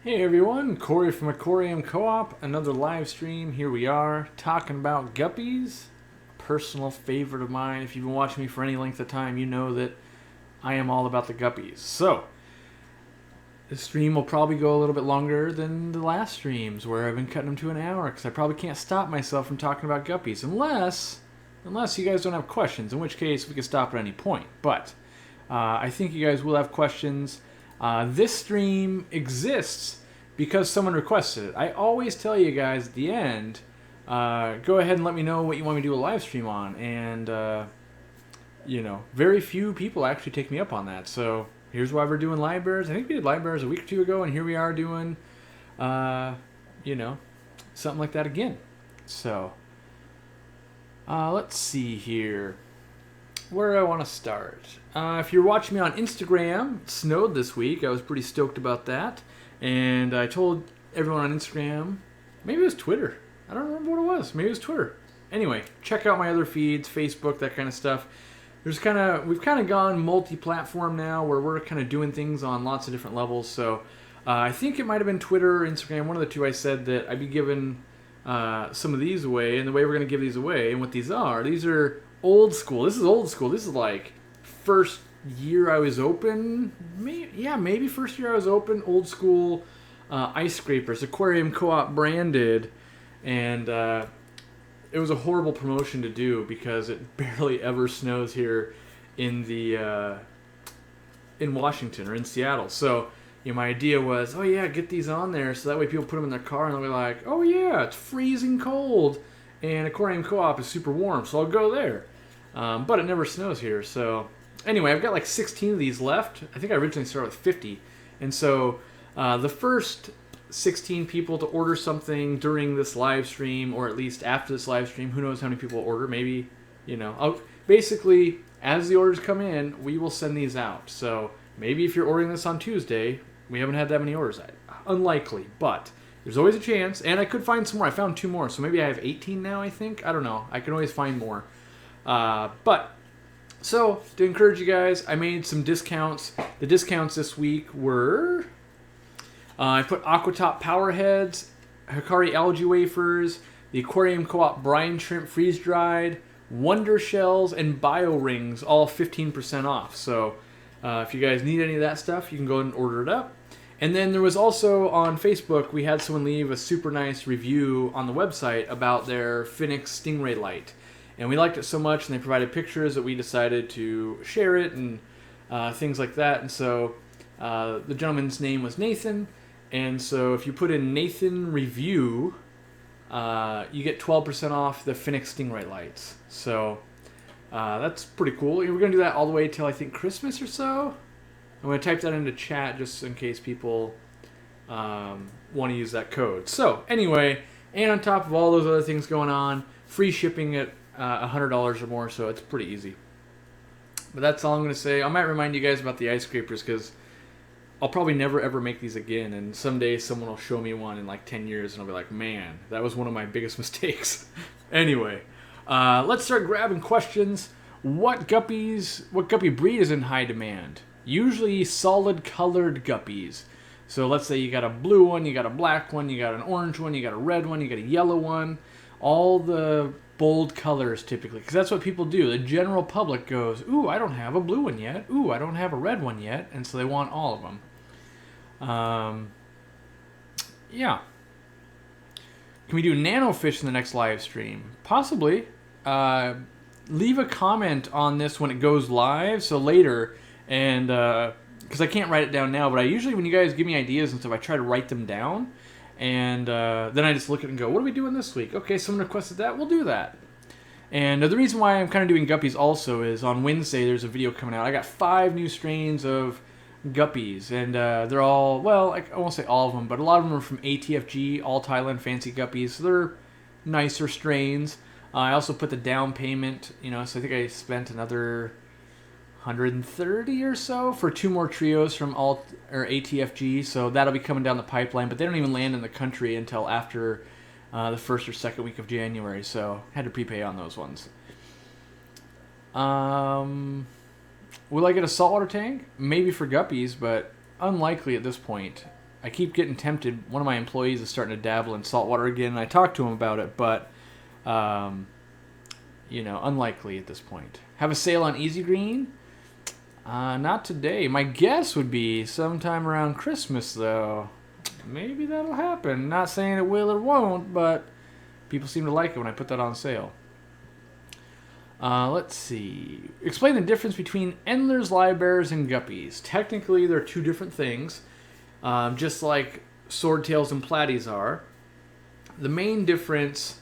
Hey everyone, Corey from Aquarium Co-Op, another live stream. Here we are, talking about guppies. Personal favorite of mine. If you've been watching me for any length of time, you know that I am all about the guppies. So, this stream will probably go a little bit longer than the last streams, where I've been cutting them to an hour, because I probably can't stop myself from talking about guppies, unless you guys don't have questions, in which case we can stop at any point. But, I think you guys will have questions. This stream exists because someone requested it. I always tell you guys at the end, go ahead and let me know what you want me to do a live stream on. And, very few people actually take me up on that. So here's why we're doing live bears. I think we did live bears a week or two ago, and here we are doing, something like that again. So, let's see here. Where do I want to start? If you're watching me on Instagram, it snowed this week. I was pretty stoked about that. And I told everyone on Instagram, maybe it was Twitter. I don't remember what it was. Maybe it was Twitter. Anyway, check out my other feeds, Facebook, that kind of stuff. We've kind of gone multi-platform now, where we're kind of doing things on lots of different levels. So I think it might have been Twitter or Instagram. One of the two I said that I'd be giving some of these away. And the way we're going to give these away, and what these are old school. This is old school. This is like first year I was open. Maybe first year I was open. Old school ice scrapers, Aquarium Co-op branded, and it was a horrible promotion to do because it barely ever snows here in the in Washington or in Seattle. So my idea was, get these on there so that way people put them in their car and they'll be like, oh yeah, it's freezing cold, and Aquarium Co-op is super warm, so I'll go there. But it never snows here, so anyway, I've got like 16 of these left. I think I originally started with 50. And so the first 16 people to order something during this live stream, or at least after this live stream, who knows how many people will order, maybe, basically, as the orders come in, we will send these out. So maybe if you're ordering this on Tuesday, we haven't had that many orders. Unlikely, but there's always a chance. And I could find some more. I found 2 more, so maybe I have 18 now, I think. I don't know. I can always find more. So, to encourage you guys, I made some discounts. The discounts this week were, I put Aquatop Power Heads, Hikari Algae Wafers, the Aquarium Co-op Brine Shrimp Freeze Dried, Wonder Shells, and Bio Rings, all 15% off. So, if you guys need any of that stuff, you can go ahead and order it up. And then there was also, on Facebook, we had someone leave a super nice review on the website about their Phoenix Stingray Light. And we liked it so much, and they provided pictures, that we decided to share it and things like that. And so the gentleman's name was Nathan. And so if you put in Nathan Review, you get 12% off the Phoenix Stingray Lights. So that's pretty cool. We're going to do that all the way till I think Christmas or so. I'm going to type that into chat just in case people want to use that code. So anyway, and on top of all those other things going on, free shipping at $100 or more, so it's pretty easy. But that's all I'm going to say. I might remind you guys about the ice scrapers, because I'll probably never ever make these again, and someday someone will show me one in like 10 years and I'll be like, man, that was one of my biggest mistakes. Anyway, let's start grabbing questions. What guppy breed is in high demand? Usually solid colored guppies. So let's say you got a blue one, you got a black one, you got an orange one, you got a red one, you got a yellow one. All the bold colors typically, because that's what people do. The general public goes, ooh, I don't have a blue one yet. Ooh, I don't have a red one yet. And so they want all of them. Yeah. Can we do nanofish in the next live stream? Possibly. Leave a comment on this when it goes live, so later. And because I can't write it down now, but I usually, when you guys give me ideas and stuff, I try to write them down. And then I just look at it and go, what are we doing this week? Okay, someone requested that, we'll do that. And the reason why I'm kind of doing guppies also is on Wednesday there's a video coming out. I got 5 new strains of guppies, and they're all, well, I won't say all of them, but a lot of them are from ATFG, All Thailand Fancy Guppies, so they're nicer strains. I also put the down payment, so I think I spent another 130 or so for 2 more trios from ATFG, so that'll be coming down the pipeline, but they don't even land in the country until after the first or second week of January, so had to prepay on those ones. Will I get a saltwater tank? Maybe for guppies, but unlikely at this point. I keep getting tempted. One of my employees is starting to dabble in saltwater again, and I talked to him about it, but unlikely at this point. Have a sale on Easy Green? Not today. My guess would be sometime around Christmas, though. Maybe that'll happen. Not saying it will or won't, but people seem to like it when I put that on sale. Let's see. Explain the difference between Endlers, Livebearers, and Guppies. Technically, they're two different things, just like Swordtails and Platies are. The main difference,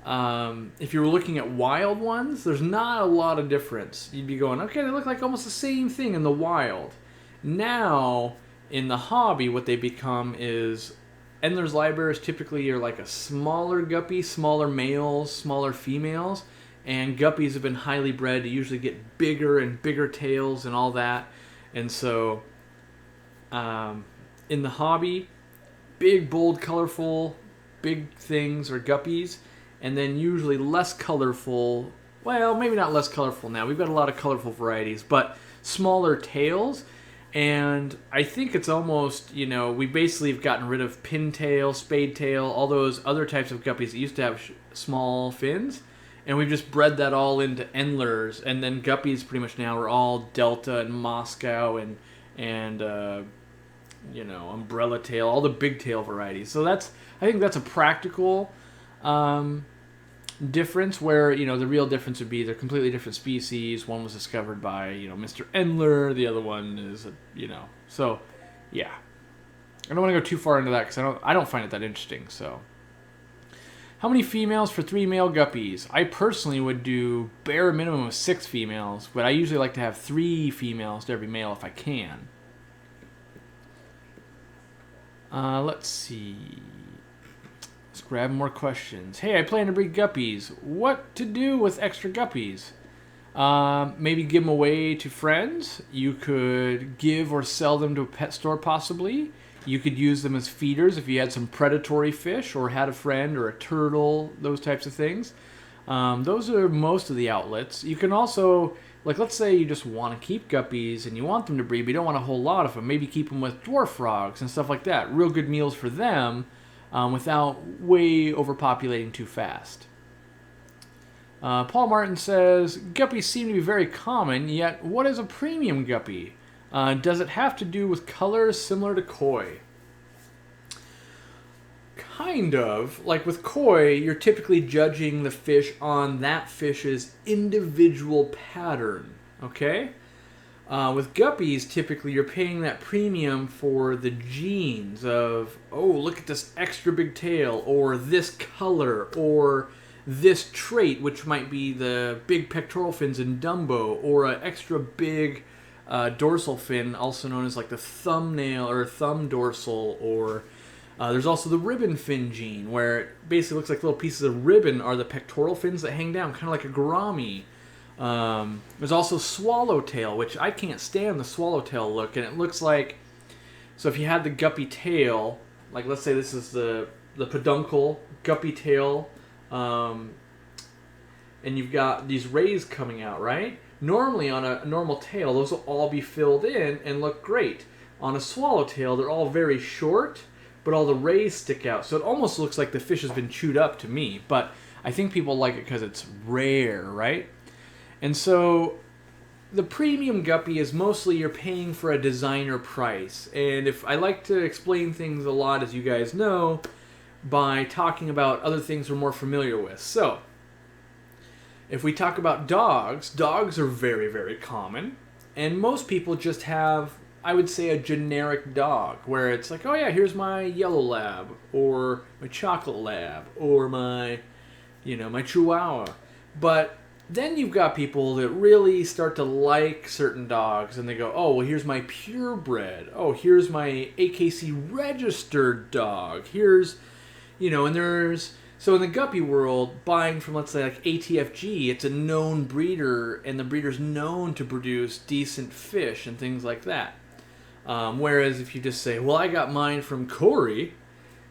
if you were looking at wild ones, there's not a lot of difference. You'd be going, okay, they look like almost the same thing in the wild. Now, in the hobby, what they become is Endlers, Livebearers typically are like a smaller guppy, smaller males, smaller females. And guppies have been highly bred to usually get bigger and bigger tails and all that. And so, in the hobby, big, bold, colorful, big things are guppies. And then usually less colorful, well, maybe not less colorful now. We've got a lot of colorful varieties, but smaller tails. And I think it's almost, we basically have gotten rid of pintail, spadetail, all those other types of guppies that used to have small fins. And we've just bred that all into Endlers, and then guppies pretty much now are all Delta and Moscow and umbrella tail, all the big tail varieties. So I think that's a practical difference where the real difference would be they're completely different species. One was discovered by Mr. Endler, the other one is So yeah, I don't want to go too far into that because I don't find it that interesting. So. How many females for 3 male guppies? I personally would do bare minimum of 6 females, but I usually like to have 3 females to every male if I can. Let's see. Let's grab more questions. Hey, I plan to breed guppies. What to do with extra guppies? Maybe give them away to friends. You could give or sell them to a pet store possibly. You could use them as feeders if you had some predatory fish or had a friend or a turtle, those types of things. Those are most of the outlets. You can also, let's say you just want to keep guppies and you want them to breed, but you don't want a whole lot of them. Maybe keep them with dwarf frogs and stuff like that. Real good meals for them without way overpopulating too fast. Paul Martin says, guppies seem to be very common, yet what is a premium guppy? Does it have to do with colors similar to koi? Kind of. Like with koi, you're typically judging the fish on that fish's individual pattern, okay? With guppies, typically you're paying that premium for the genes of, oh, look at this extra big tail, or this color, or this trait, which might be the big pectoral fins in Dumbo, or an extra big dorsal fin, also known as like the thumbnail or thumb dorsal, or there's also the ribbon fin gene, where it basically looks like little pieces of ribbon are the pectoral fins that hang down, kind of like a gourami. There's also swallowtail, which I can't stand the swallowtail look, and it looks like, so if you had the guppy tail, like let's say this is the peduncle guppy tail, and you've got these rays coming out, right? Normally on a normal tail, those will all be filled in and look great. On a swallowtail, they're all very short, but all the rays stick out. So it almost looks like the fish has been chewed up to me. But I think people like it because it's rare, right? And so the premium guppy is mostly you're paying for a designer price. And if I like to explain things a lot, as you guys know, by talking about other things we're more familiar with. So if we talk about dogs, dogs are very, very common. And most people just have, I would say, a generic dog, where it's like, oh yeah, here's my yellow lab, or my chocolate lab, or my chihuahua. But then you've got people that really start to like certain dogs, and they go, oh, well, here's my purebred. Oh, here's my AKC registered dog. Here's, and there's, so in the guppy world, buying from, let's say, like ATFG, it's a known breeder, and the breeder's known to produce decent fish and things like that. Whereas if you just say, well, I got mine from Corey,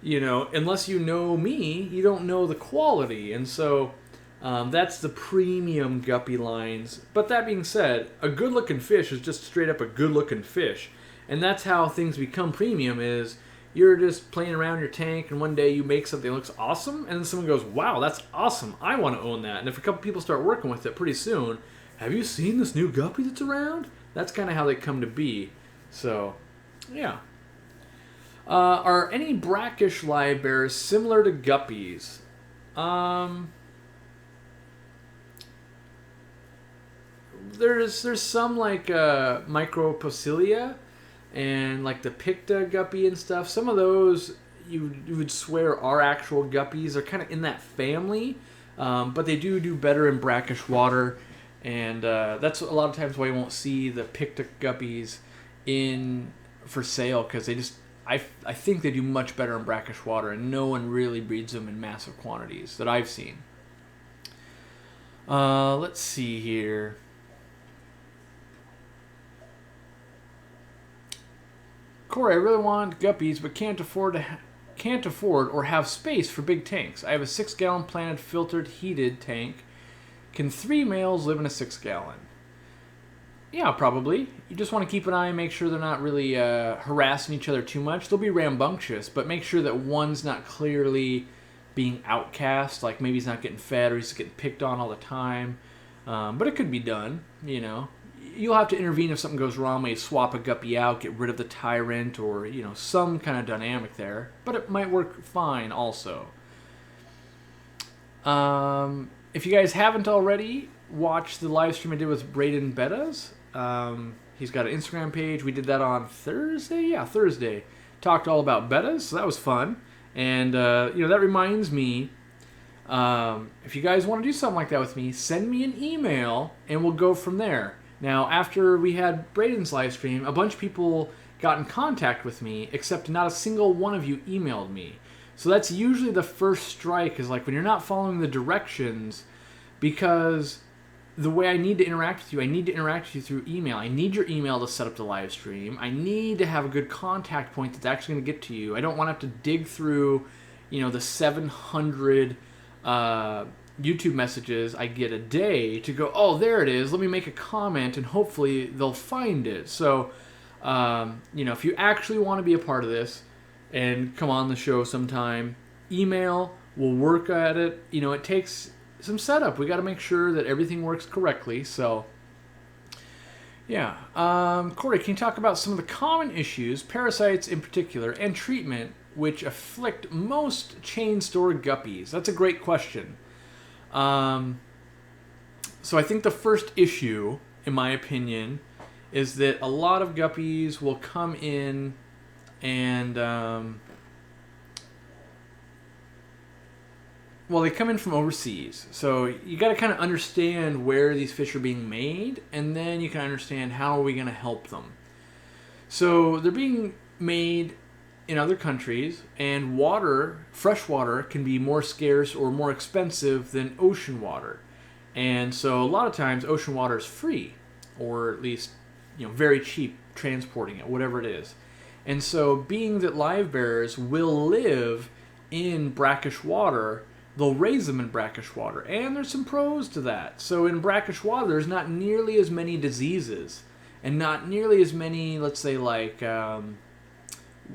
unless you know me, you don't know the quality. And so that's the premium guppy lines. But that being said, a good-looking fish is just straight up a good-looking fish. And that's how things become premium is, you're just playing around your tank, and one day you make something that looks awesome, and then someone goes, wow, that's awesome, I want to own that. And if a couple people start working with it pretty soon, have you seen this new guppy that's around? That's kind of how they come to be. So, yeah. Are any brackish live bears similar to guppies? There's some like Micropocilia and like the Picta guppy and stuff. Some of those you would swear are actual guppies. They're kind of in that family, but they do better in brackish water, and that's a lot of times why you won't see the Picta guppies in for sale, because they just I think they do much better in brackish water, and no one really breeds them in massive quantities that I've seen. Let's see here. Corey, I really want guppies, but can't afford or have space for big tanks. I have a 6-gallon planted, filtered, heated tank. Can 3 males live in a 6-gallon? Yeah, probably. You just want to keep an eye and make sure they're not really harassing each other too much. They'll be rambunctious, but make sure that one's not clearly being outcast, like maybe he's not getting fed or he's getting picked on all the time. But it could be done, you know. You'll have to intervene if something goes wrong. Maybe swap a guppy out, get rid of the tyrant, or some kind of dynamic there. But it might work fine also. If you guys haven't already, watch the live stream I did with Braden Bettas. He's got an Instagram page. We did that on Thursday. Yeah, Thursday. Talked all about bettas, so that was fun. And that reminds me. If you guys want to do something like that with me, send me an email, and we'll go from there. Now, after we had Braden's live stream, a bunch of people got in contact with me, except not a single one of you emailed me. So that's usually the first strike, is like when you're not following the directions, because the way I need to interact with you, I need to interact with you through email. I need your email to set up the live stream. I need to have a good contact point that's actually going to get to you. I don't want to have to dig through, the 700 YouTube messages I get a day to go, oh, there it is, let me make a comment, and hopefully they'll find it. So, if you actually want to be a part of this and come on the show sometime, email, we'll work at it. It takes some setup. We got to make sure that everything works correctly. So, yeah. Corey, can you talk about some of the common issues, parasites in particular, and treatment, which afflict most chain store guppies? That's a great question. So I think the first issue, in my opinion, is that a lot of guppies will come in and, they come in from overseas. So you got to kind of understand where these fish are being made, and then you can understand how are we going to help them. So they're being made in other countries, and fresh water can be more scarce or more expensive than ocean water. And so a lot of times ocean water is free, or at least very cheap transporting it, whatever it is. And so being that live bears will live in brackish water, they'll raise them in brackish water, and there's some pros to that. So in brackish water, there's not nearly as many diseases, and not nearly as many, let's say, like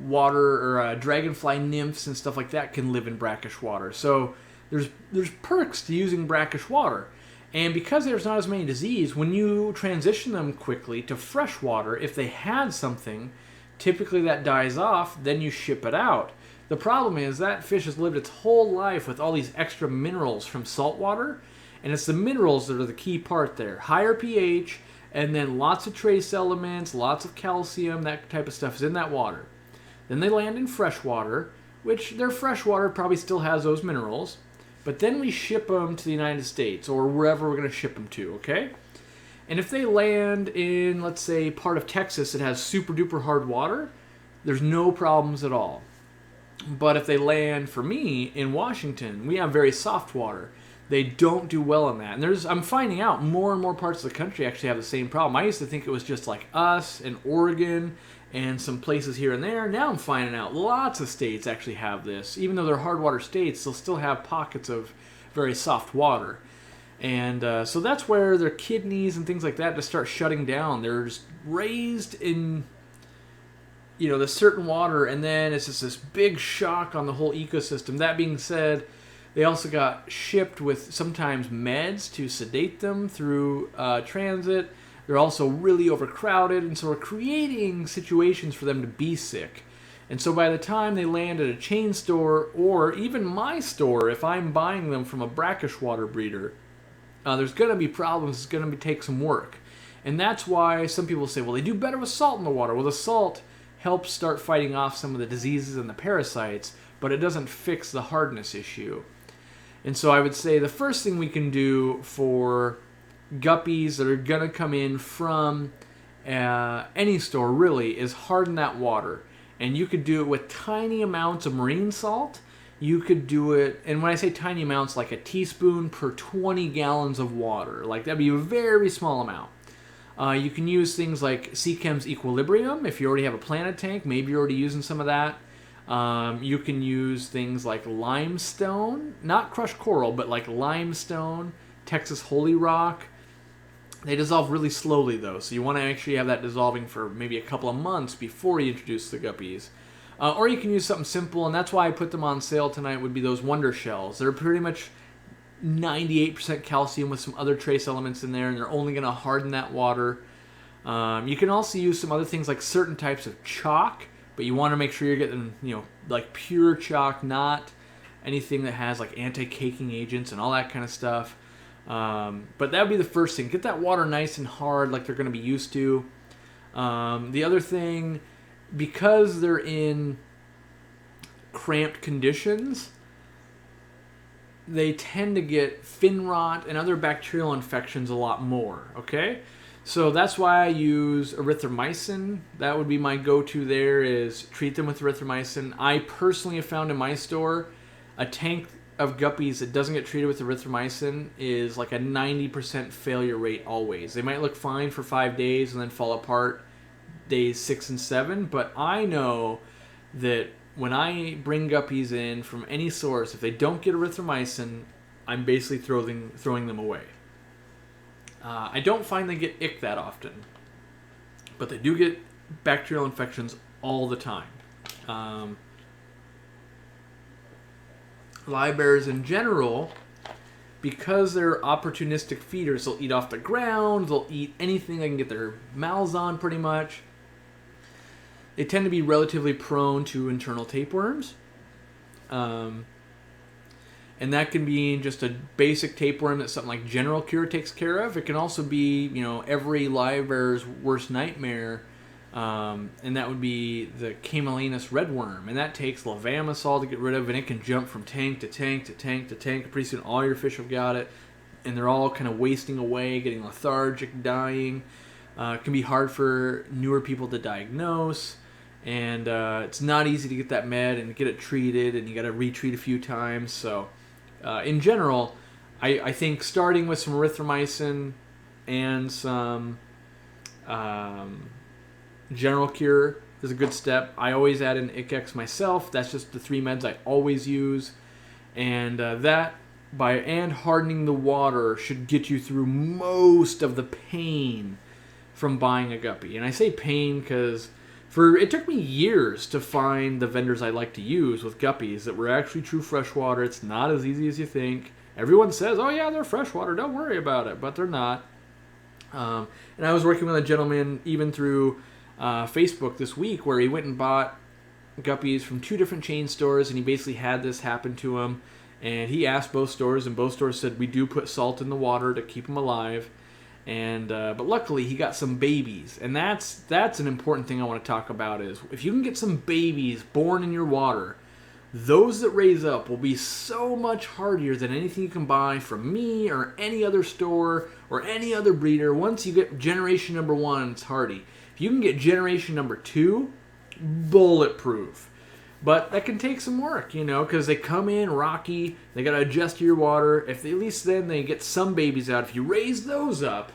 water or dragonfly nymphs and stuff like that can live in brackish water. So there's perks to using brackish water. And because there's not as many disease, when you transition them quickly to fresh water, if they had something, typically that dies off, then you ship it out. The problem is that fish has lived its whole life with all these extra minerals from salt water, and it's the minerals that are the key part there. Higher pH, and then lots of trace elements, lots of calcium, that type of stuff is in that water. Then they land in fresh water, which their fresh water probably still has those minerals. But then we ship them to the United States or wherever we're going to ship them to, okay? And if they land in, let's say, part of Texas that has super duper hard water, there's no problems at all. But if they land, for me, in Washington, we have very soft water. They don't do well in that. And I'm finding out more and more parts of the country actually have the same problem. I used to think it was just like us and Oregon and some places here and there. Now I'm finding out lots of states actually have this. Even though they're hard water states, they'll still have pockets of very soft water. And so that's where their kidneys and things like that just start shutting down. They're just raised in the certain water, and then it's just this big shock on the whole ecosystem. That being said, they also got shipped with sometimes meds to sedate them through transit. They're also really overcrowded, and so we're creating situations for them to be sick. And so by the time they land at a chain store, or even my store, if I'm buying them from a brackish water breeder, there's going to be problems. It's going to take some work. And that's why some people say, well, they do better with salt in the water. Well, the salt helps start fighting off some of the diseases and the parasites, but it doesn't fix the hardness issue. And so I would say the first thing we can do for guppies that are going to come in from any store really is harden that water. And you could do it with tiny amounts of marine salt. You could do it, and when I say tiny amounts, like a teaspoon per 20 gallons of water. Like that'd be a very small amount. You can use things like Seachem's Equilibrium. If you already have a planted tank, maybe you're already using some of that. You can use things like limestone, not crushed coral, but like limestone, Texas Holy Rock. They dissolve really slowly though, so you want to actually have that dissolving for maybe a couple of months before you introduce the guppies. Or you can use something simple, and that's why I put them on sale tonight, would be those Wonder Shells. They're pretty much 98% calcium with some other trace elements in there, and they're only going to harden that water. You can also use some other things like certain types of chalk, but you want to make sure you're getting, like pure chalk, not anything that has like anti-caking agents and all that kind of stuff. But that would be the first thing. Get that water nice and hard like they're going to be used to. The other thing, because they're in cramped conditions, they tend to get fin rot and other bacterial infections a lot more, okay? So that's why I use erythromycin. That would be my go-to there, is treat them with erythromycin. I personally have found in my store a tank of guppies that doesn't get treated with erythromycin is like a 90% failure rate always. They might look fine for 5 days and then fall apart days 6 and 7, but I know that when I bring guppies in from any source, if they don't get erythromycin, I'm basically throwing them away. I don't find they get ick that often, but they do get bacterial infections all the time. Live bears in general, because they're opportunistic feeders, they'll eat off the ground, they'll eat anything they can get their mouths on pretty much. They tend to be relatively prone to internal tapeworms. And that can be just a basic tapeworm that something like General Cure takes care of. It can also be, every live bear's worst nightmare, and that would be the Camellinus redworm. And that takes levamisol to get rid of, and it can jump from tank to tank to tank to tank. Pretty soon all your fish have got it, and they're all kind of wasting away, getting lethargic, dying. It can be hard for newer people to diagnose. And it's not easy to get that med and get it treated, and you got to retreat a few times. So in general, I think starting with some erythromycin and some General Cure is a good step. I always add in ICX myself. That's just the 3 meds I always use. And and hardening the water should get you through most of the pain from buying a guppy. And I say pain because it took me years to find the vendors I like to use with guppies that were actually true freshwater. It's not as easy as you think. Everyone says, oh yeah, they're freshwater, don't worry about it, but they're not. And I was working with a gentleman even through Facebook this week where he went and bought guppies from 2 different chain stores, and he basically had this happen to him. And he asked both stores, and both stores said, we do put salt in the water to keep them alive. And but luckily he got some babies, and that's an important thing I want to talk about. Is if you can get some babies born in your water, those that raise up will be so much hardier than anything you can buy from me or any other store or any other breeder. Once you get generation number 1, it's hardy. If you can get generation number 2, bulletproof. But that can take some work, because they come in rocky. They got to adjust to your water. If at least then they get some babies out. If you raise those up,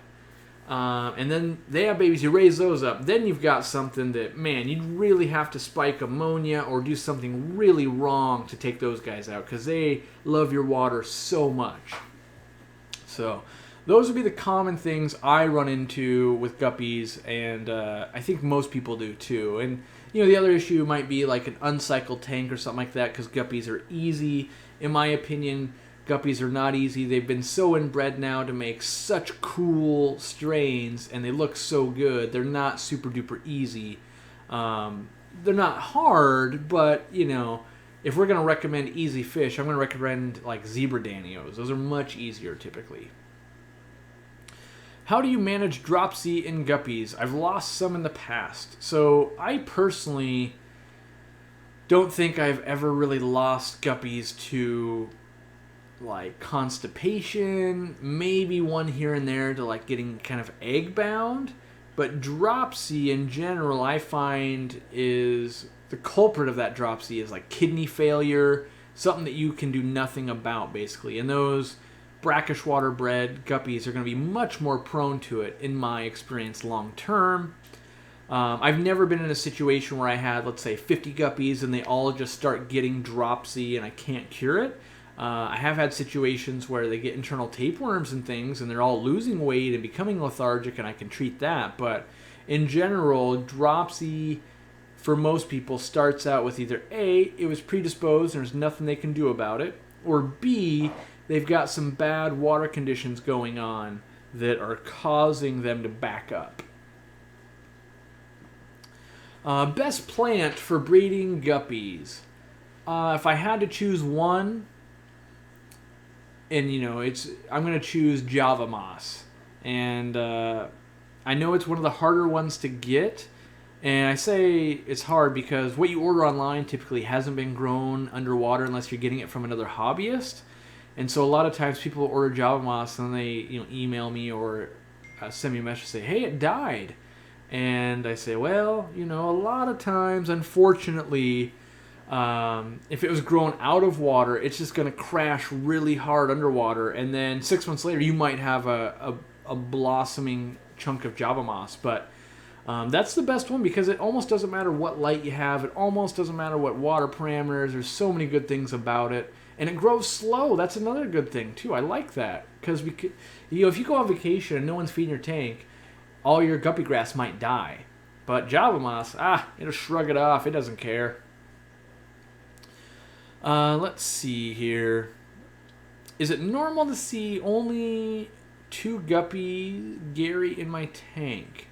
and then they have babies, you raise those up, then you've got something that, man, you'd really have to spike ammonia or do something really wrong to take those guys out, because they love your water so much. So those would be the common things I run into with guppies, and I think most people do too. And the other issue might be like an uncycled tank or something like that, because guppies are easy. In my opinion, guppies are not easy. They've been so inbred now to make such cool strains, and they look so good. They're not super duper easy. They're not hard, but if we're going to recommend easy fish, I'm going to recommend like zebra danios. Those are much easier typically. How do you manage dropsy in guppies? I've lost some in the past. So I personally don't think I've ever really lost guppies to like constipation, maybe one here and there to like getting kind of egg bound. But dropsy in general, I find is the culprit of that dropsy is like kidney failure, something that you can do nothing about basically. And those brackish water bred guppies are going to be much more prone to it in my experience long term. I've never been in a situation where I had, let's say, 50 guppies and they all just start getting dropsy and I can't cure it. I have had situations where they get internal tapeworms and things and they're all losing weight and becoming lethargic and I can treat that. But in general, dropsy for most people starts out with either A, it was predisposed and there's nothing they can do about it, or B, they've got some bad water conditions going on that are causing them to back up. Best plant for breeding guppies. If I had to choose one, and I'm going to choose Java moss. And I know it's one of the harder ones to get. And I say it's hard because what you order online typically hasn't been grown underwater unless you're getting it from another hobbyist. And so a lot of times people order Java moss and they email me or send me a message and say, hey, it died. And I say, well, a lot of times, unfortunately, if it was grown out of water, it's just going to crash really hard underwater. And then 6 months later, you might have a blossoming chunk of Java moss. But that's the best one because it almost doesn't matter what light you have. It almost doesn't matter what water parameters. There's so many good things about it. And it grows slow. That's another good thing, too. I like that. Because if you go on vacation and no one's feeding your tank, all your guppy grass might die. But Java moss, it'll shrug it off. It doesn't care. Let's see here. Is it normal to see only 2 guppy Gary in my tank?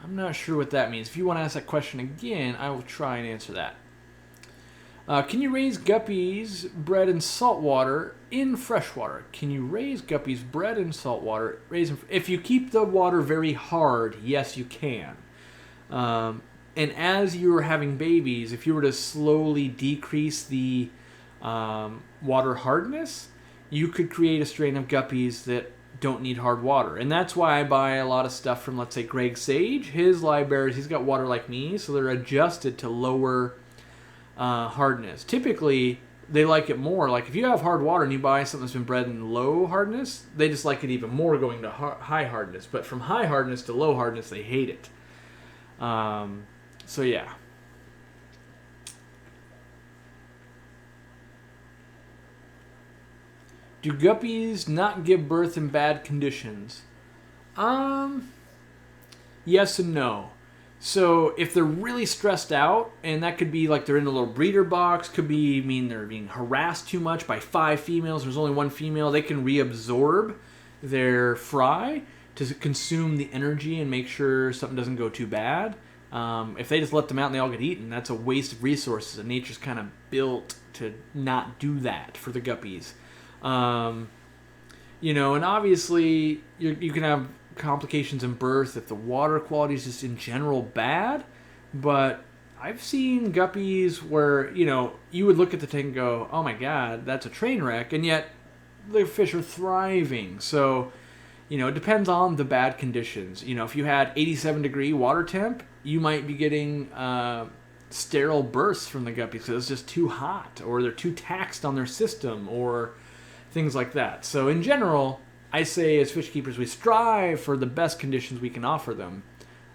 I'm not sure what that means. If you want to ask that question again, I will try and answer that. Can you raise guppies bred in saltwater in freshwater? Can you raise guppies bred in saltwater? If you keep the water very hard, yes, you can. And as you're having babies, if you were to slowly decrease the water hardness, you could create a strain of guppies that don't need hard water. And that's why I buy a lot of stuff from, let's say, Greg Sage. His libraries, he's got water like me, so they're adjusted to lower hardness. Typically, they like it more. Like if you have hard water and you buy something that's been bred in low hardness, they just like it even more going to high hardness. But from high hardness to low hardness, they hate it. So yeah. Do guppies not give birth in bad conditions? Yes and no. So if they're really stressed out, and that could be like they're in a little breeder box, could mean they're being harassed too much by 5 females, there's only 1 female, they can reabsorb their fry to consume the energy and make sure something doesn't go too bad. If they just let them out and they all get eaten, that's a waste of resources, and nature's kind of built to not do that for the guppies. And obviously you can have complications in birth if the water quality is just in general bad, but I've seen guppies where you would look at the tank and go, oh my god, that's a train wreck, and yet the fish are thriving. So it depends on the bad conditions. If you had 87 degree water temp, you might be getting sterile bursts from the guppies because it's just too hot, or they're too taxed on their system, or things like that. So in general, I say as fish keepers, we strive for the best conditions we can offer them,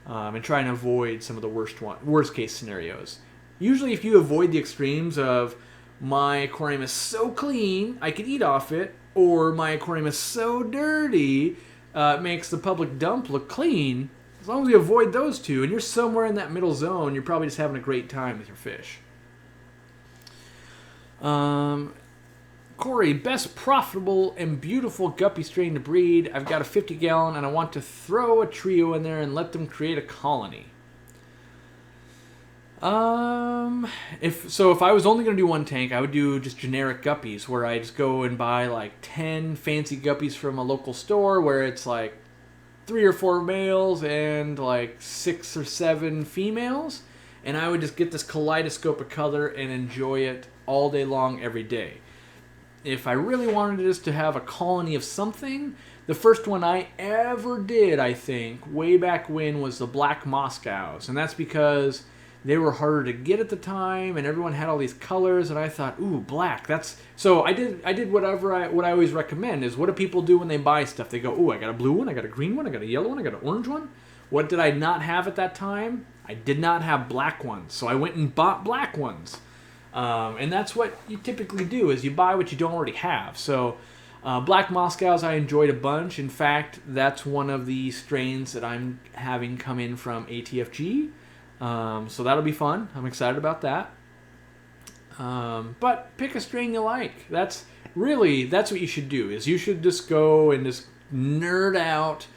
and try and avoid some of the worst case scenarios. Usually if you avoid the extremes of my aquarium is so clean I can eat off it, or my aquarium is so dirty, it makes the public dump look clean. As long as you avoid those two, and you're somewhere in that middle zone, you're probably just having a great time with your fish. Corey, best profitable and beautiful guppy strain to breed. I've got a 50-gallon, and I want to throw a trio in there and let them create a colony. If I was only going to do one tank, I would do just generic guppies, where I just go and buy like 10 fancy guppies from a local store, where it's like 3 or 4 males and like 6 or 7 females, and I would just get this kaleidoscope of color and enjoy it all day long, every day. If I really wanted just to have a colony of something, the first one I ever did, I think, way back when, was the black Moscows, and that's because they were harder to get at the time, and everyone had all these colors, and I thought, ooh, black, that's... So I did what I always recommend, is what do people do when they buy stuff? They go, ooh, I got a blue one, I got a green one, I got a yellow one, I got an orange one. What did I not have at that time? I did not have black ones, so I went and bought black ones. And that's what you typically do, is you buy what you don't already have. So black Moscows I enjoyed a bunch. In fact, that's one of the strains that I'm having come in from ATFG. So that'll be fun. I'm excited about that. But pick a strain you like. That's what you should do, is you should just go and just nerd out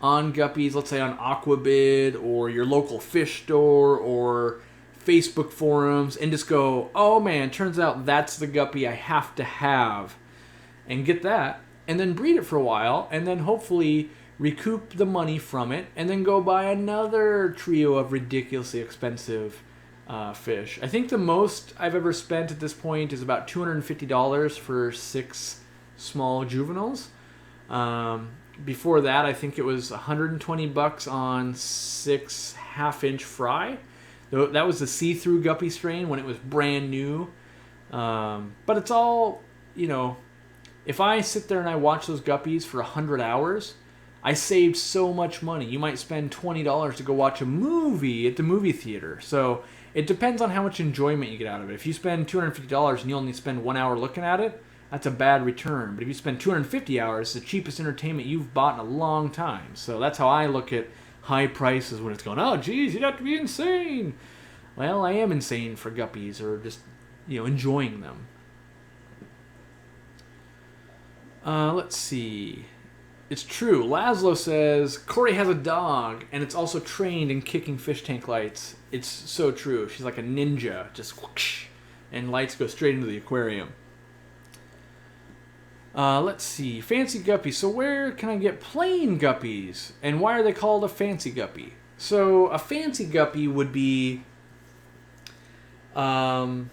on guppies, let's say on Aquabid or your local fish store or Facebook forums, and just go, oh man, turns out that's the guppy I have to have, and get that, and then breed it for a while, and then hopefully recoup the money from it, and then go buy another trio of ridiculously expensive fish. I think the most I've ever spent at this point is about $250 for 6 small juveniles. Before that, I think it was $120 on 6 half-inch fry. That was the see-through guppy strain when it was brand new. But it's all, if I sit there and I watch those guppies for 100 hours, I saved so much money. You might spend $20 to go watch a movie at the movie theater. So it depends on how much enjoyment you get out of it. If you spend $250 and you only spend 1 hour looking at it, that's a bad return. But if you spend 250 hours, it's the cheapest entertainment you've bought in a long time. So that's how I look at high prices, when it's going, oh geez, you'd have to be insane. Well, I am insane for guppies, or just enjoying them. Let's see. It's true. Laszlo says Corey has a dog, and it's also trained in kicking fish tank lights. It's so true. She's like a ninja, just whoosh, and lights go straight into the aquarium. Let's see. Fancy Guppies. So where can I get plain guppies? And why are they called a fancy guppy? So a fancy guppy would be... how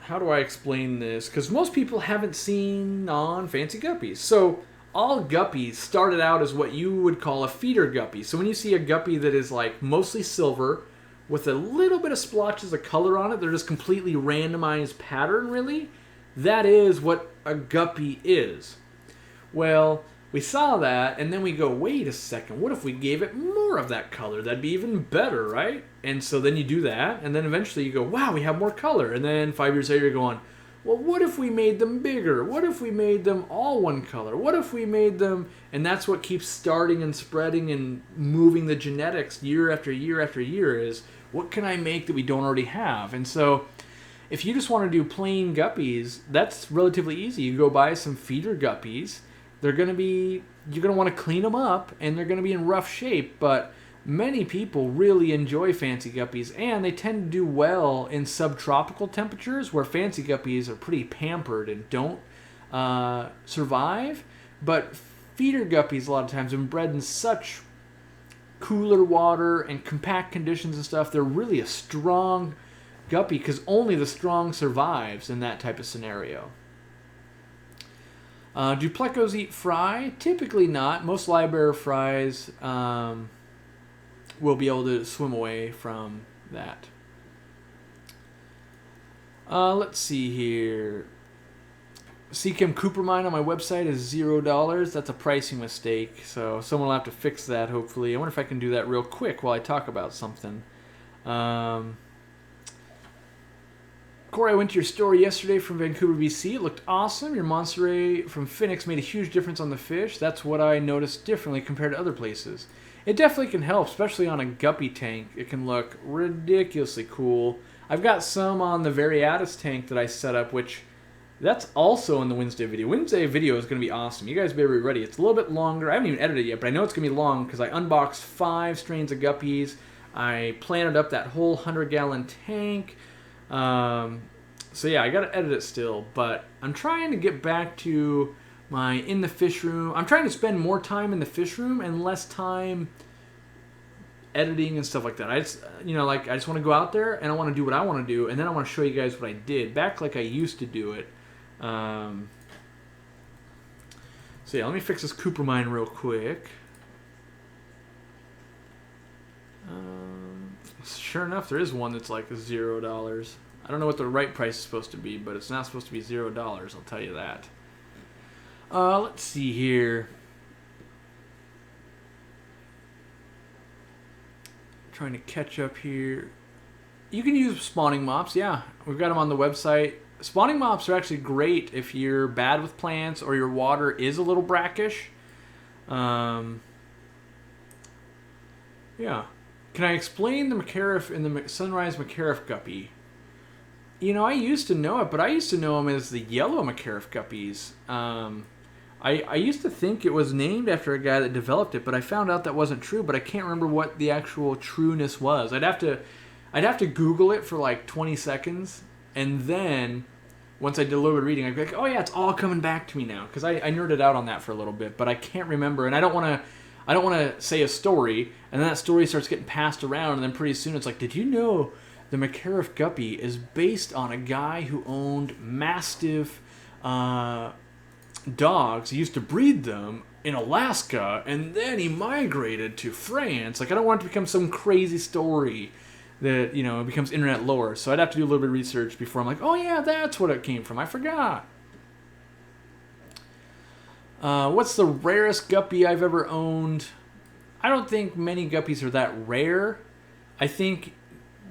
do I explain this? Because most people haven't seen on Fancy Guppies. So all guppies started out as what you would call a feeder guppy. So when you see a guppy that is like mostly silver with a little bit of splotches of color on it, they're just completely randomized pattern, really. That is what a guppy is. Well, we saw that, and then we go, wait a second, what if we gave it more of that color? That'd be even better, right? And so then you do that, and then eventually you go, wow, we have more color. And then 5 years later you're going, well, what if we made them bigger? What if we made them all one color? What if we made them... And that's what keeps starting and spreading and moving the genetics year after year after year, is what can I make that we don't already have? And so if you just want to do plain guppies, that's relatively easy. You go buy some feeder guppies. You're going to want to clean them up, and they're going to be in rough shape, but many people really enjoy fancy guppies, and they tend to do well in subtropical temperatures where fancy guppies are pretty pampered and don't survive. But feeder guppies a lot of times, when bred in such cooler water and compact conditions and stuff, they're really a strong guppy, because only the strong survives in that type of scenario. Do plecos eat fry? Typically not. Most livebearer fries will be able to swim away from that. Let's see here. Seachem Cooper mine on my website is $0. That's a pricing mistake, so someone will have to fix that, hopefully. I wonder if I can do that real quick while I talk about something. Corey, I went to your store yesterday from Vancouver, BC. It looked awesome. Your Monterey from Phoenix made a huge difference on the fish. That's what I noticed differently compared to other places. It definitely can help, especially on a guppy tank. It can look ridiculously cool. I've got some on the Variatus tank that I set up, which that's also in the Wednesday video. Wednesday video is going to be awesome. You guys better be ready. It's a little bit longer. I haven't even edited it yet, but I know it's going to be long because I unboxed 5 strains of guppies. I planted up that whole 100-gallon tank. So yeah, I got to edit it still, but I'm trying to get back to my in the fish room. I'm trying to spend more time in the fish room and less time editing and stuff like that. I just, I just want to go out there and I want to do what I want to do, and then I want to show you guys what I did back like I used to do it. So yeah, let me fix this Cooper mine real quick. Sure enough, there is one that's like $0. I don't know what the right price is supposed to be, but it's not supposed to be $0, I'll tell you that. Let's see here. Trying to catch up here. You can use spawning mops, yeah. We've got them on the website. Spawning mops are actually great if you're bad with plants or your water is a little brackish. Yeah. Can I explain the Macarif in the Sunrise Macarif guppy? I used to know it, but I used to know them as the yellow Macarif guppies. I used to think it was named after a guy that developed it, but I found out that wasn't true, but I can't remember what the actual trueness was. I'd have to Google it for like 20 seconds, and then once I did a little bit of reading, I'd be like, oh yeah, it's all coming back to me now, because I nerded out on that for a little bit, but I can't remember, and I don't want to say a story, and then that story starts getting passed around, and then pretty soon it's like, did you know the Macarif guppy is based on a guy who owned Mastiff dogs? He used to breed them in Alaska, and then he migrated to France. Like, I don't want it to become some crazy story that, it becomes internet lore. So I'd have to do a little bit of research before I'm like, oh yeah, that's what it came from. I forgot. What's the rarest guppy I've ever owned? I don't think many guppies are that rare. I think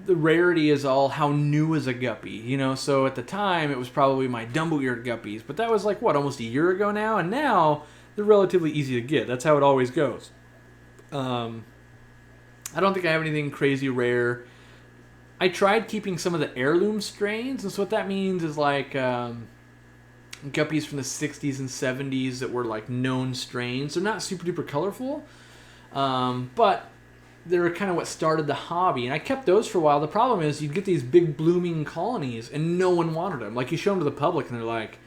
the rarity is all how new is a guppy, so at the time it was probably my Dumbo-eared guppies, but that was like, almost a year ago now, and now they're relatively easy to get. That's how it always goes. I don't think I have anything crazy rare. I tried keeping some of the heirloom strains, and so what that means is like guppies from the 60s and 70s that were like known strains. They're not super duper colorful, but they're kind of what started the hobby, and I kept those for a while. The problem is you'd get these big blooming colonies and no one wanted them. Like, you show them to the public and they're like,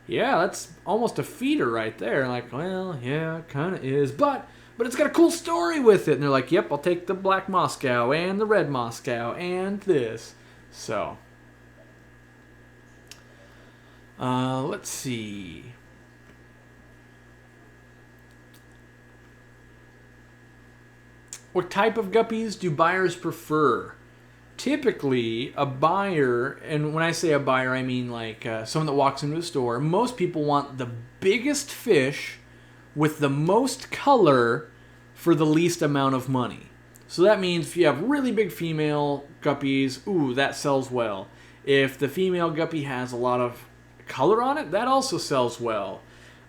yeah, that's almost a feeder right there. And like, well, yeah, it kind of is, but it's got a cool story with it. And they're like, yep, I'll take the black Moscow and the red Moscow and this. So let's see. What type of guppies do buyers prefer? Typically, a buyer, and when I say a buyer, I mean like someone that walks into a store, most people want the biggest fish with the most color for the least amount of money. So that means if you have really big female guppies, ooh, that sells well. If the female guppy has a lot of color on it, that also sells well.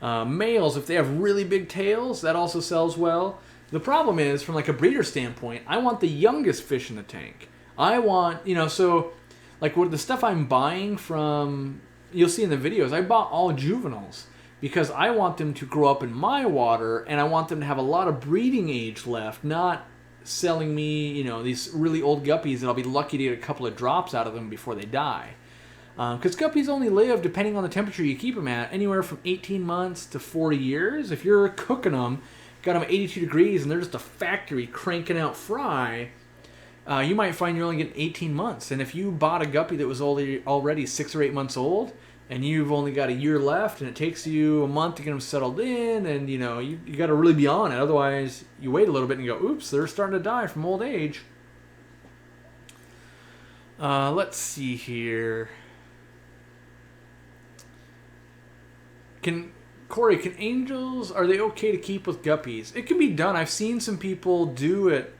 Males, if they have really big tails, that also sells well. The problem is, from like a breeder standpoint, I want the youngest fish in the tank. I want, so like what the stuff I'm buying from, you'll see in the videos, I bought all juveniles because I want them to grow up in my water, and I want them to have a lot of breeding age left, not selling me, these really old guppies that I'll be lucky to get a couple of drops out of them before they die. Because guppies only live, depending on the temperature you keep them at, anywhere from 18 months to 40 years. If you're cooking them, got them at 82 degrees and they're just a factory cranking out fry, you might find you're only getting 18 months. And if you bought a guppy that was already 6 or 8 months old, and you've only got a year left, and it takes you a month to get them settled in, and you got to really be on it. Otherwise, you wait a little bit and you go, oops, they're starting to die from old age. Let's see here. Corey, can angels, are they okay to keep with guppies? It can be done. I've seen some people do it.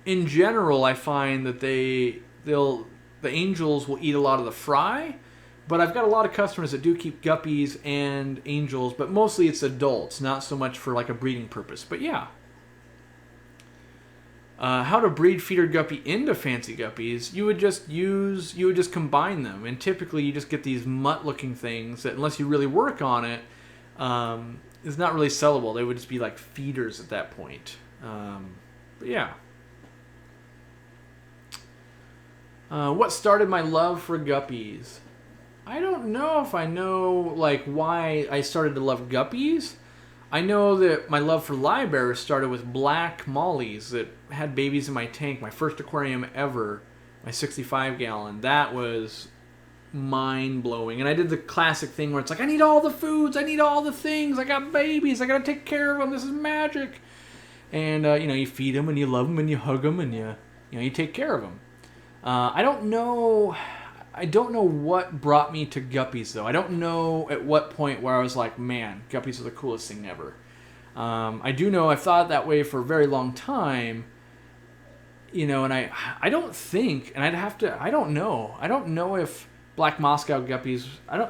In general, I find that they'll the angels will eat a lot of the fry, but I've got a lot of customers that do keep guppies and angels, but mostly it's adults, not so much for like a breeding purpose. But yeah. How to breed feeder guppy into Fancy Guppies? You would just combine them, and typically you just get these mutt-looking things that, unless you really work on it, is not really sellable. They would just be like feeders at that point. But yeah. What started my love for guppies? I don't know if I know like why I started to love guppies. I know that my love for livebearers started with black mollies that had babies in my tank. My first aquarium ever, my 65-gallon. That was mind-blowing. And I did the classic thing where it's like, I need all the foods, I need all the things, I got babies, I gotta take care of them, this is magic. And, you feed them and you love them and you hug them and you take care of them. I don't know what brought me to guppies, though. I don't know at what point where I was like, man, guppies are the coolest thing ever. I do know I've thought that way for a very long time, and I don't think, and I don't know if black Moscow guppies, I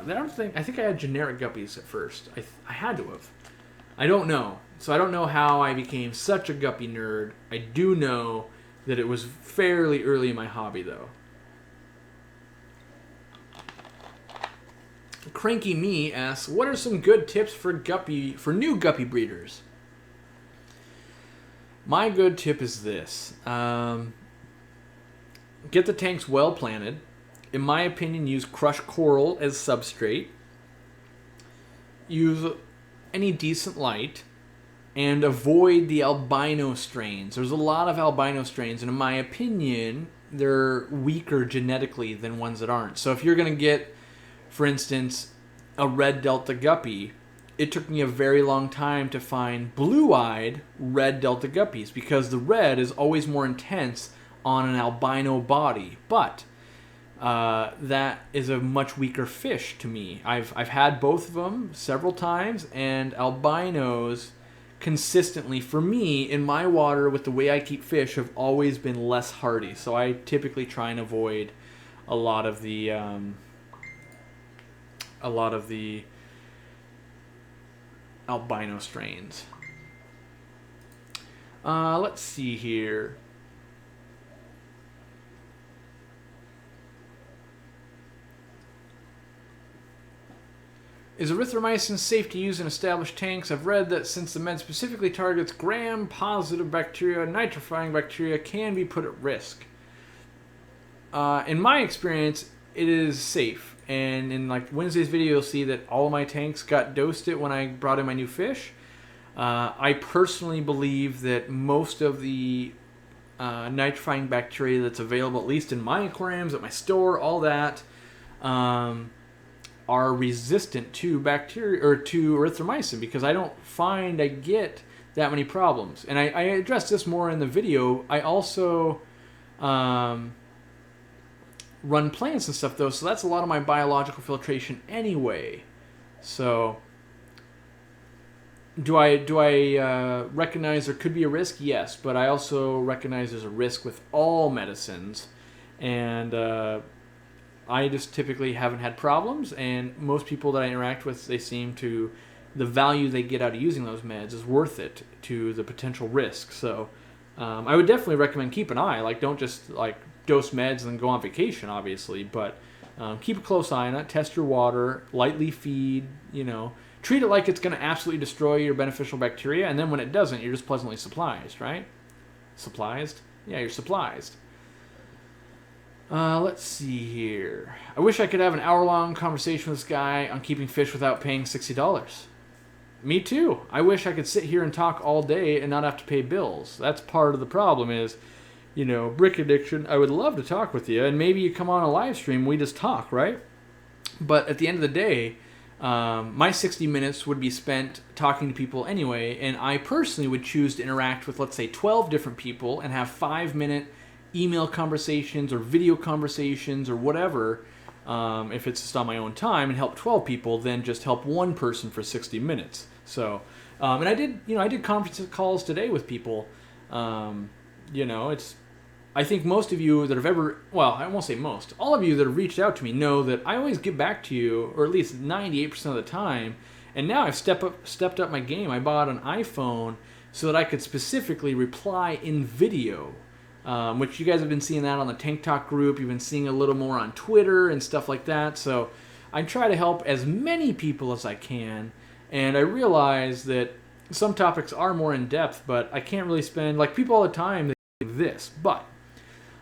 think I had generic guppies at first. I had to have. I don't know. So I don't know how I became such a guppy nerd. I do know that it was fairly early in my hobby, though. Cranky Me asks, what are some good tips for new guppy breeders? My good tip is this. Get the tanks well planted. In my opinion, use crushed coral as substrate. Use any decent light. And avoid the albino strains. There's a lot of albino strains, and in my opinion, they're weaker genetically than ones that aren't. So if you're going to get, for instance, a red delta guppy, it took me a very long time to find blue-eyed red delta guppies because the red is always more intense on an albino body. But that is a much weaker fish to me. I've had both of them several times, and albinos consistently, for me, in my water, with the way I keep fish, have always been less hardy. So I typically try and avoid a lot of the albino strains. Let's see here. Is erythromycin safe to use in established tanks? I've read that since the med specifically targets gram-positive bacteria, nitrifying bacteria can be put at risk. In my experience, it is safe. And in like Wednesday's video, you'll see that all of my tanks got dosed it when I brought in my new fish. I personally believe that most of the nitrifying bacteria that's available, at least in my aquariums, at my store, all that, are resistant to bacteria or to erythromycin, because I don't find I get that many problems. And I addressed this more in the video. I also run plants and stuff, though, so that's a lot of my biological filtration anyway. So do I recognize there could be a risk? Yes, but I also recognize there's a risk with all medicines, and I just typically haven't had problems, and most people that I interact with, the value they get out of using those meds is worth it to the potential risk. So I would definitely recommend keep an eye. Like, don't just like dose meds and then go on vacation, obviously, but keep a close eye on it. Test your water, lightly feed, treat it like it's going to absolutely destroy your beneficial bacteria, and then when it doesn't, you're just pleasantly surprised, right? Surprised? Yeah, you're surprised. Let's see here. I wish I could have an hour-long conversation with this guy on keeping fish without paying $60. Me too. I wish I could sit here and talk all day and not have to pay bills. That's part of the problem is, brick addiction. I would love to talk with you, and maybe you come on a live stream, we just talk, right? But at the end of the day, my 60 minutes would be spent talking to people anyway, and I personally would choose to interact with, let's say, 12 different people and have 5-minute email conversations or video conversations or whatever, if it's just on my own time, and help 12 people, then just help one person for 60 minutes. So, and I did conference calls today with people. It's I think most of you that have ever, well, I won't say most, all of you that have reached out to me know that I always get back to you, or at least 98% of the time. And now I've stepped up my game. I bought an iPhone so that I could specifically reply in video, which you guys have been seeing that on the Tank Talk group. You've been seeing a little more on Twitter and stuff like that. So I try to help as many people as I can. And I realize that some topics are more in depth, but I can't really spend, like people all the time, they do this. But,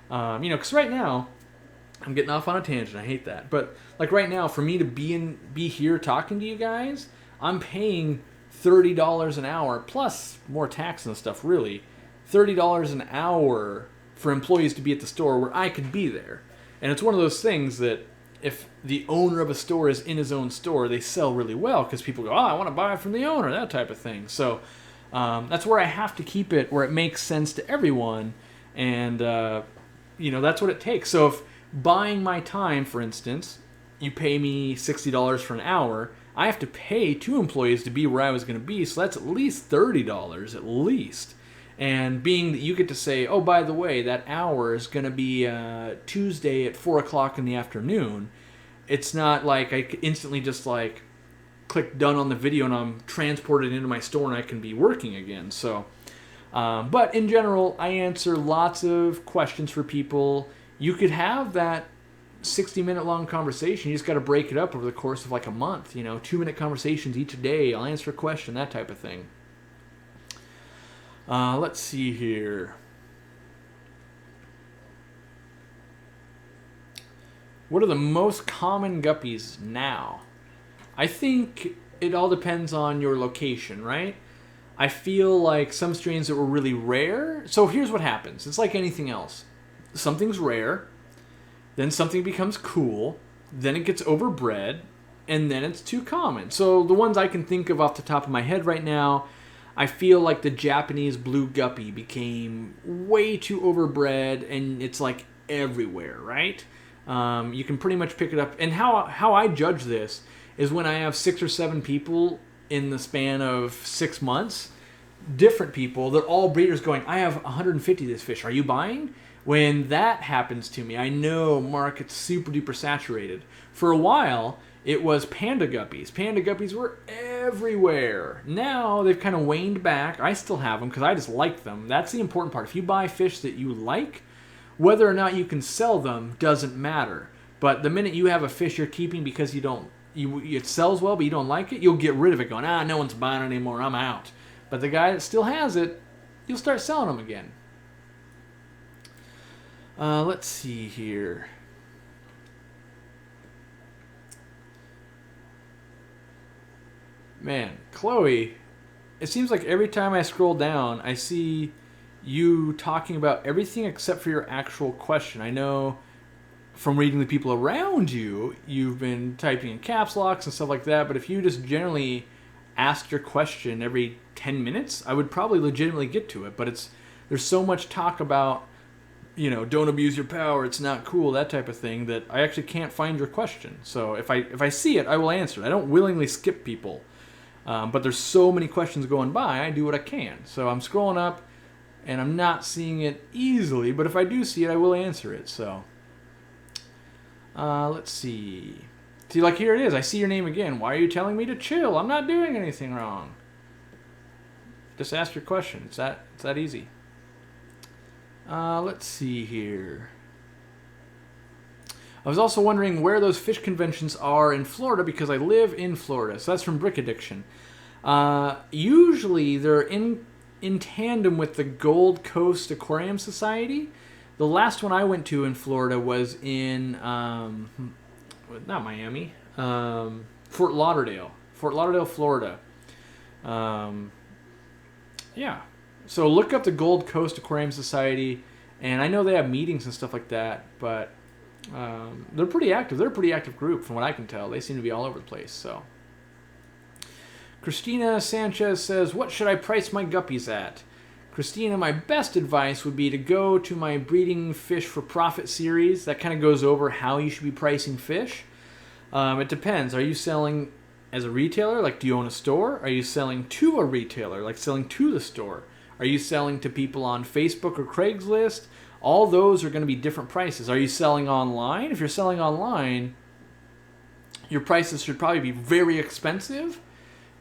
because right now, I'm getting off on a tangent. I hate that. But like right now, for me to be here talking to you guys, I'm paying $30 an hour, plus more tax and stuff, really. $30 an hour for employees to be at the store where I could be there. And it's one of those things that if the owner of a store is in his own store, they sell really well because people go, oh, I want to buy from the owner, that type of thing. So that's where I have to keep it where it makes sense to everyone. And, that's what it takes. So if buying my time, for instance, you pay me $60 for an hour, I have to pay 2 employees to be where I was going to be, so that's at least $30, at least. And being that you get to say, oh, by the way, that hour is going to be Tuesday at 4 o'clock in the afternoon, it's not like I instantly just like click done on the video and I'm transported into my store and I can be working again. So, but in general, I answer lots of questions for people. You could have that 60-minute long conversation. You just got to break it up over the course of like a month. 2-minute conversations each day. I'll answer a question, that type of thing. Let's see here. What are the most common guppies now? I think it all depends on your location, right? I feel like some strains that were really rare. So here's what happens. It's like anything else. Something's rare. Then something becomes cool, then it gets overbred, and then it's too common. So the ones I can think of off the top of my head right now, I feel like the Japanese blue guppy became way too overbred, and it's like everywhere, right? You can pretty much pick it up. And how I judge this is when I have 6 or 7 people in the span of 6 months, different people, they're all breeders going, I have 150 of this fish, are you buying? When that happens to me, I know market's super duper saturated. For a while, it was panda guppies. Panda guppies were everywhere. Now they've kind of waned back. I still have them because I just like them. That's the important part. If you buy fish that you like, whether or not you can sell them doesn't matter. But the minute you have a fish you're keeping because it sells well but you don't like it, you'll get rid of it going, no one's buying it anymore, I'm out. But the guy that still has it, you'll start selling them again. Let's see here. Man, Chloe, it seems like every time I scroll down, I see you talking about everything except for your actual question. I know from reading the people around you, you've been typing in caps locks and stuff like that, but if you just generally asked your question every 10 minutes, I would probably legitimately get to it. But there's so much talk about, don't abuse your power, it's not cool, that type of thing, that I actually can't find your question. So if I see it, I will answer it. I don't willingly skip people. But there's so many questions going by, I do what I can. So I'm scrolling up, and I'm not seeing it easily, but if I do see it, I will answer it. So let's see. See, like here it is. I see your name again. Why are you telling me to chill? I'm not doing anything wrong. Just ask your question. It's that easy. Let's see here. I was also wondering where those fish conventions are in Florida because I live in Florida. So that's from Brick Addiction. Usually they're in tandem with the Gold Coast Aquarium Society. The last one I went to in Florida was in, not Miami, Fort Lauderdale, Florida. Yeah. So look up the Gold Coast Aquarium Society, and I know they have meetings and stuff like that, but they're pretty active. They're a pretty active group from what I can tell. They seem to be all over the place. So Christina Sanchez says, what should I price my guppies at? Christina, my best advice would be to go to my Breeding Fish for Profit series. That kind of goes over how you should be pricing fish. It depends. Are you selling as a retailer? Like, do you own a store? Are you selling to a retailer? Like selling to the store? Are you selling to people on Facebook or Craigslist? all those are going to be different prices. Are you selling online? If you're selling online, your prices should probably be very expensive,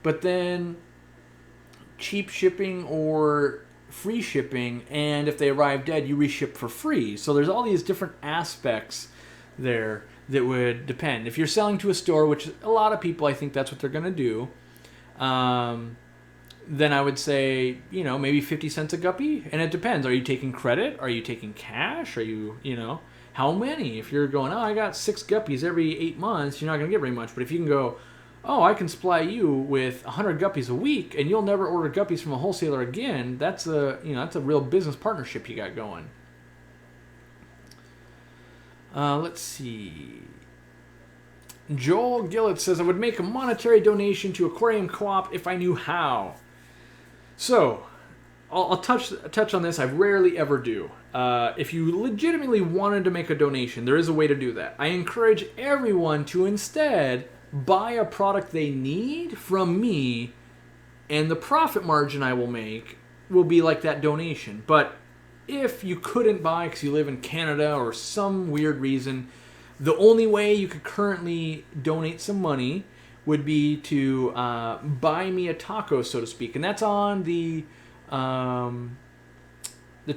but then cheap shipping or free shipping, and if they arrive dead, you reship for free. So there's all these different aspects there that would depend. If you're selling to a store, which a lot of people, I think that's what they're going to do, then I would say, maybe 50 cents a guppy, and it depends. Are you taking credit? Are you taking cash? Are you, how many? If you're going, I got 6 guppies every 8 months, you're not going to get very much. But if you can go, I can supply you with 100 guppies a week, and you'll never order guppies from a wholesaler again, that's a real business partnership you got going. Let's see. Joel Gillett says, I would make a monetary donation to Aquarium Co-op if I knew how. So, I'll touch on this. I rarely ever do. If you legitimately wanted to make a donation, there is a way to do that. I encourage everyone to instead buy a product they need from me, and the profit margin I will make will be like that donation. But if you couldn't buy because you live in Canada or some weird reason, the only way you could currently donate some money would be to buy me a taco, so to speak. And that's on the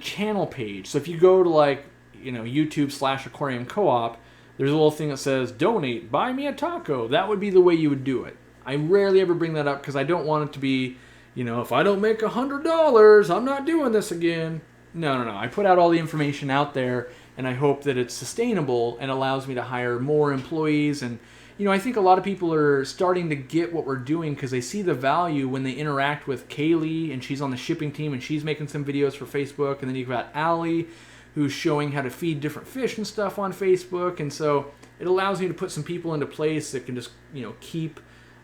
channel page. So if you go to YouTube/Aquarium Co-op, there's a little thing that says, donate, buy me a taco. That would be the way you would do it. I rarely ever bring that up because I don't want it to be, if I don't make $100, I'm not doing this again. No. I put out all the information out there, and I hope that it's sustainable and allows me to hire more employees. And, I think a lot of people are starting to get what we're doing because they see the value when they interact with Kaylee, and she's on the shipping team, and she's making some videos for Facebook. And then you've got Allie, who's showing how to feed different fish and stuff on Facebook. And so it allows me to put some people into place that can just, keep,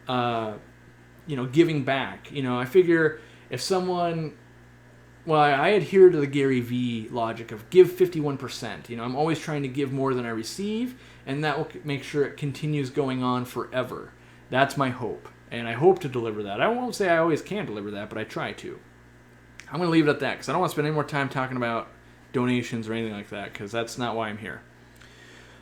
giving back. I figure if someone... Well, I adhere to the Gary Vee logic of give 51%. I'm always trying to give more than I receive, and that will make sure it continues going on forever. That's my hope, and I hope to deliver that. I won't say I always can deliver that, but I try to. I'm going to leave it at that, because I don't want to spend any more time talking about donations or anything like that, because that's not why I'm here.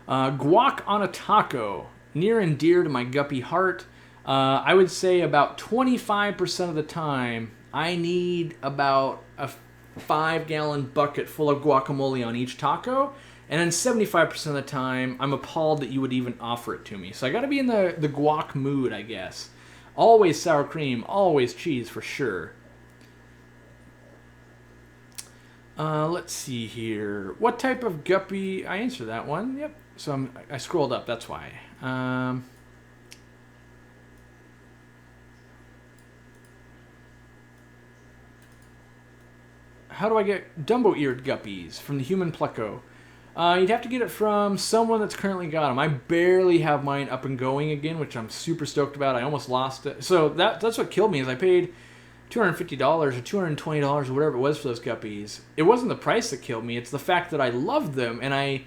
Guac on a taco, near and dear to my guppy heart. I would say about 25% of the time, I need about a 5-gallon bucket full of guacamole on each taco, and then 75% of the time, I'm appalled that you would even offer it to me. So I got to be in the guac mood, I guess. Always sour cream, always cheese for sure. Let's see here. What type of guppy? I answered that one. Yep. So I scrolled up. That's why. How do I get Dumbo-eared guppies from the Human Pleco? You'd have to get it from someone that's currently got them. I barely have mine up and going again, which I'm super stoked about. I almost lost it. So that's what killed me, is I paid $250 or $220 or whatever it was for those guppies. It wasn't the price that killed me. It's the fact that I loved them, and I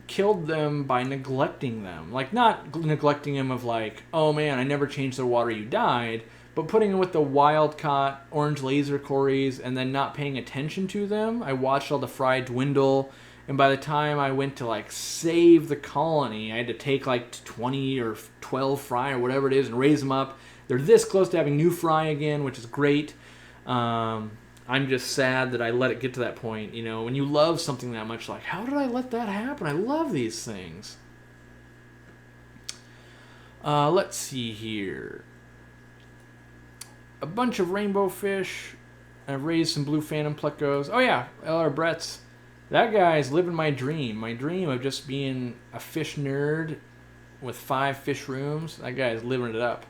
killed them by neglecting them. Like, not neglecting them of like, oh man, I never changed their water, you died. But putting them with the wild-caught orange laser cories and then not paying attention to them, I watched all the fry dwindle. And by the time I went to like save the colony, I had to take like 20 or 12 fry or whatever it is and raise them up. They're this close to having new fry again, which is great. I'm just sad that I let it get to that point. When you love something that much, like, how did I let that happen? I love these things. Let's see here. A bunch of rainbow fish. I've raised some blue phantom plecos. Oh yeah, LR Brett's. That guy's living my dream. My dream of just being a fish nerd with 5 fish rooms. That guy's living it up.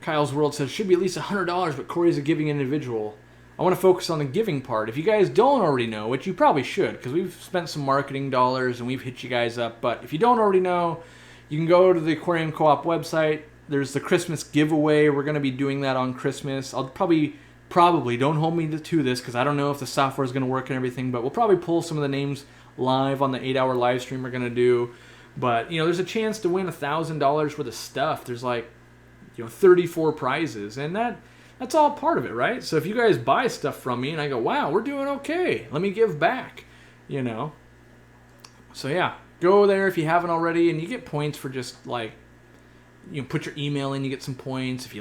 Kyle's World says, should be at least $100, but Corey's a giving individual. I want to focus on the giving part. If you guys don't already know, which you probably should, because we've spent some marketing dollars and we've hit you guys up, but if you don't already know, you can go to the Aquarium Co-op website. There's the Christmas giveaway. We're going to be doing that on Christmas. I'll probably, don't hold me to this because I don't know if the software is going to work and everything, but we'll probably pull some of the names live on the 8-hour live stream we're going to do. But, there's a chance to win $1,000 worth of stuff. There's like, 34 prizes. And That's all part of it, right? So if you guys buy stuff from me and I go, wow, we're doing okay, let me give back, you know. So yeah, go there if you haven't already, and you get points for just like, you put your email in, you get some points. If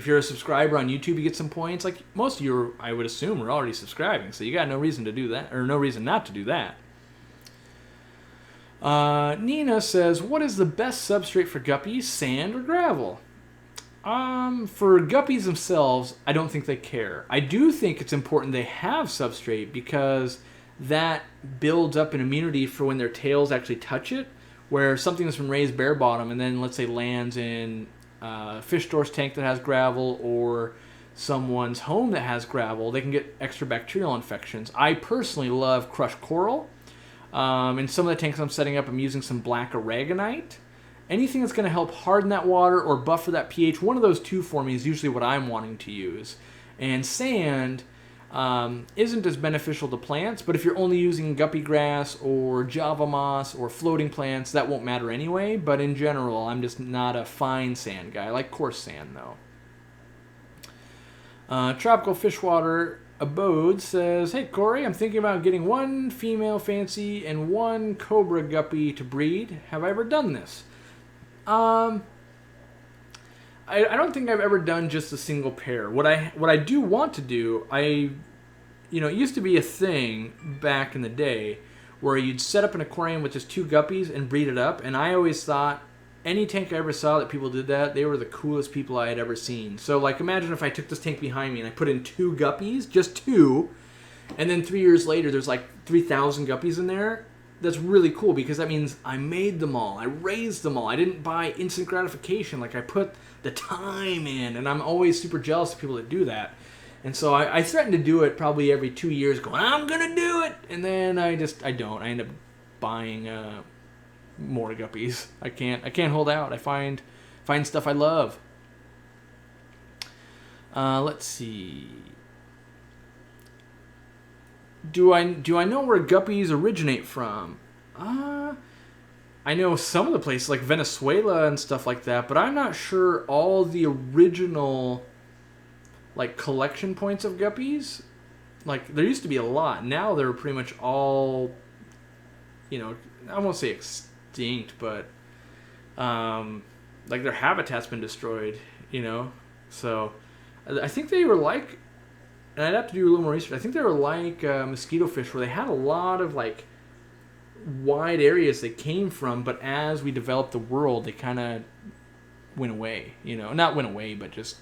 you're a subscriber on YouTube, you get some points. Like most of you, I would assume, are already subscribing, so you got no reason to do that, or no reason not to do that. Nina says, what is the best substrate for guppies, sand or gravel? For guppies themselves, I don't think they care. I do think it's important they have substrate because that builds up an immunity for when their tails actually touch it, where something that's from raised bare bottom and then, let's say, lands in a fish store's tank that has gravel or someone's home that has gravel, they can get extra bacterial infections. I personally love crushed coral. In some of the tanks I'm setting up, I'm using some black aragonite. Anything that's going to help harden that water or buffer that pH, one of those two for me is usually what I'm wanting to use. And sand isn't as beneficial to plants, but if you're only using guppy grass or java moss or floating plants, that won't matter anyway. But in general, I'm just not a fine sand guy. I like coarse sand, though. Tropical Fishwater Abode says, hey Corey, I'm thinking about getting one female fancy and one cobra guppy to breed. Have I ever done this? I don't think I've ever done just a single pair. What I do want to do, it used to be a thing back in the day where you'd set up an aquarium with just two guppies and breed it up, and I always thought any tank I ever saw that people did that, they were the coolest people I had ever seen. So like imagine if I took this tank behind me and I put in two guppies, just two, and then 3 years later there's like 3,000 guppies in there. That's really cool because that means I made them all. I raised them all. I didn't buy instant gratification. Like I put the time in, and I'm always super jealous of people that do that. And so I threaten to do it probably every 2 years going, I'm going to do it. And then I don't. I end up buying more guppies. I can't hold out. I find stuff I love. Let's see. Do I know where guppies originate from? I know some of the places like Venezuela and stuff like that, but I'm not sure all the original like collection points of guppies. Like there used to be a lot. Now they're pretty much all, I won't say extinct, but like their habitat's been destroyed, So I think they were like, and I'd have to do a little more research. I think they were like mosquito fish, where they had a lot of like wide areas they came from, but as we developed the world, they kind of went away. Not went away, but just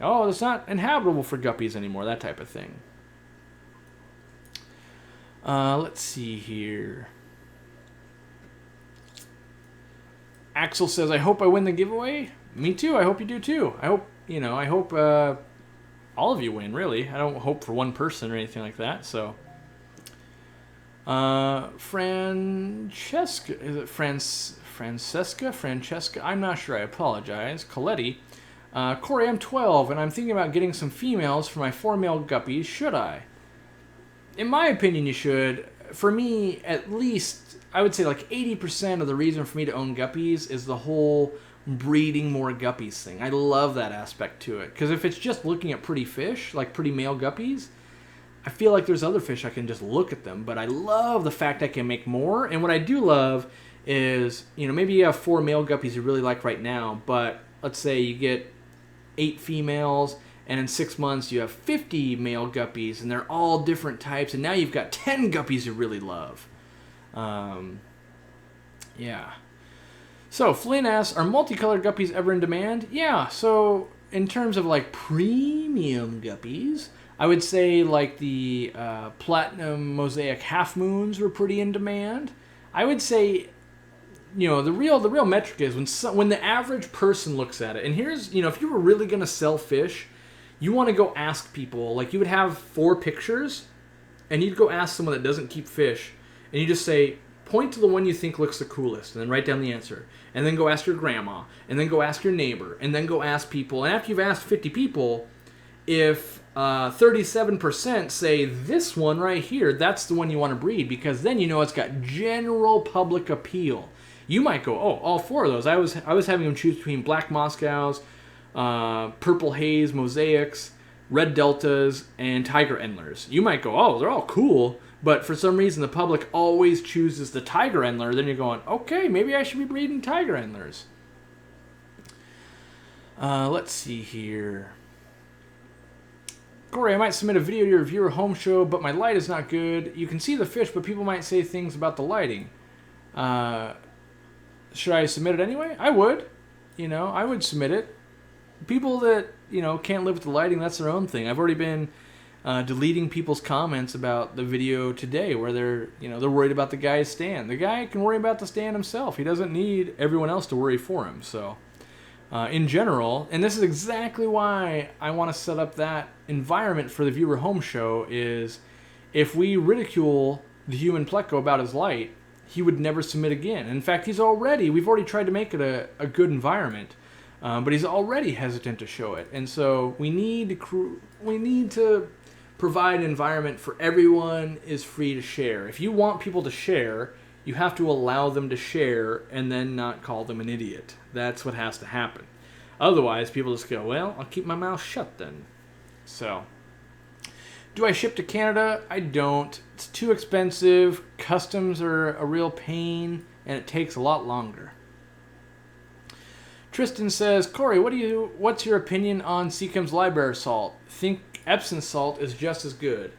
it's not inhabitable for guppies anymore. That type of thing. Let's see here. Axel says, "I hope I win the giveaway." Me too. I hope you do too. I hope all of you win, really. I don't hope for one person or anything like that. So, Francesca, is it Francesca? I'm not sure. I apologize. Coletti. Corey, I'm 12, and I'm thinking about getting some females for my 4 male guppies. Should I? In my opinion, you should. For me, at least, I would say like 80% of the reason for me to own guppies is the whole breeding more guppies thing. I love that aspect to it, because if it's just looking at pretty fish, like pretty male guppies, I feel like there's other fish I can just look at them, but I love the fact I can make more. And what I do love is, maybe you have 4 male guppies you really like right now, but let's say you get 8 females, and in 6 months you have 50 male guppies, and they're all different types, and now you've got 10 guppies you really love. Yeah. So, Flynn asks, are multicolored guppies ever in demand? Yeah, so in terms of like premium guppies, I would say like the platinum mosaic half moons were pretty in demand. I would say, the real metric is when the average person looks at it. And here's, if you were really going to sell fish, you want to go ask people, like you would have 4 pictures, and you'd go ask someone that doesn't keep fish, and you just say, point to the one you think looks the coolest, and then write down the answer. And then go ask your grandma, and then go ask your neighbor, and then go ask people. And after you've asked 50 people, if 37% say this one right here, that's the one you want to breed, because then it's got general public appeal. You might go, all 4 of those. I was having them choose between black Moscows, purple haze mosaics, red deltas, and tiger endlers. You might go, oh, they're all cool, but for some reason the public always chooses the tiger endler. Then you're going, okay, maybe I should be breeding tiger endlers. Let's see here. Corey, I might submit a video to your viewer home show, but my light is not good. You can see the fish, but people might say things about the lighting. Should I submit it anyway? I would. I would submit it. People that, can't live with the lighting, that's their own thing. I've already been deleting people's comments about the video today where they're worried about the guy's stand. The guy can worry about the stand himself. He doesn't need everyone else to worry for him. So, in general, and this is exactly why I want to set up that environment for the viewer home show, is if we ridicule the human pleco about his light, he would never submit again. In fact, we've already tried to make it a good environment, but he's already hesitant to show it. And so we need to provide an environment for everyone is free to share. If you want people to share, you have to allow them to share and then not call them an idiot. That's what has to happen. Otherwise, people just go, well, I'll keep my mouth shut then. So, do I ship to Canada? I don't. It's too expensive. Customs are a real pain, and it takes a lot longer. Tristan says, Corey, what's your opinion on Seachem's library salt? Think Epsom salt is just as good.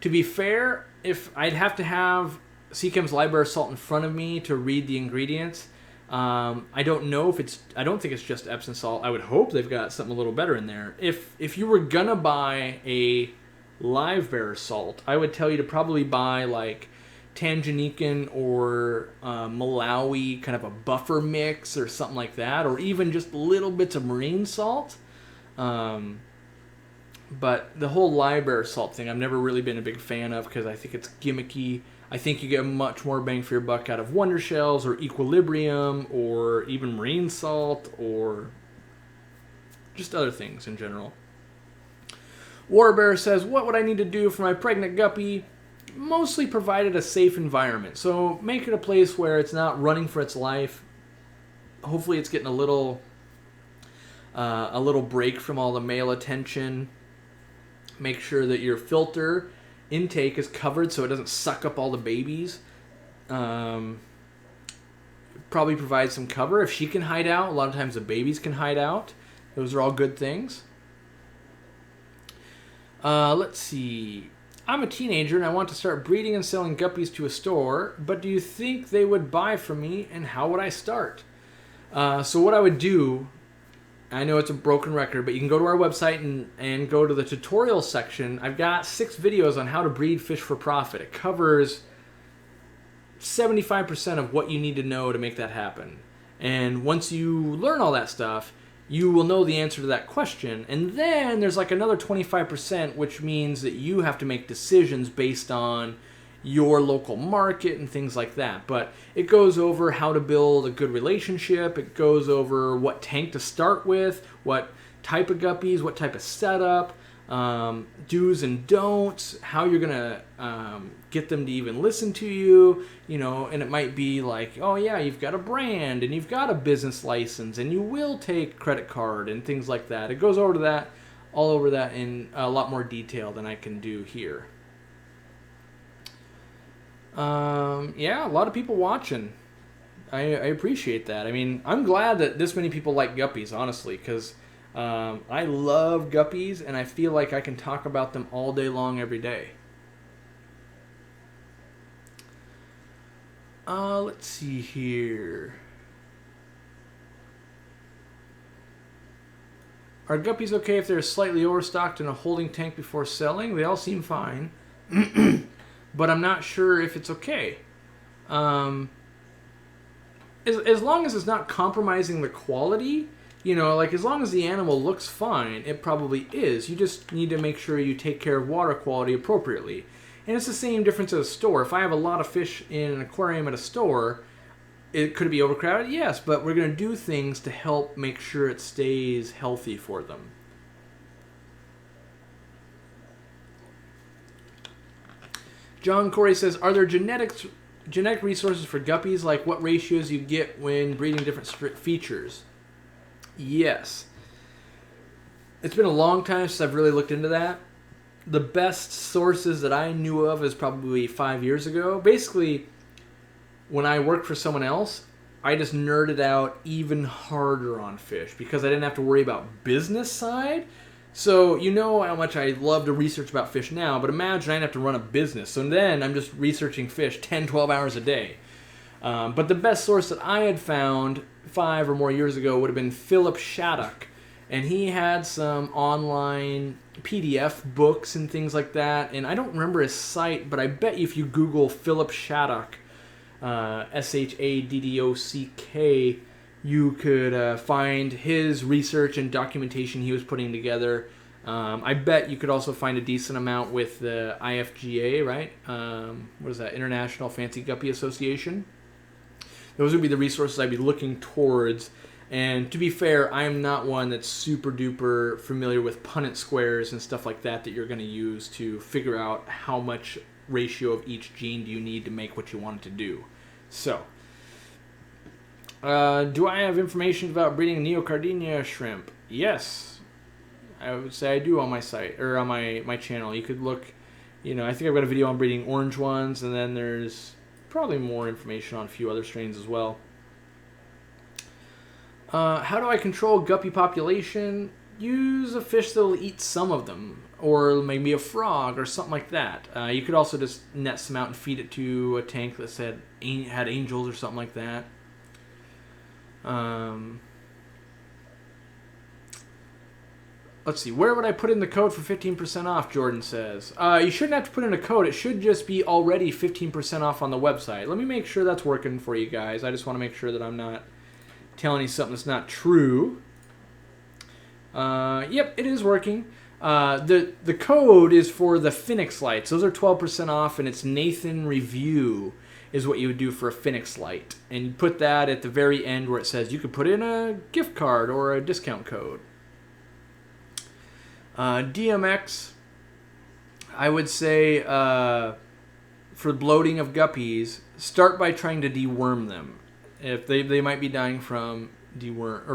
To be fair, if I'd have to have Seachem's library salt in front of me to read the ingredients, I don't think it's just Epsom salt. I would hope they've got something a little better in there. If you were gonna buy a live bear salt, I would tell you to probably buy like Tanganykan or Malawi, kind of a buffer mix or something like that, or even just little bits of marine salt. But the whole live bear salt thing I've never really been a big fan of because I think it's gimmicky. I think you get much more bang for your buck out of Wonder Shells or Equilibrium or even marine salt or just other things in general. Warbear says, what would I need to do for my pregnant guppy? Mostly provided a safe environment. So make it a place where it's not running for its life. Hopefully it's getting a little break from all the male attention. Make sure that your filter intake is covered so it doesn't suck up all the babies. Probably provide some cover. If she can hide out, a lot of times the babies can hide out. Those are all good things. Let's see. I'm a teenager and I want to start breeding and selling guppies to a store, but do you think they would buy from me, and how would I start? So what I would do, I know it's a broken record, but you can go to our website and go to the tutorial section. I've got 6 videos on how to breed fish for profit. It covers 75% of what you need to know to make that happen. And once you learn all that stuff, you will know the answer to that question. And then there's like another 25%, which means that you have to make decisions based on your local market and things like that. But it goes over how to build a good relationship. It goes over what tank to start with, what type of guppies, what type of setup, do's and don'ts, how you're gonna get them to even listen to you, and it might be like, oh yeah, you've got a brand and you've got a business license and you will take credit card and things like that. It goes over that, all over that in a lot more detail than I can do here. Yeah, a lot of people watching. I appreciate that. I mean, I'm glad that this many people like guppies, honestly, because I love guppies, and I feel like I can talk about them all day long, every day. Let's see here. Are guppies okay if they're slightly overstocked in a holding tank before selling? They all seem fine. But I'm not sure if it's okay. As long as it's not compromising the quality, as long as the animal looks fine, it probably is. You just need to make sure you take care of water quality appropriately. And it's the same difference at a store. If I have a lot of fish in an aquarium at a store, could it be overcrowded? Yes, but we're going to do things to help make sure it stays healthy for them. John Corey says, are there genetic resources for guppies, like what ratios you get when breeding different features? Yes. It's been a long time since I've really looked into that. The best sources that I knew of is probably 5 years ago. Basically, when I worked for someone else, I just nerded out even harder on fish because I didn't have to worry about business side. So you know how much I love to research about fish now, but imagine I didn't have to run a business. So then I'm just researching fish 10, 12 hours a day. But the best source that I had found 5 or more years ago would have been Philip Shattuck. And he had some online PDF books and things like that. And I don't remember his site, but I bet you if you Google Philip Shattuck, Shaddock, you could find his research and documentation he was putting together. I bet you could also find a decent amount with the IFGA, right? What is that? International Fancy Guppy Association. Those would be the resources I'd be looking towards. And to be fair, I am not one that's super duper familiar with Punnett squares and stuff like that you're going to use to figure out how much ratio of each gene do you need to make what you want it to do. So, do I have information about breeding Neocardinia shrimp? Yes, I would say I do on my site, or on my channel. You could look, I think I've got a video on breeding orange ones, and then there's probably more information on a few other strains as well. How do I control guppy population? Use a fish that will eat some of them, or maybe a frog or something like that. You could also just net some out and feed it to a tank that had angels or something like that. Let's see. Where would I put in the code for 15% off, Jordan says. You shouldn't have to put in a code. It should just be already 15% off on the website. Let me make sure that's working for you guys. I just want to make sure that I'm not telling you something that's not true. Yep, it is working. The code is for the Phoenix lights. Those are 12% off, and it's Nathan Review is what you would do for a Phoenix light. And you put that at the very end where it says you could put in a gift card or a discount code. DMX, I would say for bloating of guppies, start by trying to deworm them. If they might be dying from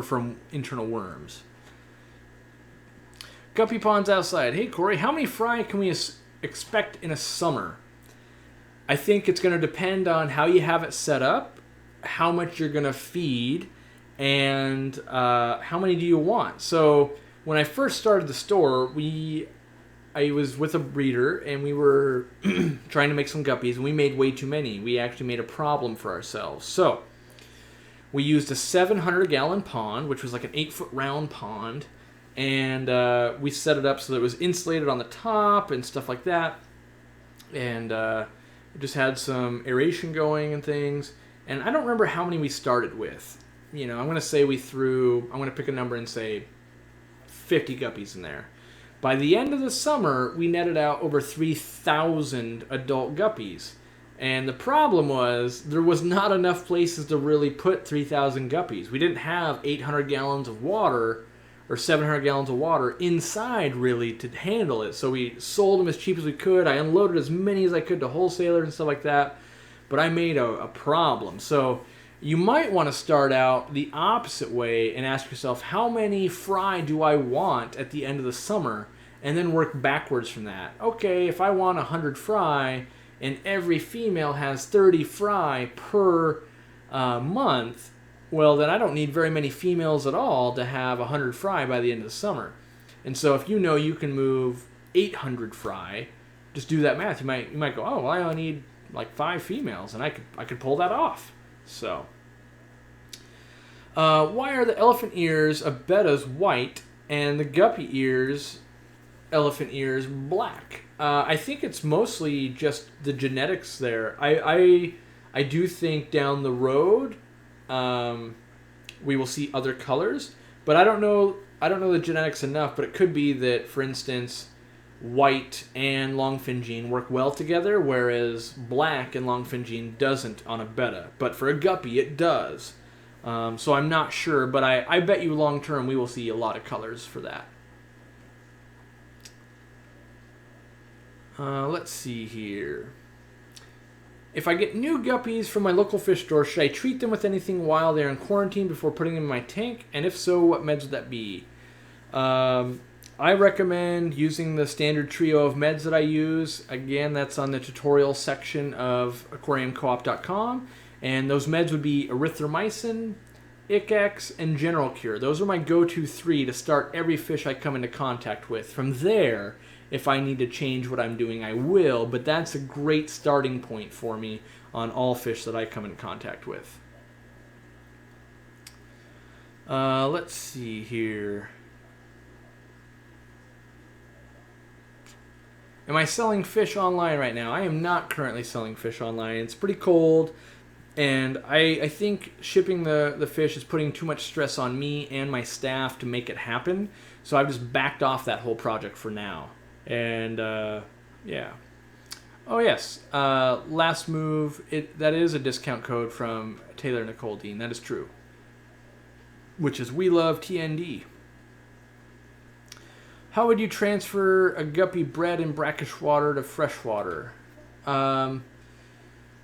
from internal worms. Guppy ponds outside. Hey Corey, how many fry can we expect in a summer? I think it's going to depend on how you have it set up, how much you're going to feed, and how many do you want. So when I first started the store, I was with a breeder and we were trying to make some guppies, and we made way too many. We actually made a problem for ourselves. So we used a 700-gallon pond, which was like an 8-foot round pond, and we set it up so that it was insulated on the top and stuff like that, and it just had some aeration going and things. And I don't remember how many we started with. I'm going to say I'm going to pick a number and say 50 guppies in there. By the end of the summer, we netted out over 3,000 adult guppies. And the problem was there was not enough places to really put 3,000 guppies. We didn't have 800 gallons of water or 700 gallons of water inside really to handle it. So we sold them as cheap as we could. I unloaded as many as I could to wholesalers and stuff like that. But I made a problem. So you might want to start out the opposite way and ask yourself, how many fry do I want at the end of the summer? And then work backwards from that. Okay, if I want 100 fry and every female has 30 fry per month, well, then I don't need very many females at all to have 100 fry by the end of the summer. And so if you know you can move 800 fry, just do that math. You might go, oh, well, I only need like 5 females, and I could pull that off. So, why are the elephant ears of bettas white and the guppy ears, elephant ears, black? I think it's mostly just the genetics there. I do think down the road we will see other colors, but I don't know the genetics enough. But it could be that, for instance, white and longfin gene work well together, whereas black and longfin gene doesn't on a betta. But for a guppy, it does. So I'm not sure, but I bet you long term we will see a lot of colors for that. Let's see here. If I get new guppies from my local fish store, should I treat them with anything while they're in quarantine before putting them in my tank? And if so, what meds would that be? I recommend using the standard trio of meds that I use. Again, that's on the tutorial section of aquariumcoop.com. And those meds would be erythromycin, Icex, and General Cure. Those are my go-to 3 to start every fish I come into contact with. From there, if I need to change what I'm doing, I will. But that's a great starting point for me on all fish that I come in contact with. Let's see here. Am I selling fish online right now? I am not currently selling fish online. It's pretty cold, and I think shipping the fish is putting too much stress on me and my staff to make it happen. So I've just backed off that whole project for now. And yeah. Oh yes, last move. That is a discount code from Taylor Nicole Dean. That is true. Which is We Love TND. How would you transfer a guppy bred in brackish water to freshwater?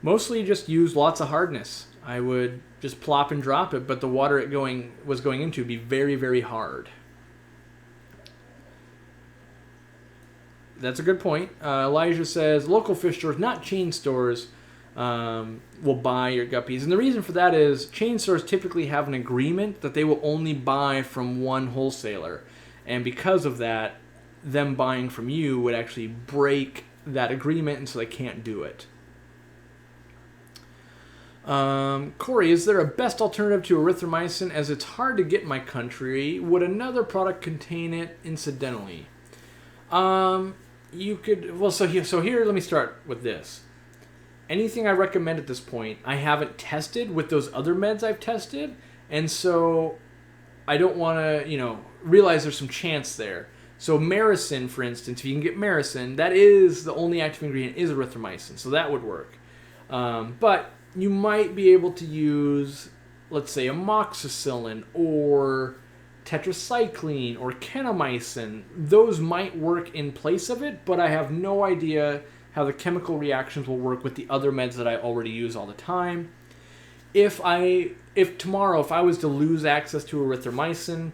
Mostly just use lots of hardness. I would just plop and drop it, but the water it was going into would be very, very hard. That's a good point. Elijah says local fish stores, not chain stores, will buy your guppies. And the reason for that is chain stores typically have an agreement that they will only buy from one wholesaler. And because of that, them buying from you would actually break that agreement, and so they can't do it. Corey, is there a best alternative to erythromycin as it's hard to get in my country? Would another product contain it incidentally? You could, well, so here, let me start with this. Anything I recommend at this point, I haven't tested with those other meds I've tested, and so I don't want to, realize there's some chance there. So Maricin, for instance, if you can get Maricin, that is the only active ingredient is erythromycin, so that would work. But you might be able to use, let's say, amoxicillin or tetracycline or kanamycin. Those might work in place of it, but I have no idea how the chemical reactions will work with the other meds that I already use all the time. If tomorrow, if I was to lose access to erythromycin,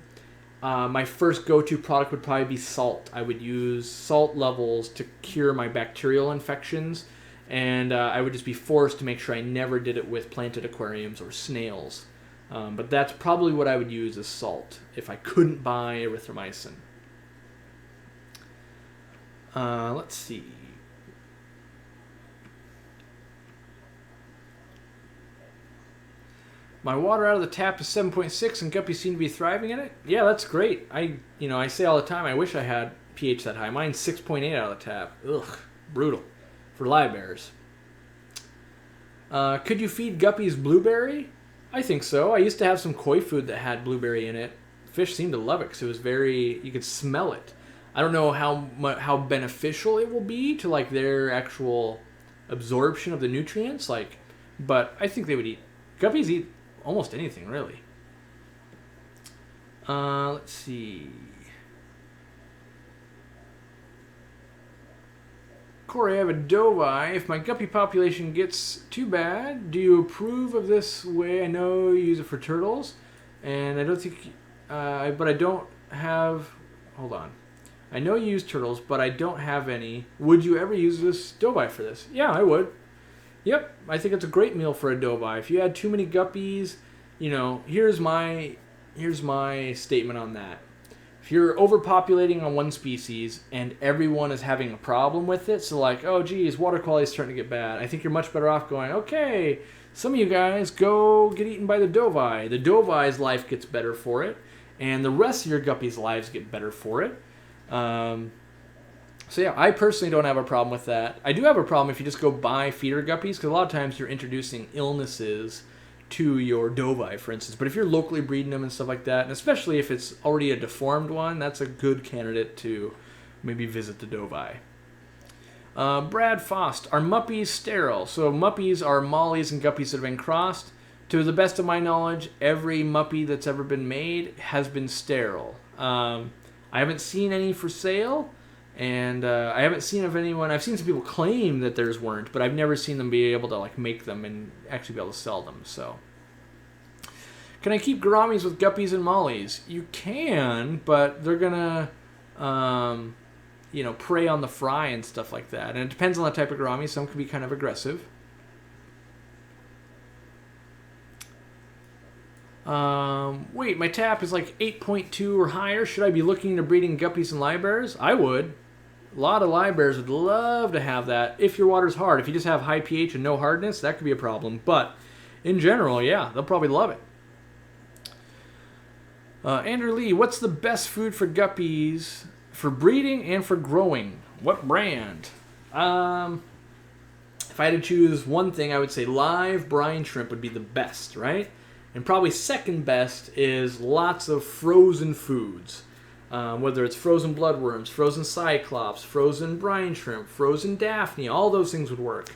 my first go-to product would probably be salt. I would use salt levels to cure my bacterial infections, and I would just be forced to make sure I never did it with planted aquariums or snails. But that's probably what I would use as salt if I couldn't buy erythromycin. Let's see. My water out of the tap is 7.6 and guppies seem to be thriving in it. Yeah, that's great. I say all the time, I wish I had pH that high. Mine's 6.8 out of the tap. Ugh, brutal for live bears. Could you feed guppies blueberry? I think so. I used to have some koi food that had blueberry in it. Fish seemed to love it because it was you could smell it. I don't know how beneficial it will be to like their actual absorption of the nutrients, but I think they would eat. Guppies eat almost anything, really. Let's see. Corey, I have a dove eye. If my guppy population gets too bad, do you approve of this way? I know you use it for turtles, and I don't think, but I don't have, hold on. I know you use turtles, but I don't have any. Would you ever use this dove eye for this? Yeah, I would. Yep, I think it's a great meal for a dove eye. If you had too many guppies, here's my statement on that. If you're overpopulating on one species and everyone is having a problem with it, so oh geez, water quality is starting to get bad, I think you're much better off going, okay, some of you guys go get eaten by the dove eye. The dove eye's life gets better for it, and the rest of your guppies' lives get better for it. So yeah, I personally don't have a problem with that. I do have a problem if you just go buy feeder guppies, because a lot of times you're introducing illnesses to your dove eye, for instance. But if you're locally breeding them and stuff like that, and especially if it's already a deformed one, that's a good candidate to maybe visit the dove eye. Brad Fost, are muppies sterile? So muppies are mollies and guppies that have been crossed. To the best of my knowledge, every muppy that's ever been made has been sterile. I haven't seen any for sale. And I haven't seen of anyone. I've seen some people claim that theirs weren't, but I've never seen them be able to make them and actually be able to sell them. So, can I keep gouramis with guppies and mollies? You can, but they're gonna prey on the fry and stuff like that. And it depends on the type of gourami. Some can be kind of aggressive. Wait, my tap is like 8.2 or higher. Should I be looking into breeding guppies and livebearers? I would. A lot of livebearers would love to have that if your water's hard. If you just have high pH and no hardness, that could be a problem. But in general, yeah, they'll probably love it. Andrew Lee, what's the best food for guppies for breeding and for growing? What brand? If I had to choose one thing, I would say live brine shrimp would be the best, right? And probably second best is lots of frozen foods. Whether it's frozen bloodworms, frozen cyclops, frozen brine shrimp, frozen daphne, all those things would work.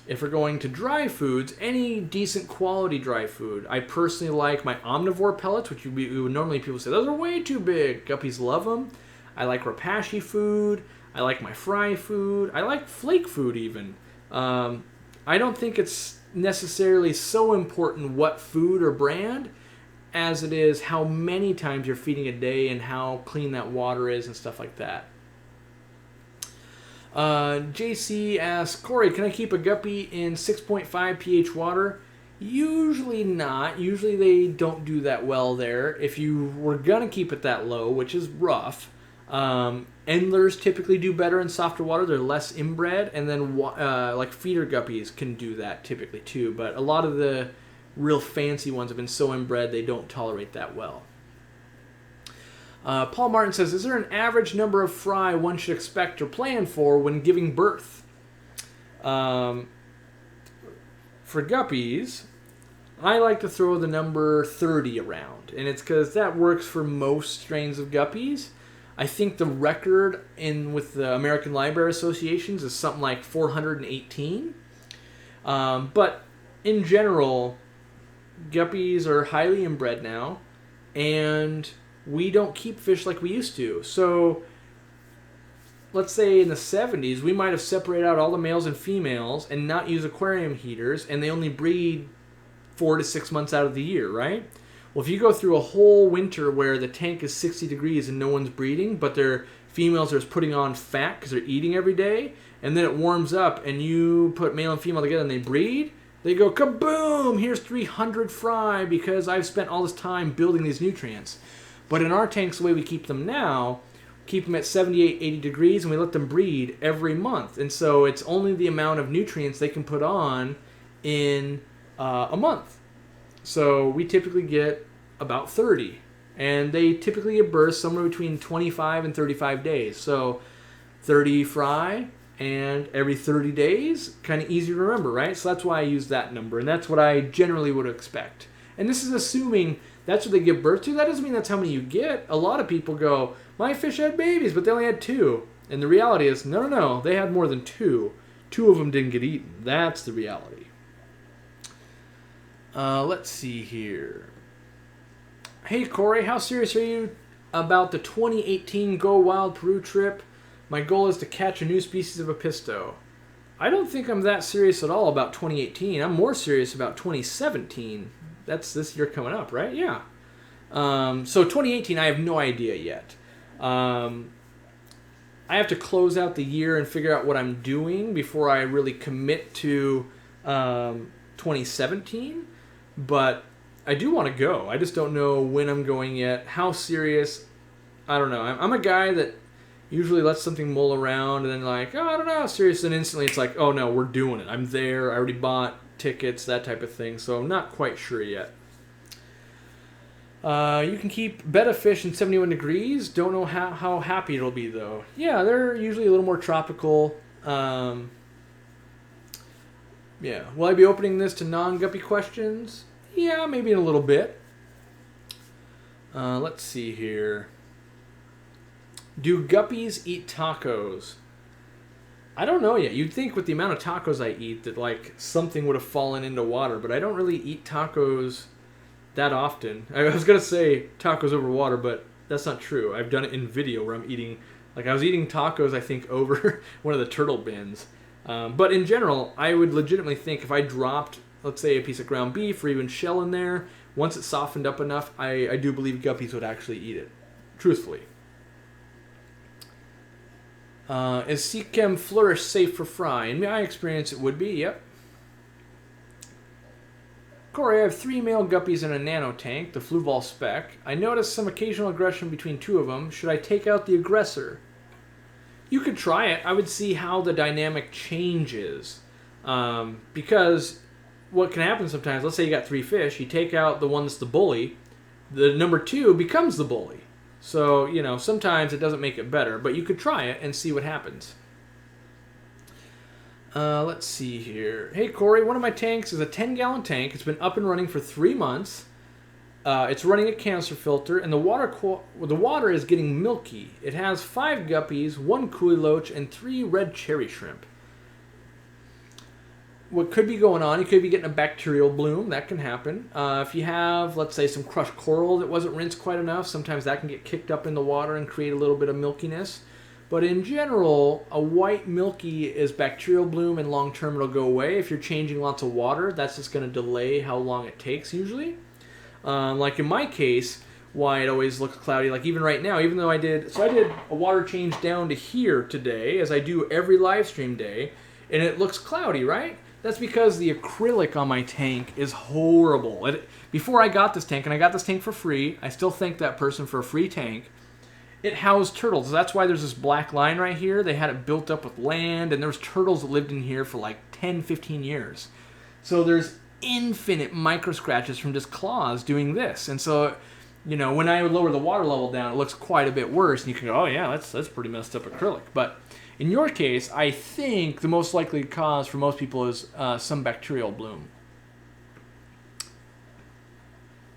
If we're going to dry foods, any decent quality dry food. I personally like my omnivore pellets, which would normally people say, those are way too big. Guppies love them. I like rapashi food. I like my fry food. I like flake food even. I don't think it's necessarily so important what food or brand as it is how many times you're feeding a day and how clean that water is and stuff like that. JC asks, Corey, can I keep a guppy in 6.5 pH water? Usually not. Usually they don't do that well there. If you were going to keep it that low, which is rough, endlers typically do better in softer water. They're less inbred. And then like feeder guppies can do that typically too. But a lot of the real fancy ones have been so inbred they don't tolerate that well. Paul Martin says, is there an average number of fry one should expect or plan for when giving birth? For guppies, I like to throw the number 30 around. And it's because that works for most strains of guppies. I think the record with the American Livebearer Associations is something like 418. But in general, guppies are highly inbred now. And we don't keep fish like we used to. So let's say in the 70s, we might have separated out all the males and females and not use aquarium heaters, and they only breed 4 to 6 months out of the year, right? Well, if you go through a whole winter where the tank is 60 degrees and no one's breeding, but their females are putting on fat because they're eating every day, and then it warms up and you put male and female together and they breed, they go kaboom, here's 300 fry because I've spent all this time building these nutrients. But in our tanks, the way we keep them now, keep them at 78, 80 degrees, and we let them breed every month. And so it's only the amount of nutrients they can put on in a month. So we typically get about 30. And they typically give birth somewhere between 25 and 35 days. So 30 fry and every 30 days, kind of easy to remember, right? So that's why I use that number. And that's what I generally would expect. And this is assuming that's what they give birth to. That doesn't mean that's how many you get. A lot of people go, my fish had babies, but they only had 2. And the reality is, no, they had more than 2. 2 of them didn't get eaten. That's the reality. Let's see here. Hey, Corey, how serious are you about the 2018 Go Wild Peru trip? My goal is to catch a new species of Apisto. I don't think I'm that serious at all about 2018. I'm more serious about 2017. That's this year coming up, right? Yeah. So 2018, I have no idea yet. I have to close out the year and figure out what I'm doing before I really commit to 2017. But I do want to go. I just don't know when I'm going yet. How serious? I don't know. I'm a guy that usually lets something mull around and then like, oh, I don't know how serious. And instantly it's like, oh no, we're doing it. I'm there. I already bought tickets, that type of thing. So I'm not quite sure yet. You can keep betta fish in 71 degrees. Don't know how happy it'll be though. Yeah, they're usually a little more tropical. Yeah. Will I be opening this to non-guppy questions? Yeah, maybe in a little bit. Let's see here. Do guppies eat tacos? I don't know yet. You'd think with the amount of tacos I eat that like something would have fallen into water, but I don't really eat tacos that often. I was going to say tacos over water, but that's not true. I've done it in video where I'm eating, like I was eating tacos I think over one of the turtle bins. But in general, I would legitimately think if I dropped, let's say, a piece of ground beef or even shell in there, once it softened up enough, I do believe guppies would actually eat it. Truthfully. Is Sea Chem Flourish safe for fry? In my experience, it would be, yep. Corey, I have 3 male guppies in a nano tank, the Fluval spec. I noticed some occasional aggression between 2 of them. Should I take out the aggressor? You could try it. I would see how the dynamic changes. Because what can happen sometimes, let's say you got 3 fish, you take out the one that's the bully, the number 2 becomes the bully. So, sometimes it doesn't make it better, but you could try it and see what happens. Let's see here. Hey, Corey, one of my tanks is a 10-gallon tank. It's been up and running for 3 months. It's running a canister filter, and the water is getting milky. It has 5 guppies, 1 coolie loach, and 3 red cherry shrimp. What could be going on, you could be getting a bacterial bloom. That can happen. If you have, let's say, some crushed coral that wasn't rinsed quite enough, sometimes that can get kicked up in the water and create a little bit of milkiness. But in general, a white milky is bacterial bloom, and long term it'll go away. If you're changing lots of water, that's just going to delay how long it takes usually. Like in my case, why it always looks cloudy, like even right now, even though I did a water change down to here today, as I do every live stream day, and it looks cloudy, right? That's because the acrylic on my tank is horrible. Before I got this tank, and I got this tank for free, I still thank that person for a free tank, it housed turtles. That's why there's this black line right here. They had it built up with land, and there was turtles that lived in here for like 10, 15 years. So there's infinite micro scratches from just claws doing this. And so, when I would lower the water level down, it looks quite a bit worse. And you can go, oh yeah, that's pretty messed up acrylic. But in your case, I think the most likely cause for most people is some bacterial bloom.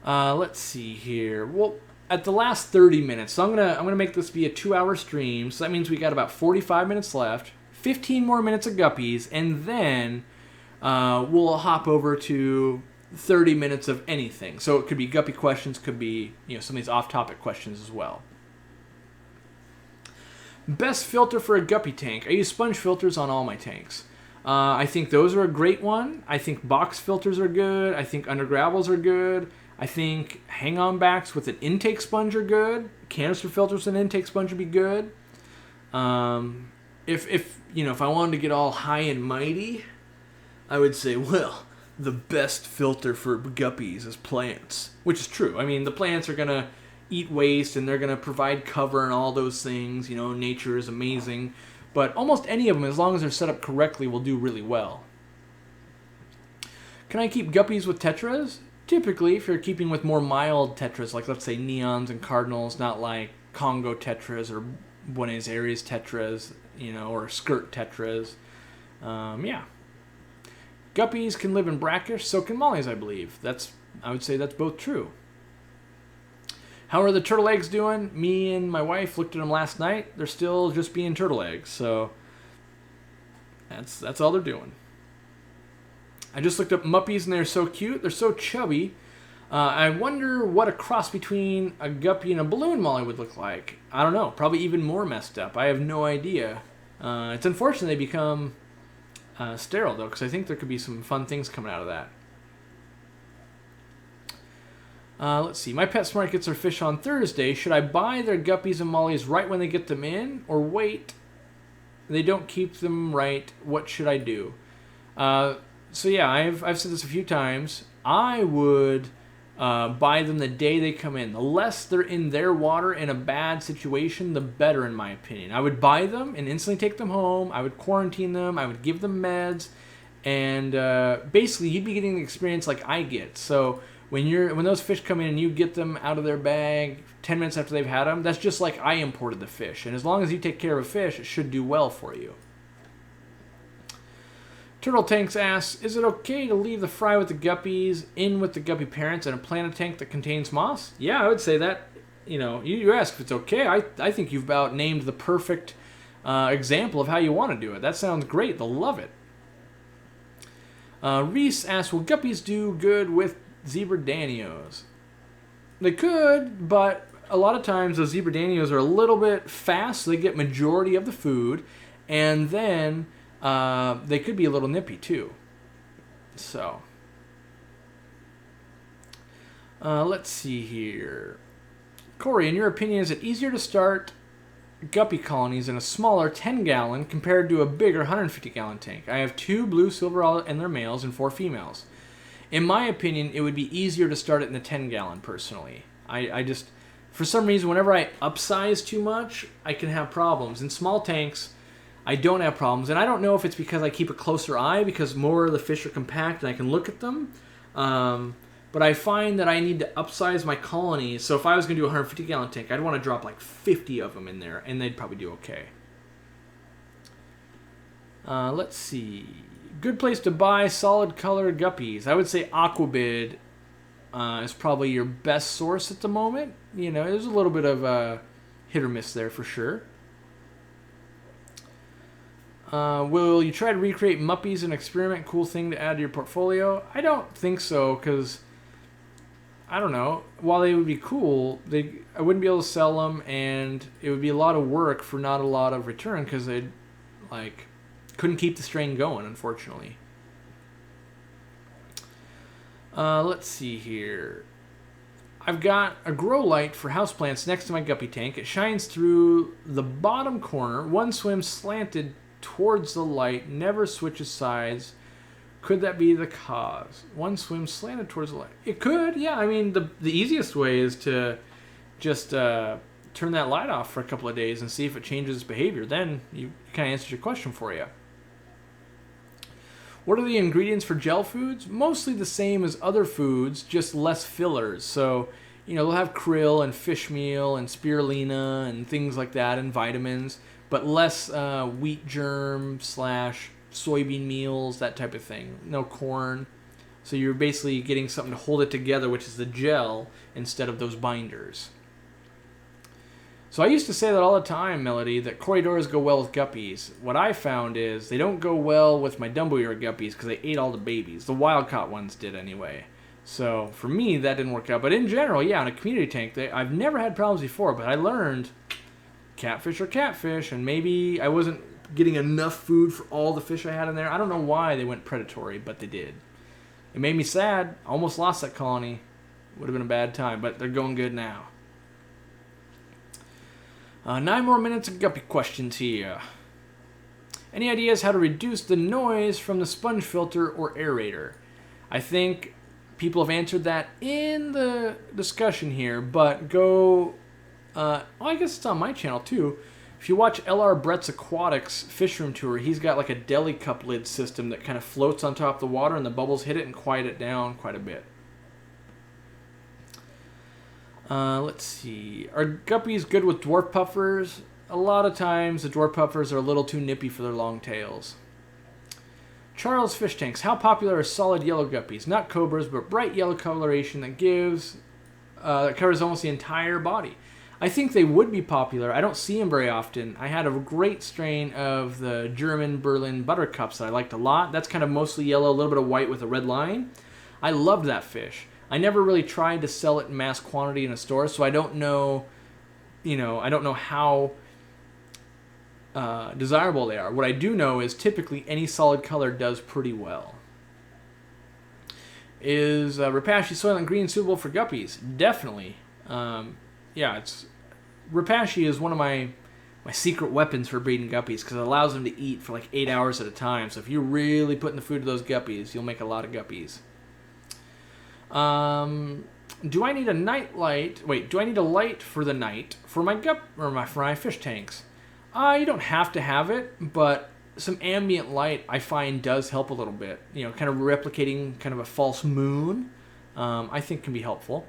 Let's see here. Well, at the last 30 minutes, so I'm gonna make this be a 2-hour stream. So that means we got about 45 minutes left, 15 more minutes of guppies, and then we'll hop over to 30 minutes of anything. So it could be guppy questions, could be some of these off-topic questions as well. Best filter for a guppy tank. I use sponge filters on all my tanks. I think those are a great one. I think box filters are good. I think under gravels are good. I think hang-on backs with an intake sponge are good. Canister filters with an intake sponge would be good. If I wanted to get all high and mighty, I would say, well, the best filter for guppies is plants, which is true. I mean, the plants are gonna eat waste and they're gonna provide cover and all those things. Nature is amazing, but almost any of them, as long as they're set up correctly, will do really well. Can I keep guppies with tetras? Typically, if you're keeping with more mild tetras, like let's say neons and cardinals, not like Congo tetras or Buenos Aires tetras, or skirt tetras. Yeah. Guppies can live in brackish, so can mollies, I believe. I would say that's both true. How are the turtle eggs doing? Me and my wife looked at them last night. They're still just being turtle eggs, so that's all they're doing. I just looked up muppies, and they're so cute. They're so chubby. I wonder what a cross between a guppy and a balloon molly would look like. I don't know. Probably even more messed up. I have no idea. It's unfortunate they become sterile, though, because I think there could be some fun things coming out of that. Let's see. My PetSmart gets their fish on Thursday. Should I buy their guppies and mollies right when they get them in, or wait? They don't keep them right. What should I do? So yeah, I've said this a few times. I would buy them the day they come in. The less they're in their water in a bad situation, the better, in my opinion. I would buy them and instantly take them home. I would quarantine them. I would give them meds, and basically you'd be getting the experience like I get. So when those fish come in and you get them out of their bag 10 minutes after they've had them, that's just like I imported the fish. And as long as you take care of a fish, it should do well for you. Turtle Tanks asks, is it okay to leave the fry with the guppies in with the guppy parents and plant a tank that contains moss? Yeah, I would say that. You ask if it's okay. I think you've about named the perfect example of how you want to do it. That sounds great. They'll love it. Reese asks, will guppies do good with zebra danios? They could, but a lot of times those zebra danios are a little bit fast, so they get majority of the food, and then they could be a little nippy too. So, let's see here. Corey, in your opinion, is it easier to start guppy colonies in a smaller 10-gallon compared to a bigger 150-gallon tank. I have 2 blue silver and their males and 4 females. In my opinion, it would be easier to start it in the 10-gallon personally. I just, for some reason, whenever I upsize too much, I can have problems. In small tanks, I don't have problems. And I don't know if it's because I keep a closer eye because more of the fish are compact and I can look at them. But I find that I need to upsize my colonies. So if I was going to do a 150-gallon tank, I'd want to drop like 50 of them in there, and they'd probably do okay. Let's see. Good place to buy solid color guppies. I would say Aquabid is probably your best source at the moment. You know, there's a little bit of hit or miss there for sure. Will you try to recreate Muppies, an experiment, cool thing to add to your portfolio? I don't think so, because I don't know. While they would be cool, I wouldn't be able to sell them, and it would be a lot of work for not a lot of return because they couldn't keep the strain going, unfortunately. Let's see here. I've got a grow light for houseplants next to my guppy tank. It shines through the bottom corner. One swims slanted towards the light, never switches sides. Could that be the cause? One swims slanted towards the light. It could, yeah. I mean, the easiest way is to just turn that light off for a couple of days and see if it changes its behavior. Then you kind of answered your question for you. What are the ingredients for gel foods? Mostly the same as other foods, just less fillers. So, you know, they'll have krill and fish meal and spirulina and things like that and vitamins, but less wheat germ / soybean meals, that type of thing. No corn. So you're basically getting something to hold it together, which is the gel, instead of those binders. So I used to say that all the time, Melody, that corridoras go well with guppies. What I found is they don't go well with my Dumbo ear guppies because they ate all the babies. The wild-caught ones did anyway. So for me, that didn't work out. But in general, yeah, in a community tank, I've never had problems before, but I learned catfish are catfish, and maybe I wasn't getting enough food for all the fish I had in there. I don't know why they went predatory, but they did. It made me sad. I almost lost that colony. Would have been a bad time, but they're going good now. 9 more minutes of guppy questions here. Any ideas how to reduce the noise from the sponge filter or aerator? I think people have answered that in the discussion here, but go... I guess it's on my channel too. If you watch L.R. Brett's Aquatics fish room tour, he's got like a deli cup lid system that kind of floats on top of the water and the bubbles hit it and quiet it down quite a bit. Let's see. Are guppies good with dwarf puffers? A lot of times the dwarf puffers are a little too nippy for their long tails. Charles Fish Tanks. How popular are solid yellow guppies? Not cobras, but bright yellow coloration that covers almost the entire body. I think they would be popular. I don't see them very often. I had a great strain of the German Berlin buttercups that I liked a lot. That's kind of mostly yellow, a little bit of white with a red line. I loved that fish. I never really tried to sell it in mass quantity in a store, so I don't know, I don't know how desirable they are. What I do know is typically any solid color does pretty well. Is Repashy Soylent Green suitable for guppies? Definitely. Yeah, Repashy is one of my secret weapons for breeding guppies because it allows them to eat for like 8 hours at a time. So if you're really putting the food to those guppies, you'll make a lot of guppies. Do I need a night light? Wait, do I need a light for the night for my for my fish tanks? You don't have to have it, but some ambient light I find does help a little bit. Kind of replicating kind of a false moon, I think can be helpful.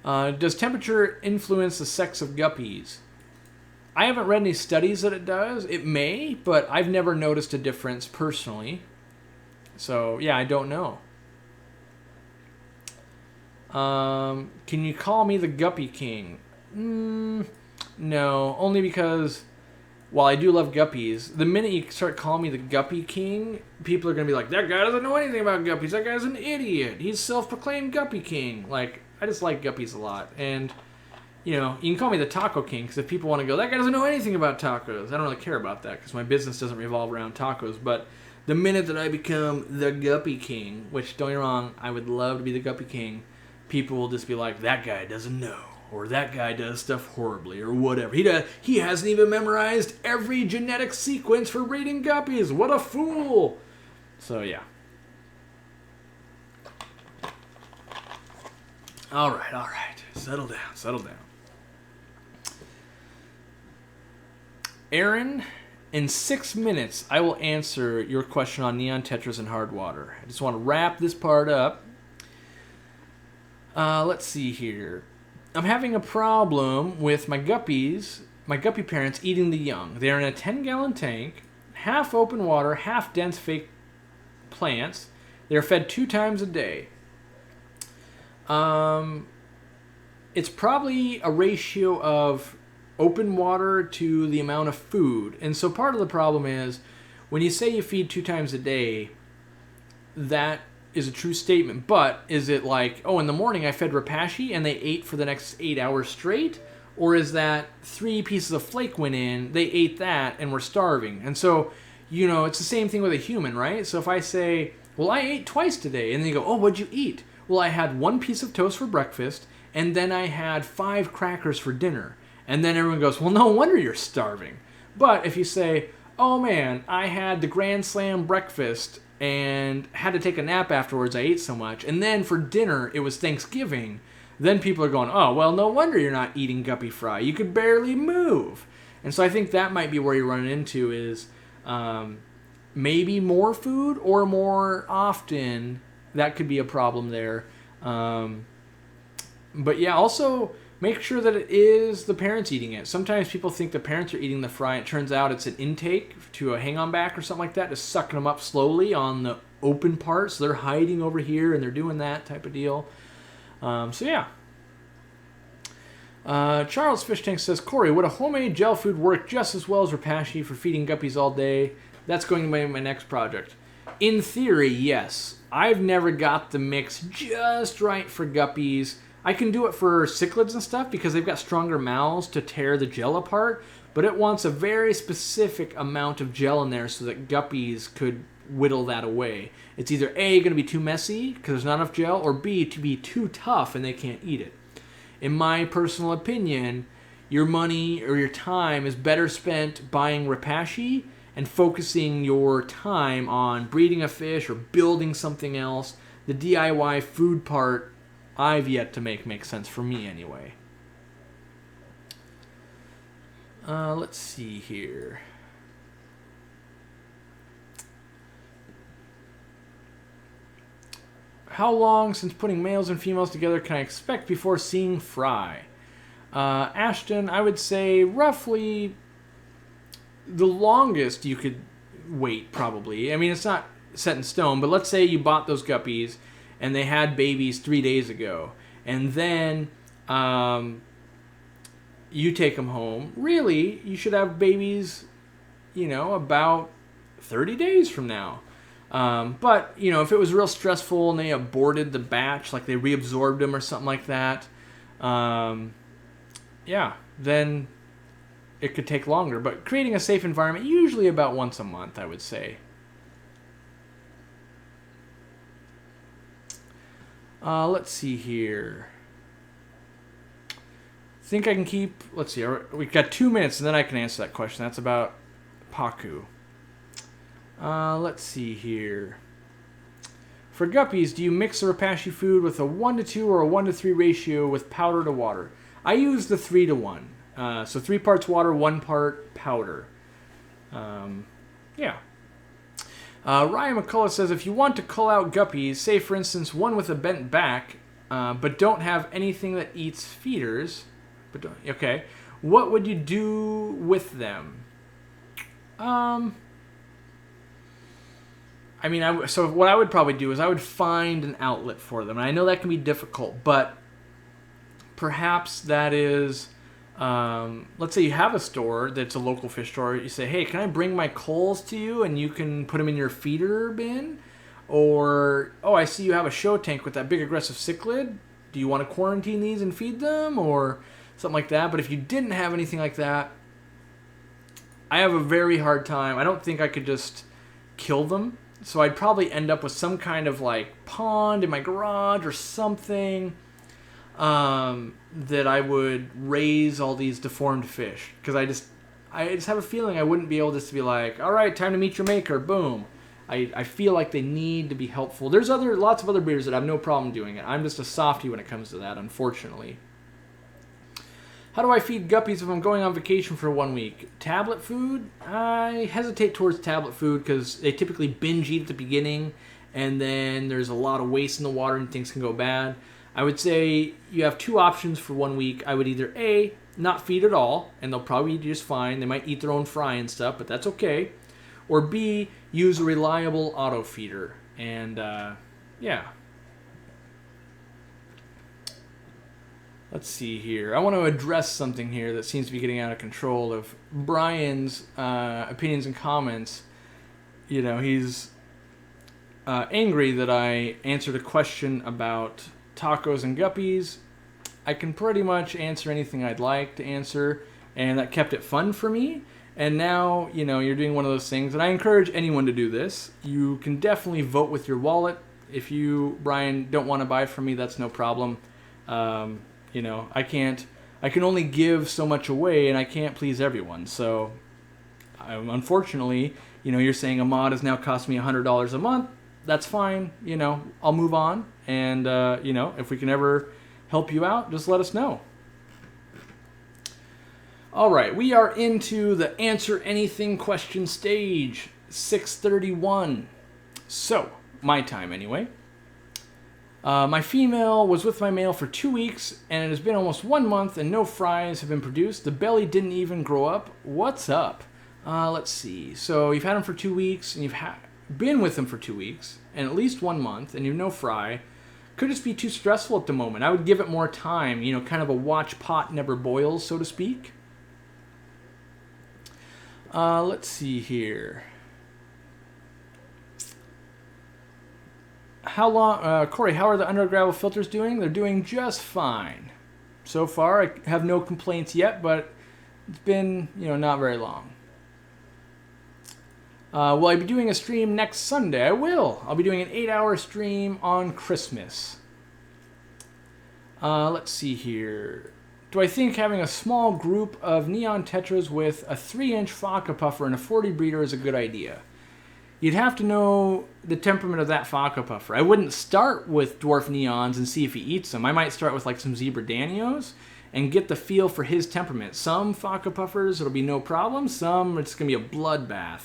Does temperature influence the sex of guppies? I haven't read any studies that it does. It may, but I've never noticed a difference personally. So, yeah, I don't know. Can you call me the Guppy King? No, only because while I do love guppies, the minute you start calling me the Guppy King, people are going to be like, that guy doesn't know anything about guppies. That guy's an idiot. He's self-proclaimed Guppy King. I just like guppies a lot. And, you can call me the Taco King, because if people want to go, that guy doesn't know anything about tacos. I don't really care about that, because my business doesn't revolve around tacos. But the minute that I become the Guppy King, which, don't get me wrong, I would love to be the Guppy King, people will just be like, that guy doesn't know. or that guy does stuff horribly, or whatever. He hasn't even memorized every genetic sequence for breeding guppies. What a fool! So yeah. All right. Settle down. Aaron, in 6 minutes, I will answer your question on neon tetras and hard water. I just want to wrap this part up. Let's see here. I'm having a problem with my guppy parents eating the young. They're in a 10-gallon tank, half open water, half dense fake plants. They're fed 2 times a day. It's probably a ratio of open water to the amount of food. And so part of the problem is when you say you feed 2 times a day, that is a true statement. But is it like, oh, in the morning I fed Rapashi and they ate for the next 8 hours straight? Or is that 3 pieces of flake went in, they ate that and were starving? And so, it's the same thing with a human, right? So if I say, well, I ate twice today, and then you go, oh, what'd you eat? Well, I had 1 piece of toast for breakfast, and then I had 5 crackers for dinner. And then everyone goes, well, no wonder you're starving. But if you say, oh man, I had the Grand Slam breakfast and had to take a nap afterwards, I ate so much, and then for dinner it was Thanksgiving, then people are going, oh, well, no wonder you're not eating guppy fry. You could barely move. And so I think that might be where you run into is maybe more food or more often. That could be a problem there. But yeah, also make sure that it is the parents eating it. Sometimes people think the parents are eating the fry. It turns out it's an intake to a hang-on back or something like that, just sucking them up slowly on the open part. So they're hiding over here and they're doing that type of deal. So yeah. Charles Fish Tank says, Corey, would a homemade gel food work just as well as Rapashi for feeding guppies all day? That's going to be my next project. In theory, yes. I've never got the mix just right for guppies. I can do it for cichlids and stuff because they've got stronger mouths to tear the gel apart, but it wants a very specific amount of gel in there so that guppies could whittle that away. It's either A, going to be too messy because there's not enough gel, or B, to be too tough and they can't eat it. In my personal opinion, your money or your time is better spent buying Rapashi and focusing your time on breeding a fish or building something else. The DIY food part, I've yet to make sense for me anyway. Let's see here. How long since putting males and females together can I expect before seeing fry? Ashton, I would say roughly the longest you could wait, probably. I mean, it's not set in stone, but let's say you bought those guppies and they had babies 3 days ago, and then you take them home. Really, you should have babies, about 30 days from now. But, if it was real stressful and they aborted the batch, like they reabsorbed them or something like that, then it could take longer. But creating a safe environment, usually about once a month, I would say. Let's see here. Think I can keep... Let's see. We've got 2 minutes, and then I can answer that question. That's about Paku. Let's see here. For guppies, do you mix the Rapashi food with a 1-to-2 or a 1-to-3 ratio with powder to water? I use the 3-to-1. So 3 parts water, 1 part powder. Yeah. Ryan McCullough says, if you want to cull out guppies, say for instance one with a bent back, but don't have anything that eats feeders, okay, what would you do with them? So what I would probably do is I would find an outlet for them. And I know that can be difficult, but perhaps that is, let's say you have a store that's a local fish store. You say, hey, can I bring my culls to you and you can put them in your feeder bin? Or, oh, I see you have a show tank with that big aggressive cichlid. Do you want to quarantine these and feed them? Or something like that. But if you didn't have anything like that, I have a very hard time. I don't think I could just kill them. So I'd probably end up with some kind of like pond in my garage or something. that I would raise all these deformed fish, because I just have a feeling I wouldn't be able just to be like, all right, time to meet your maker, boom. I feel like they need to be helpful. There's lots of other breeders that have no problem doing it. I'm just a softie when it comes to that, unfortunately. How do I feed guppies if I'm going on vacation for 1 week? Tablet food? I hesitate towards tablet food because they typically binge eat at the beginning, and then there's a lot of waste in the water and things can go bad. I would say you have 2 options for 1 week. I would either A, not feed at all, and they'll probably eat just fine. They might eat their own fry and stuff, but that's okay. Or B, use a reliable auto feeder. And, yeah. Let's see here. I want to address something here that seems to be getting out of control of Brian's opinions and comments. You know, he's angry that I answered a question about tacos and guppies. I can pretty much answer anything I'd like to answer, and that kept it fun for me. And now, you know, you're doing one of those things, and I encourage anyone to do this. You can definitely vote with your wallet. If you, Brian, don't want to buy from me, that's no problem. You know, I can only give so much away, and I can't please everyone. So, unfortunately, you know, you're saying a mod has now cost me $100 a month. That's fine. You know, I'll move on. And, you know, if we can ever help you out, just let us know. All right, we are into the answer anything question stage, 6:31. So, my time anyway. My female was with my male for 2 weeks, and it has been almost 1 month, and no fries have been produced. The belly didn't even grow up. What's up? Let's see. So, you've had him for 2 weeks, and you've been with him for 2 weeks, and at least 1 month, and you have no fry. Could just be too stressful at the moment. I would give it more time, you know, kind of a watch pot never boils, so to speak. Let's see here. How long, Corey, how are the under gravel filters doing? They're doing just fine. So far, I have no complaints yet, but it's been, you know, not very long. Will I be doing a stream next Sunday? I will. I'll be doing an 8-hour stream on Christmas. Let's see here. Do I think having a small group of neon tetras with a 3-inch Faka puffer and a 40 breeder is a good idea? You'd have to know the temperament of that Faka puffer. I wouldn't start with dwarf neons and see if he eats them. I might start with like some zebra danios and get the feel for his temperament. Some Faka puffers, it'll be no problem. Some, it's going to be a bloodbath.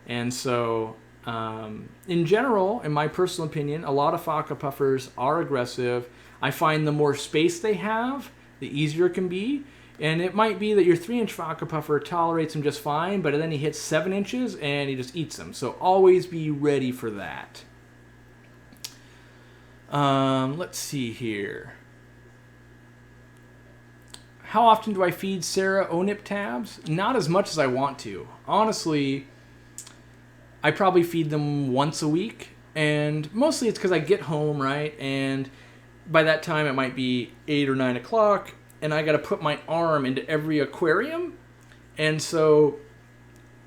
And so, in general, in my personal opinion, a lot of Faka puffers are aggressive. I find the more space they have, the easier it can be. And it might be that your 3-inch Faka puffer tolerates them just fine, but then he hits 7 inches and he just eats them. So always be ready for that. Let's see here. How often do I feed Sarah ONIP tabs? Not as much as I want to. Honestly, I probably feed them once a week. And mostly it's because I get home, right? And by that time it might be 8 or 9 o'clock. And I got to put my arm into every aquarium. And so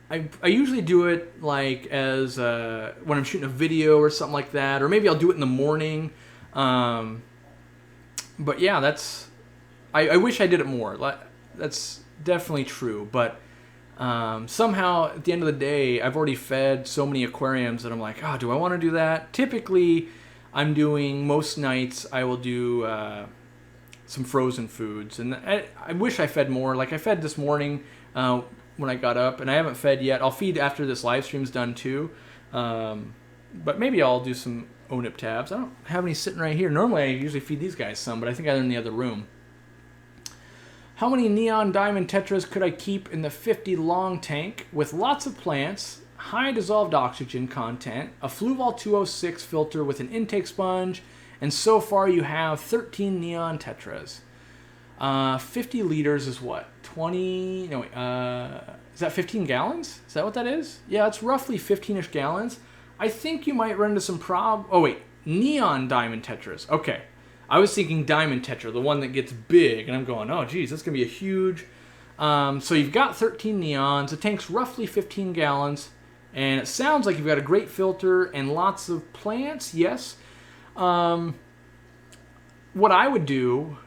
I usually do it like as when I'm shooting a video or something like that. Or maybe I'll do it in the morning. But yeah, I wish I did it more. That's definitely true. But somehow at the end of the day, I've already fed so many aquariums that I'm like, oh, do I want to do that? Typically, I'm doing, most nights, I will do some frozen foods. And I wish I fed more. Like I fed this morning when I got up, and I haven't fed yet. I'll feed after this live stream's done too. But maybe I'll do some ONIP tabs. I don't have any sitting right here. Normally I usually feed these guys some, but I think they're in the other room. How many neon diamond tetras could I keep in the 50 long tank with lots of plants, high dissolved oxygen content, a Fluval 206 filter with an intake sponge, and so far you have 13 neon tetras. 50 liters is what? 20? No, wait, is that 15 gallons? Is that what that is? Yeah, it's roughly 15-ish gallons. I think you might run into some oh wait, neon diamond tetras. Okay. I was thinking diamond tetra, the one that gets big, and I'm going, oh geez, that's going to be a huge... so you've got 13 neons, the tank's roughly 15 gallons, and it sounds like you've got a great filter and lots of plants, yes. what I would do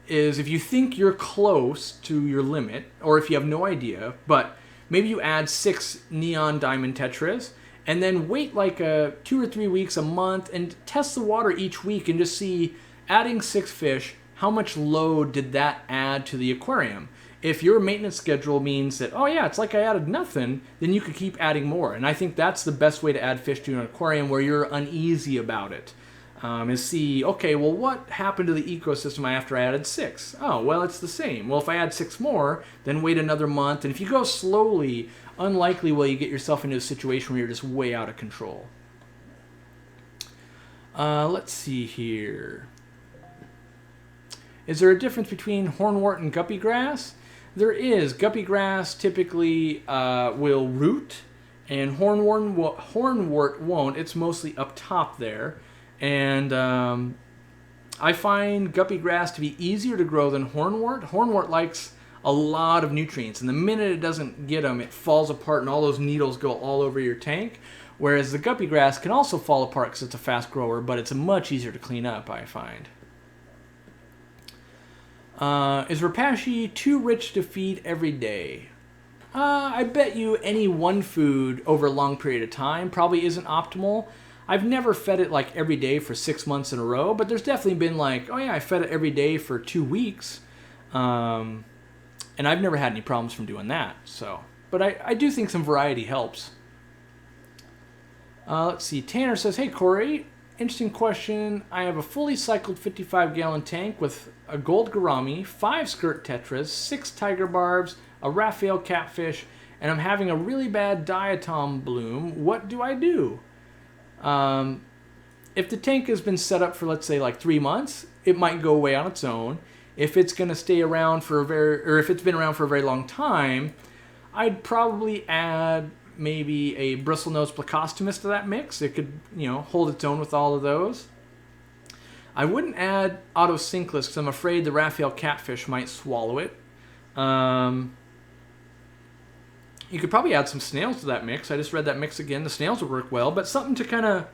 is if you think you're close to your limit, or if you have no idea, but maybe you add 6 neon diamond tetras, and then wait like 2 or 3 weeks, a month, and test the water each week and just see, adding 6 fish, how much load did that add to the aquarium? If your maintenance schedule means that, oh yeah, it's like I added nothing, then you could keep adding more. And I think that's the best way to add fish to an aquarium where you're uneasy about it. Is see, okay, well, what happened to the ecosystem after I added 6? Oh, well, it's the same. Well, if I add 6 more, then wait another month. And if you go slowly, unlikely will you get yourself into a situation where you're just way out of control. Let's see here. Is there a difference between hornwort and guppy grass? There is. Guppy grass typically will root, and hornwort won't. It's mostly up top there. And I find guppy grass to be easier to grow than hornwort. Hornwort likes a lot of nutrients, and the minute it doesn't get them, it falls apart and all those needles go all over your tank. Whereas the guppy grass can also fall apart because it's a fast grower, but it's much easier to clean up, I find. Is Rapashi too rich to feed every day? I bet you any one food over a long period of time probably isn't optimal. I've never fed it like every day for 6 months in a row, but there's definitely been like, oh yeah, I fed it every day for 2 weeks. And I've never had any problems from doing that. So, but I do think some variety helps. Let's see. Tanner says, hey Corey, interesting question. I have a fully cycled 55-gallon tank with a gold gourami, 5 skirt tetras, 6 tiger barbs, a Raphael catfish, and I'm having a really bad diatom bloom. What do I do? If the tank has been set up for, let's say, like 3 months, it might go away on its own. If it's going to stay around for if it's been around for a very long time, I'd probably add maybe a bristlenose plecostomus to that mix. It could, hold its own with all of those. I wouldn't add autosynclus because I'm afraid the Raphael catfish might swallow it. You could probably add some snails to that mix. I just read that mix again. The snails would work well, but something to kind of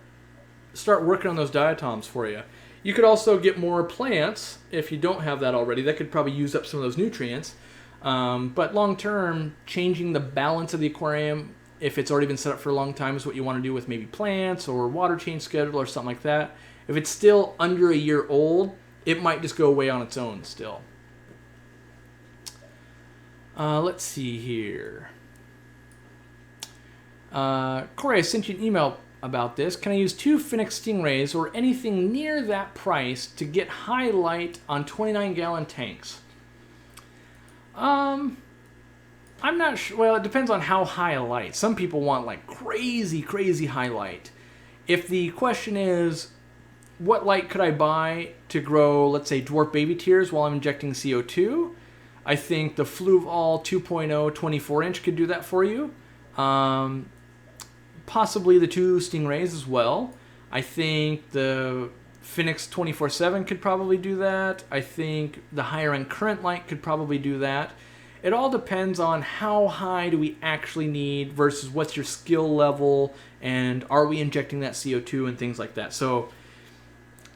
start working on those diatoms for you. You could also get more plants if you don't have that already. That could probably use up some of those nutrients. But long term, changing the balance of the aquarium, if it's already been set up for a long time, is what you want to do with maybe plants or water change schedule or something like that. If it's still under a year old, it might just go away on its own still. Let's see here. Corey, I sent you an email about this. Can I use 2 Phoenix Stingrays or anything near that price to get high light on 29-gallon tanks? I'm not sure. Well, it depends on how high a light. Some people want like crazy high light. If the question is, what light could I buy to grow, let's say, dwarf baby tears while I'm injecting CO2? I think the Fluval 2.0 24-inch could do that for you. Possibly the 2 Stingrays as well. I think the Phoenix 24/7 could probably do that. I think the higher end current light could probably do that. It all depends on how high do we actually need versus what's your skill level and are we injecting that CO2 and things like that. So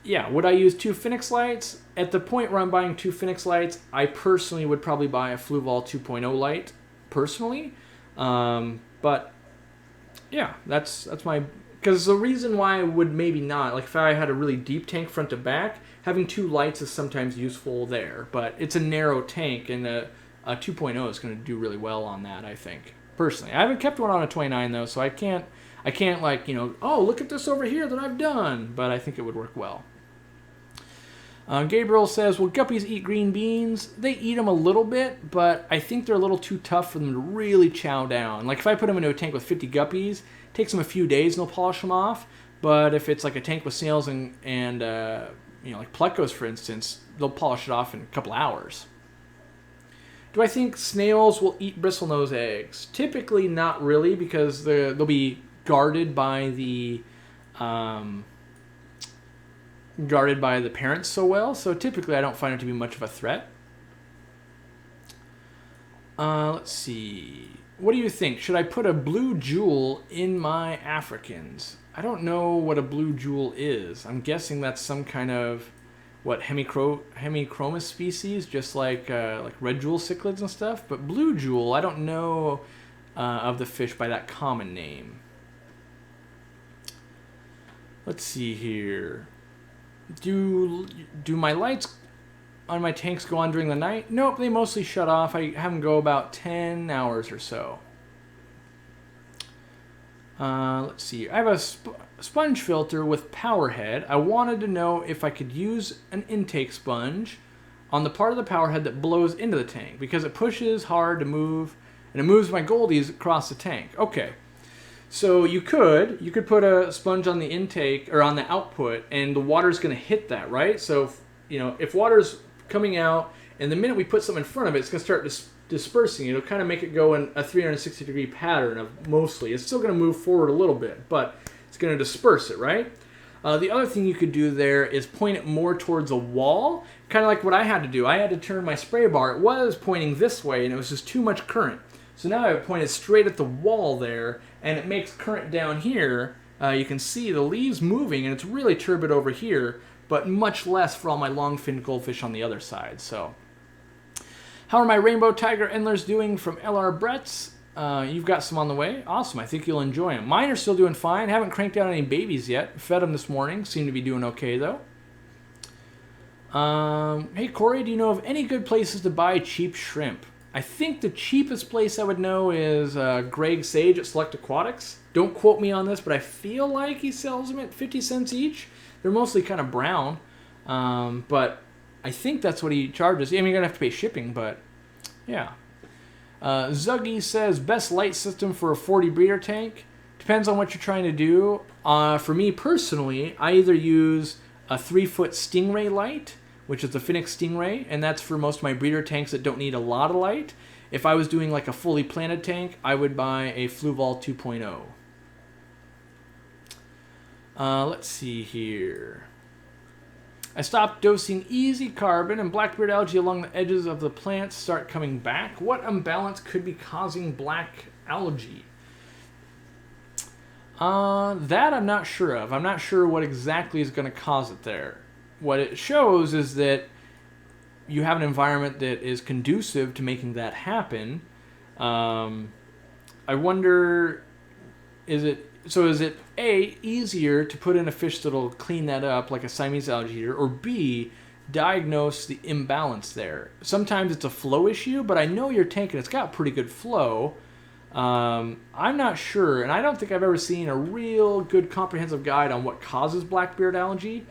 yeah, would I use 2 Phoenix lights? At the point where I'm buying 2 Phoenix lights, I personally would probably buy a Fluval 2.0 light personally. But yeah, that's my, because the reason why I would maybe not, like if I had a really deep tank front to back, having 2 lights is sometimes useful there, but it's a narrow tank and a 2.0 is going to do really well on that, I think, personally. I haven't kept one on a 29 though, so I can't like, oh, look at this over here that I've done, but I think it would work well. Gabriel says, will guppies eat green beans? They eat them a little bit, but I think they're a little too tough for them to really chow down. Like if I put them into a tank with 50 guppies, it takes them a few days and they'll polish them off. But if it's like a tank with snails and like plecos, for instance, they'll polish it off in a couple hours. Do I think snails will eat bristlenose eggs? Typically not really, because they'll be guarded by the parents so well, so typically I don't find it to be much of a threat. Let's see. What do you think? Should I put a blue jewel in my Africans? I don't know what a blue jewel is. I'm guessing that's some kind of hemichromous species, just like red jewel cichlids and stuff. But blue jewel, I don't know of the fish by that common name. Let's see here. Do my lights on my tanks go on during the night? Nope, they mostly shut off. I have them go about 10 hours or so. Let's see. I have a sponge filter with power head. I wanted to know if I could use an intake sponge on the part of the power head that blows into the tank, because it pushes hard to move, and it moves my goldies across the tank. Okay. So you could put a sponge on the intake or on the output, and the water's going to hit that, right? So, if water's coming out, and the minute we put something in front of it, it's going to start dispersing. It'll kind of make it go in a 360-degree pattern of mostly. It's still going to move forward a little bit, but it's going to disperse it, right? The other thing you could do there is point it more towards a wall, kind of like what I had to do. I had to turn my spray bar. It was pointing this way, and it was just too much current. So now I have it pointed straight at the wall there, and it makes current down here. You can see the leaves moving, and it's really turbid over here, but much less for all my long-finned goldfish on the other side. So, how are my rainbow tiger endlers doing from LR Bretts? You've got some on the way. Awesome. I think you'll enjoy them. Mine are still doing fine. Haven't cranked out any babies yet. Fed them this morning. Seem to be doing okay, though. Hey, Corey, do you know of any good places to buy cheap shrimp? I think the cheapest place I would know is Greg Sage at Select Aquatics. Don't quote me on this, but I feel like he sells them at 50 cents each. They're mostly kind of brown, but I think that's what he charges. I mean, you're going to have to pay shipping, but yeah. Zuggy says, best light system for a 40 breeder tank. Depends on what you're trying to do. For me personally, I either use a 3-foot Stingray light, which is the Finnick Stingray, and that's for most of my breeder tanks that don't need a lot of light. If I was doing like a fully planted tank, I would buy a Fluval 2.0. Let's see here. I stopped dosing easy carbon, and blackbeard algae along the edges of the plants start coming back. What imbalance could be causing black algae? That I'm not sure of. I'm not sure what exactly is going to cause it there. What it shows is that you have an environment that is conducive to making that happen. I wonder, is it A, easier to put in a fish that'll clean that up, like a Siamese algae eater, or B, diagnose the imbalance there? Sometimes it's a flow issue, but I know your tank and it's got pretty good flow. I'm not sure, and I don't think I've ever seen a real good comprehensive guide on what causes blackbeard algae.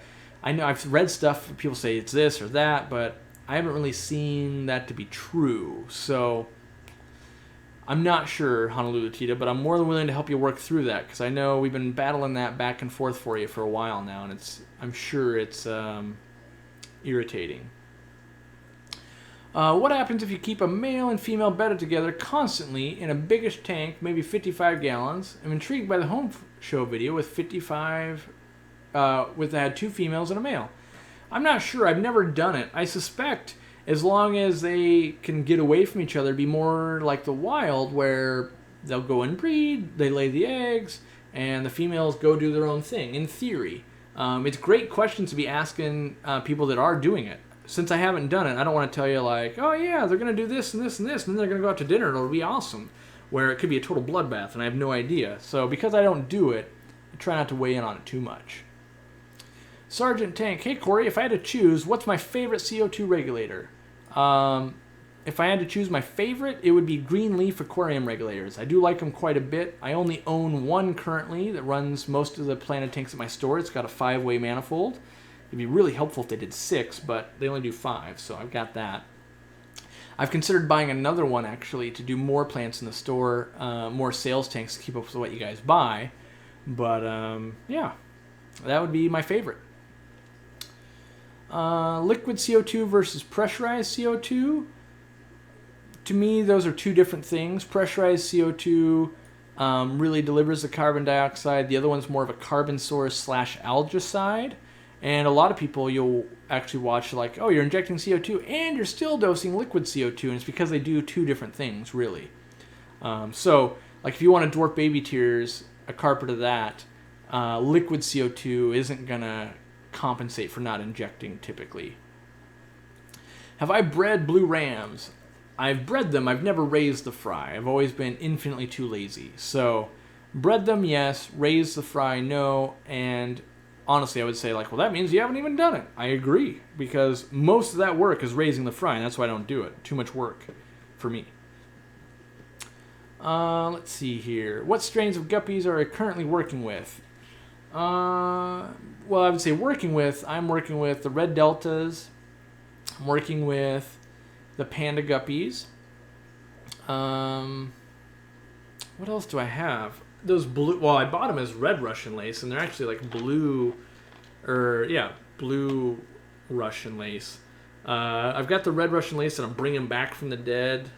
I know I've read stuff, people say it's this or that, but I haven't really seen that to be true. So I'm not sure, Honolulu Tita, but I'm more than willing to help you work through that, because I know we've been battling that back and forth for you for a while now, and I'm sure it's irritating. What happens if you keep a male and female bedded together constantly in a biggish tank, maybe 55 gallons? I'm intrigued by the home show video with 55... that had 2 females and a male. I'm not sure. I've never done it. I suspect as long as they can get away from each other, it'd be more like the wild, where they'll go and breed, they lay the eggs, and the females go do their own thing, in theory. It's great questions to be asking people that are doing it. Since I haven't done it, I don't want to tell you like, oh yeah, they're going to do this and this and this, and then they're going to go out to dinner and it'll be awesome. Where it could be a total bloodbath, and I have no idea. So because I don't do it, I try not to weigh in on it too much. Sergeant Tank, hey Corey, if I had to choose, what's my favorite CO2 regulator? If I had to choose my favorite, it would be green leaf aquarium regulators. I do like them quite a bit. I only own one currently that runs most of the planted tanks at my store. It's got a 5-way manifold. It'd be really helpful if they did 6, but they only do 5, so I've got that. I've considered buying another one, actually, to do more plants in the store, more sales tanks to keep up with what you guys buy. But, yeah, that would be my favorite. Liquid CO2 versus pressurized CO2. To me, those are 2 different things. Pressurized CO2 really delivers the carbon dioxide. The other one's more of a carbon source / algicide. And a lot of people you'll actually watch like, oh, you're injecting CO2 and you're still dosing liquid CO2. And it's because they do 2 different things, really. So, like if you want to dwarf baby tears, a carpet of that, liquid CO2 isn't going to compensate for not injecting typically. Have I bred blue rams? I've bred them. I've never raised the fry. I've always been infinitely too lazy. So, bred them, yes. Raised the fry, no. And honestly, I would say, like, well, that means you haven't even done it. I agree. Because most of that work is raising the fry, and that's why I don't do it. Too much work for me. Let's see here. What strains of guppies are I currently working with? Well, I would say working with, I'm working with the red deltas. I'm working with the panda guppies. What else do I have? Those blue, well, I bought them as red Russian lace, and they're actually like blue, blue Russian lace. I've got the red Russian lace that I'm bringing back from the dead.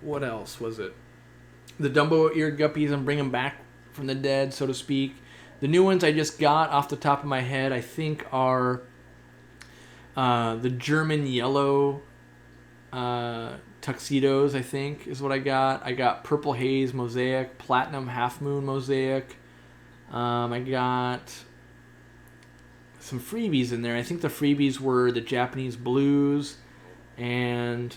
What else was it? The Dumbo-eared guppies I'm bringing back from the dead, so to speak. The new ones I just got off the top of my head, I think, are the German yellow tuxedos, I think, is what I got. I got Purple Haze Mosaic, Platinum Half Moon Mosaic. I got some freebies in there. I think the freebies were the Japanese Blues, and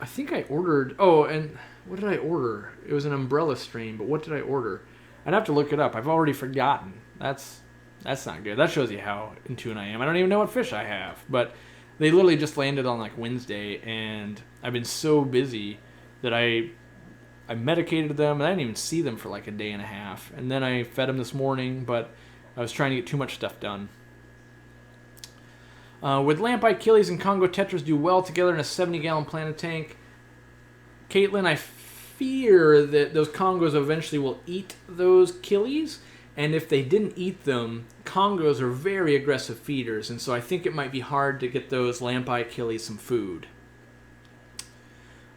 I think I ordered... Oh, and what did I order? It was an umbrella strain, but what did I order? I'd have to look it up. I've already forgotten. That's not good. That shows you how in tune I am. I don't even know what fish I have. But they literally just landed on like Wednesday, and I've been so busy that I medicated them, and I didn't even see them for like a day and a half. And then I fed them this morning, but I was trying to get too much stuff done. Would Lamp-Eye Achilles and Congo Tetras do well together in a 70-gallon planted tank? Caitlin, I fear that those Congos eventually will eat those Achilles, and if they didn't eat them, Congos are very aggressive feeders, and so I think it might be hard to get those Lamp-Eye Achilles some food.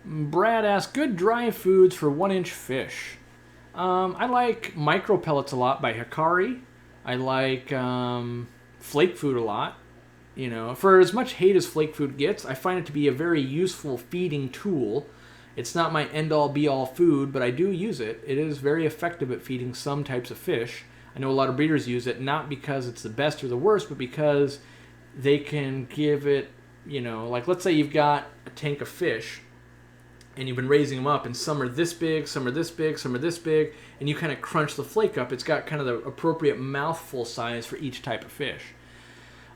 Brad asks, good dry foods for 1-inch fish. I like micro pellets a lot by Hikari. I like flake food a lot. You know, for as much hate as flake food gets, I find it to be a very useful feeding tool. It's not my end-all be-all food, but I do use it. It is very effective at feeding some types of fish. I know a lot of breeders use it, not because it's the best or the worst, but because they can give it, you know, like let's say you've got a tank of fish, and you've been raising them up, and some are this big, some are this big, some are this big, and you kind of crunch the flake up. It's got kind of the appropriate mouthful size for each type of fish.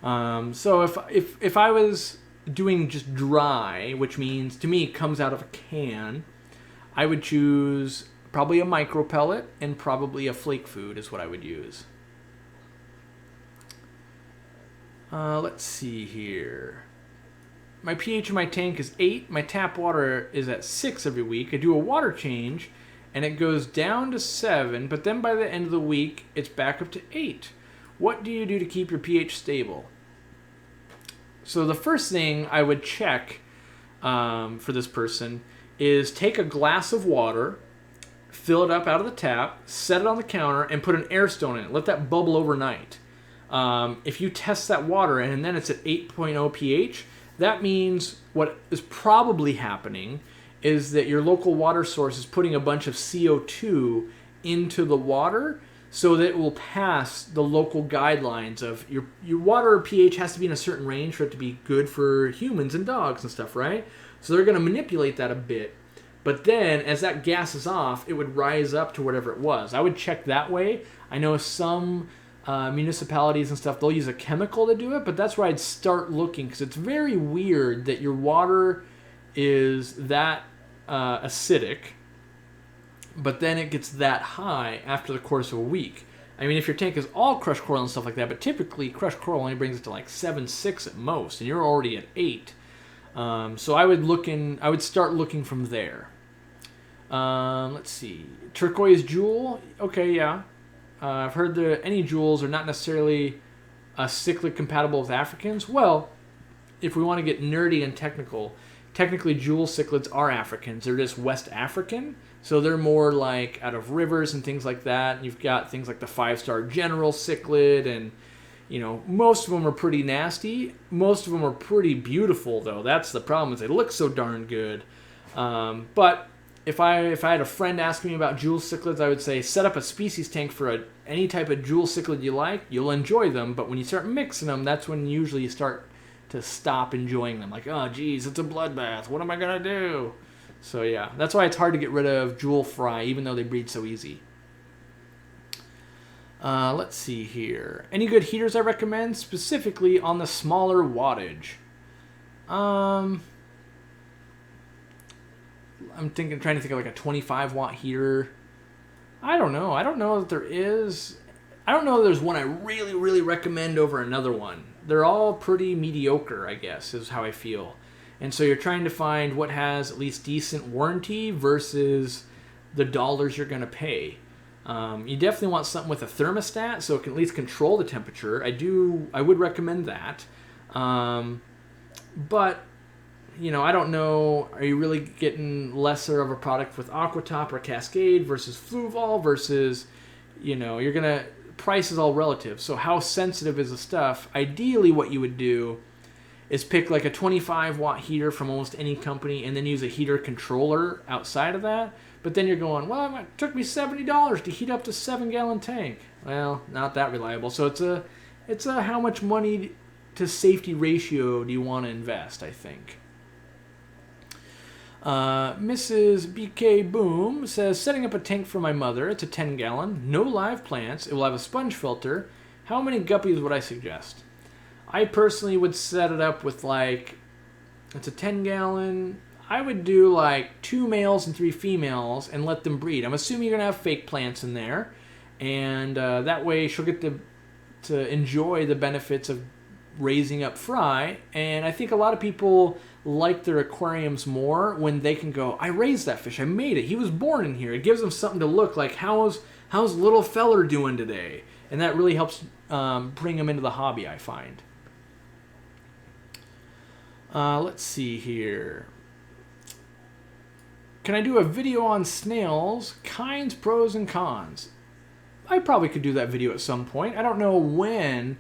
So if I was doing just dry, which means to me it comes out of a can, I would choose probably a micro pellet and probably a flake food is what I would use. Let's see here. My pH in my tank is 8. My tap water is at 6 every week. I do a water change and it goes down to 7, but then by the end of the week it's back up to 8. What do you do to keep your pH stable? So the first thing I would check for this person is take a glass of water, fill it up out of the tap, set it on the counter, and put an air stone in it. Let that bubble overnight. If you test that water and then it's at 8.0 pH, that means what is probably happening is that your local water source is putting a bunch of CO2 into the water, so that it will pass the local guidelines of your water pH has to be in a certain range for it to be good for humans and dogs and stuff, right? So they're going to manipulate that a bit. But then, as that gas is off, it would rise up to whatever it was. I would check that way. I know some municipalities and stuff, they'll use a chemical to do it, but that's where I'd start looking, because it's very weird that your water is that acidic, but then it gets that high after the course of a week. I mean, if your tank is all crushed coral and stuff like that, but typically crushed coral only brings it to like 7.6 at most, and you're already at 8. So I would start looking from there. Let's see. Turquoise jewel. Okay, yeah. I've heard that any jewels are not necessarily cichlid compatible with Africans. Well, if we want to get nerdy and technical, technically jewel cichlids are Africans. They're just West African. So they're more like out of rivers and things like that. And you've got things like the 5-star general cichlid, and you know, most of them are pretty nasty. Most of them are pretty beautiful, though. That's the problem, is they look so darn good. But if I had a friend asking me about jewel cichlids, I would say set up a species tank for any type of jewel cichlid you like. You'll enjoy them, but when you start mixing them, that's when usually you start to stop enjoying them. Like, oh, geez, it's a bloodbath. What am I going to do? So, yeah, that's why it's hard to get rid of jewel fry, even though they breed so easy. Let's see here. Any good heaters I recommend, specifically on the smaller wattage? I'm trying to think of like a 25 watt heater. I don't know. I don't know that there is. I don't know that there's one I really, really recommend over another one. They're all pretty mediocre, I guess, is how I feel. And so you're trying to find what has at least decent warranty versus the dollars you're going to pay. You definitely want something with a thermostat so it can at least control the temperature. I would recommend that. But, you know, I don't know, are you really getting lesser of a product with Aquatop or Cascade versus Fluval versus, you know, you're going to, price is all relative. So how sensitive is the stuff? Ideally what you would do is pick like a 25 watt heater from almost any company and then use a heater controller outside of that. But then you're going, well, it took me $70 to heat up the 7-gallon tank. Well, not that reliable. So it's a how much money to safety ratio do you want to invest, I think. Mrs. BK Boom says, setting up a tank for my mother. It's a 10-gallon, no live plants. It will have a sponge filter. How many guppies would I suggest? I personally would set it up with like, it's a 10-gallon. I would do like 2 males and 3 females and let them breed. I'm assuming you're going to have fake plants in there. And that way she'll get to enjoy the benefits of raising up fry. And I think a lot of people like their aquariums more when they can go, I raised that fish, I made it, he was born in here. It gives them something to look like, how's little feller doing today? And that really helps bring them into the hobby, I find. Let's see here. Can I do a video on snails, kinds, pros, and cons? I probably could do that video at some point. I don't know when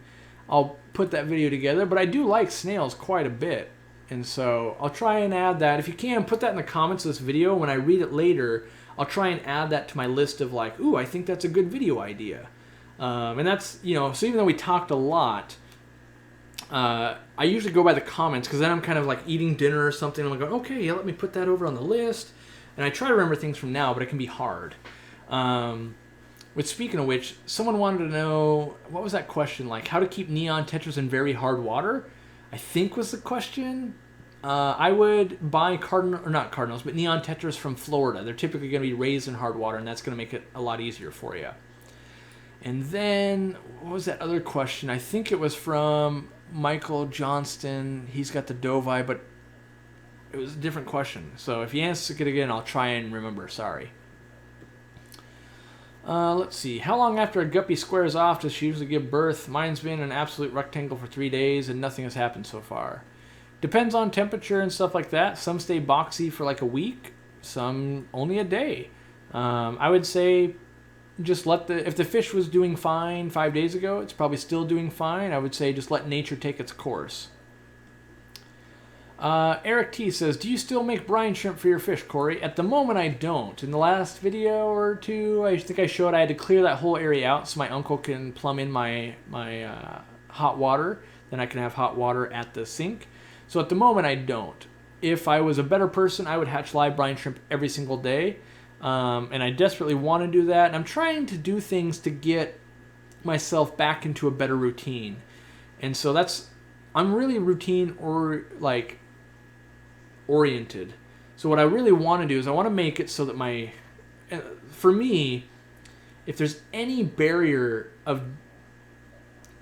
I'll put that video together, but I do like snails quite a bit. And so I'll try and add that. If you can, put that in the comments of this video. When I read it later, I'll try and add that to my list of like, ooh, I think that's a good video idea. And that's, you know, so even though we talked a lot, I usually go by the comments because then I'm kind of like eating dinner or something. And I'm like, okay, yeah, let me put that over on the list. And I try to remember things from now, but it can be hard. Which, speaking of which, someone wanted to know, what was that question? Like, how to keep neon tetras in very hard water? I think was the question. I would buy not cardinals, but neon tetras from Florida. They're typically going to be raised in hard water, and that's going to make it a lot easier for you. And then, what was that other question? I think it was from Michael Johnston. He's got the Dovai, but it was a different question. So if you answer it again, I'll try and remember. Sorry. Let's see. How long after a guppy squares off does she usually give birth? Mine's been an absolute rectangle for 3 days, and nothing has happened so far. Depends on temperature and stuff like that. Some stay boxy for like a week. Some only a day. I would say just if the fish was doing fine 5 days ago, it's probably still doing fine. I would say just let nature take its course. Eric T says, do you still make brine shrimp for your fish, Corey? At the moment, I don't. In the last video or two, I think I showed I had to clear that whole area out so my uncle can plumb in my hot water. Then I can have hot water at the sink. So at the moment, I don't. If I was a better person, I would hatch live brine shrimp every single day. And I desperately want to do that. And I'm trying to do things to get myself back into a better routine. And so I'm really routine or like oriented. So what I really want to do is I want to make it so that for me, if there's any barrier of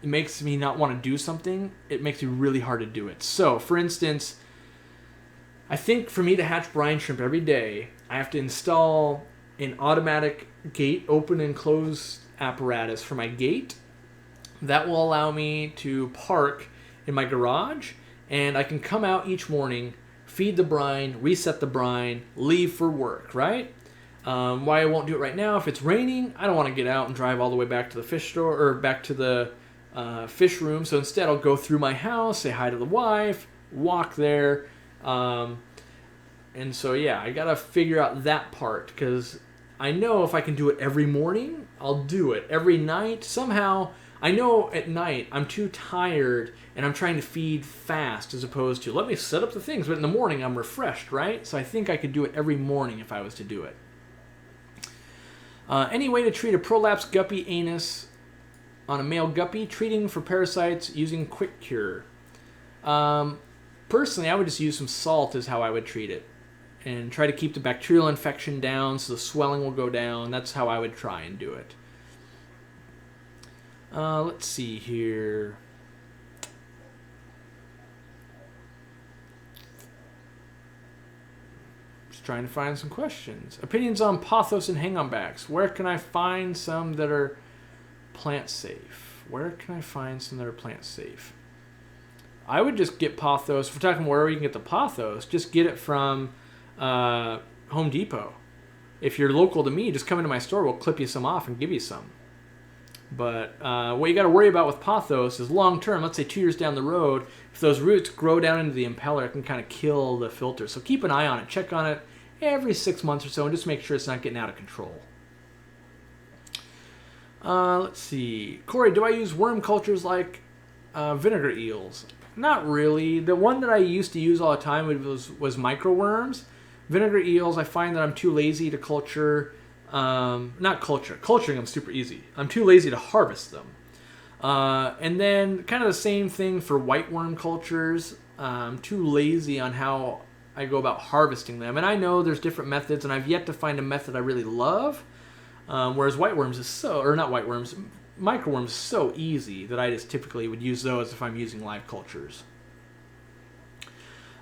it makes me not want to do something, it makes me really hard to do it. So for instance, I think for me to hatch brine shrimp every day, I have to install an automatic gate open and close apparatus for my gate. That will allow me to park in my garage, and I can come out each morning, feed the brine, reset the brine, leave for work, right? Why I won't do it right now, if it's raining, I don't want to get out and drive all the way back to the fish store or back to the fish room. So instead, I'll go through my house, say hi to the wife, walk there. And so, yeah, I got to figure out that part because I know if I can do it every morning, I'll do it. Every night, somehow, I know at night I'm too tired and I'm trying to feed fast as opposed to let me set up the things. But in the morning, I'm refreshed, right? So I think I could do it every morning if I was to do it. Any way to treat a prolapsed guppy anus on a male guppy? Treating for parasites using Quick Cure. Personally, I would just use some salt is how I would treat it. And try to keep the bacterial infection down so the swelling will go down. That's how I would try and do it. Let's see here. Just trying to find some questions. Opinions on pothos and hang-on-backs. Where can I find some that are plant safe? Where can I find some that are plant safe? I would just get pothos. If we're talking where you can get the pothos, just get it from Home Depot. If you're local to me, just come into my store. We'll clip you some off and give you some. But what you got to worry about with pothos is long term. Let's say 2 years down the road, if those roots grow down into the impeller, it can kind of kill the filter. So keep an eye on it. Check on it every 6 months or so, and just make sure it's not getting out of control. Let's see, Corey, do I use worm cultures like vinegar eels? Not really. The one that I used to use all the time was microworms. Vinegar eels, I find that I'm too lazy to culture. Culturing them super easy. I'm too lazy to harvest them. And then kind of the same thing for white worm cultures. I'm too lazy on how I go about harvesting them. And I know there's different methods, and I've yet to find a method I really love. Whereas microworms is so easy that I just typically would use those if I'm using live cultures.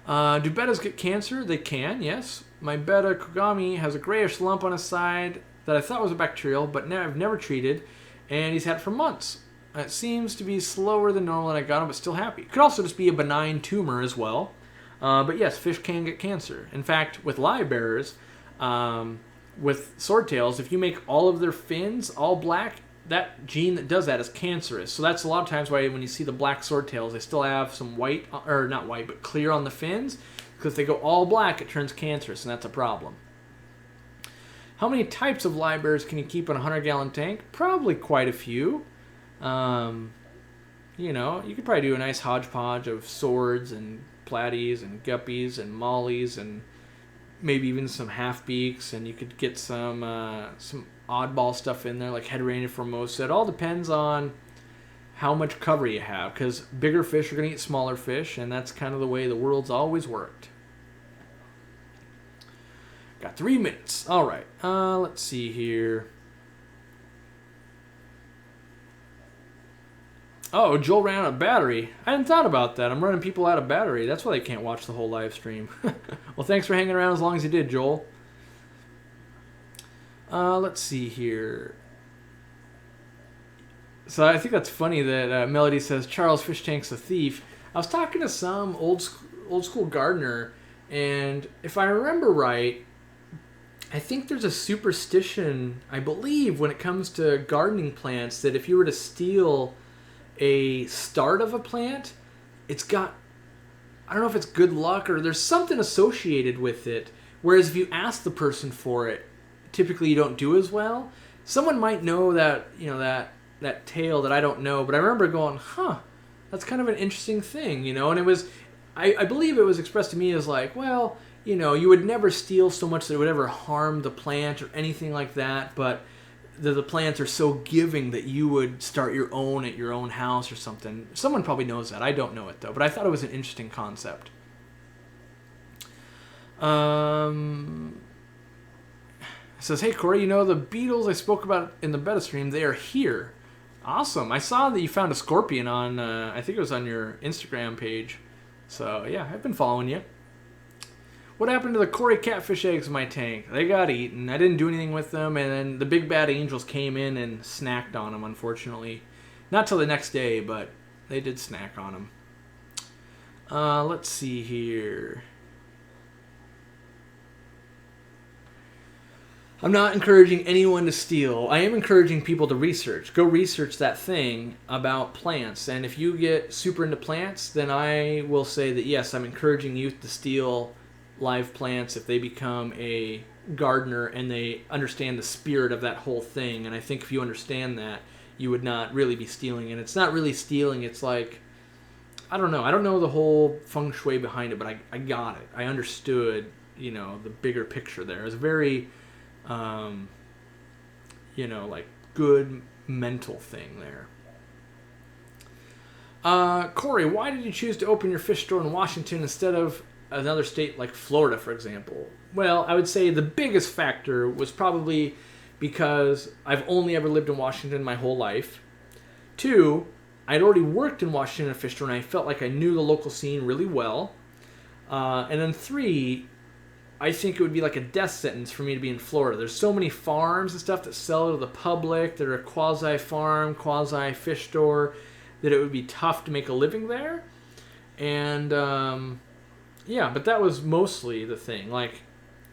Do bettas get cancer? They can, yes. My betta Kogami has a grayish lump on his side that I thought was a bacterial, but now I've never treated, and he's had it for months. It seems to be slower than normal, and I got him, but still happy. Could also just be a benign tumor as well. But yes, fish can get cancer. In fact, with live bearers, with swordtails, if you make all of their fins all black, that gene that does that is cancerous. So that's a lot of times why when you see the black swordtails, they still have some white, or not white, but clear on the fins. Because if they go all black, it turns cancerous, and that's a problem. How many types of live bears can you keep in a 100-gallon tank? Probably quite a few. You know, you could probably do a nice hodgepodge of swords and platies and guppies and mollies and maybe even some half-beaks, and you could get some oddball stuff in there like head-rained Formosa. It all depends on how much cover you have, because bigger fish are going to eat smaller fish, and that's kind of the way the world's always worked. Got 3 minutes. All right. Let's see here. Oh, Joel ran out of battery. I hadn't thought about that. I'm running people out of battery. That's why they can't watch the whole live stream. Well, thanks for hanging around as long as you did, Joel. Let's see here. So I think that's funny that Melody says Charles Fish Tank's a thief. I was talking to some old school gardener, and if I remember right, I think there's a superstition, I believe, when it comes to gardening plants, that if you were to steal a start of a plant, it's got, I don't know if it's good luck or there's something associated with it. Whereas if you ask the person for it, typically you don't do as well. Someone might know that, you know, that tale that I don't know, but I remember going, that's kind of an interesting thing, you know, and it was, I believe it was expressed to me as like, well, you know, you would never steal so much that it would ever harm the plant or anything like that, but the plants are so giving that you would start your own at your own house or something. Someone probably knows that. I don't know it, though, but I thought it was an interesting concept. It says, hey, Corey, you know the beetles I spoke about in the beta stream, they are here. Awesome. I saw that you found a scorpion on, I think it was on your Instagram page. So, yeah, I've been following you. What happened to the Corey catfish eggs in my tank? They got eaten. I didn't do anything with them, and then the big bad angels came in and snacked on them, unfortunately. Not till the next day, but they did snack on them. Let's see here. I'm not encouraging anyone to steal. I am encouraging people to research. Go research that thing about plants. And if you get super into plants, then I will say that, yes, I'm encouraging youth to steal live plants if they become a gardener and they understand the spirit of that whole thing. And I think if you understand that, you would not really be stealing. And it's not really stealing. It's like, I don't know. I don't know the whole feng shui behind it, but I got it. I understood, the bigger picture there. It was a very, like good mental thing there. Corey, why did you choose to open your fish store in Washington instead of another state like Florida, for example? Well, I would say the biggest factor was probably because I've only ever lived in Washington my whole life. 2, I'd already worked in Washington in a fish store, and I felt like I knew the local scene really well. And then 3, I think it would be like a death sentence for me to be in Florida. There's so many farms and stuff that sell to the public that are quasi-farm, quasi-fish store, that it would be tough to make a living there. And, but that was mostly the thing. Like,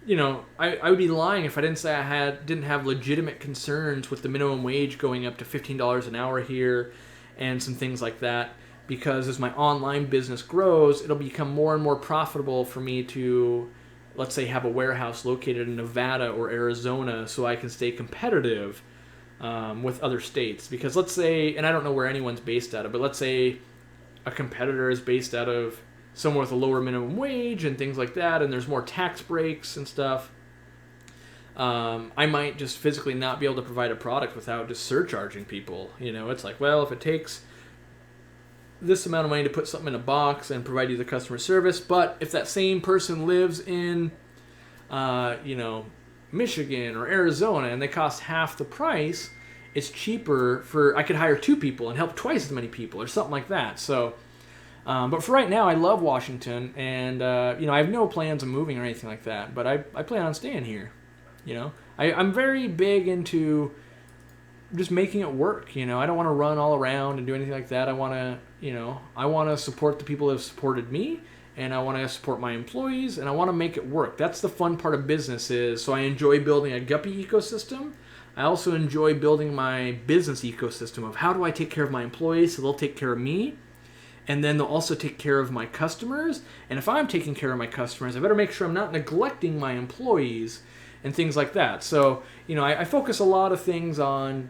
I would be lying if I didn't say I didn't have legitimate concerns with the minimum wage going up to $15 an hour here and some things like that. Because as my online business grows, it'll become more and more profitable for me to, let's say, have a warehouse located in Nevada or Arizona so I can stay competitive with other states. Because let's say, and I don't know where anyone's based out of, but let's say a competitor is based out of somewhere with a lower minimum wage and things like that, and there's more tax breaks and stuff. I might just physically not be able to provide a product without just surcharging people. It's like, well, if it takes this amount of money to put something in a box and provide you the customer service, but if that same person lives in, Michigan or Arizona and they cost half the price, it's cheaper I could hire 2 people and help twice as many people or something like that. So, but for right now, I love Washington, and I have no plans of moving or anything like that. But I plan on staying here. I'm very big into just making it work. I don't want to run all around and do anything like that. I want to support the people that have supported me, and I want to support my employees, and I want to make it work. That's the fun part of business so I enjoy building a guppy ecosystem. I also enjoy building my business ecosystem of how do I take care of my employees so they'll take care of me. And then they'll also take care of my customers. And if I'm taking care of my customers, I better make sure I'm not neglecting my employees and things like that. So, I focus a lot of things on,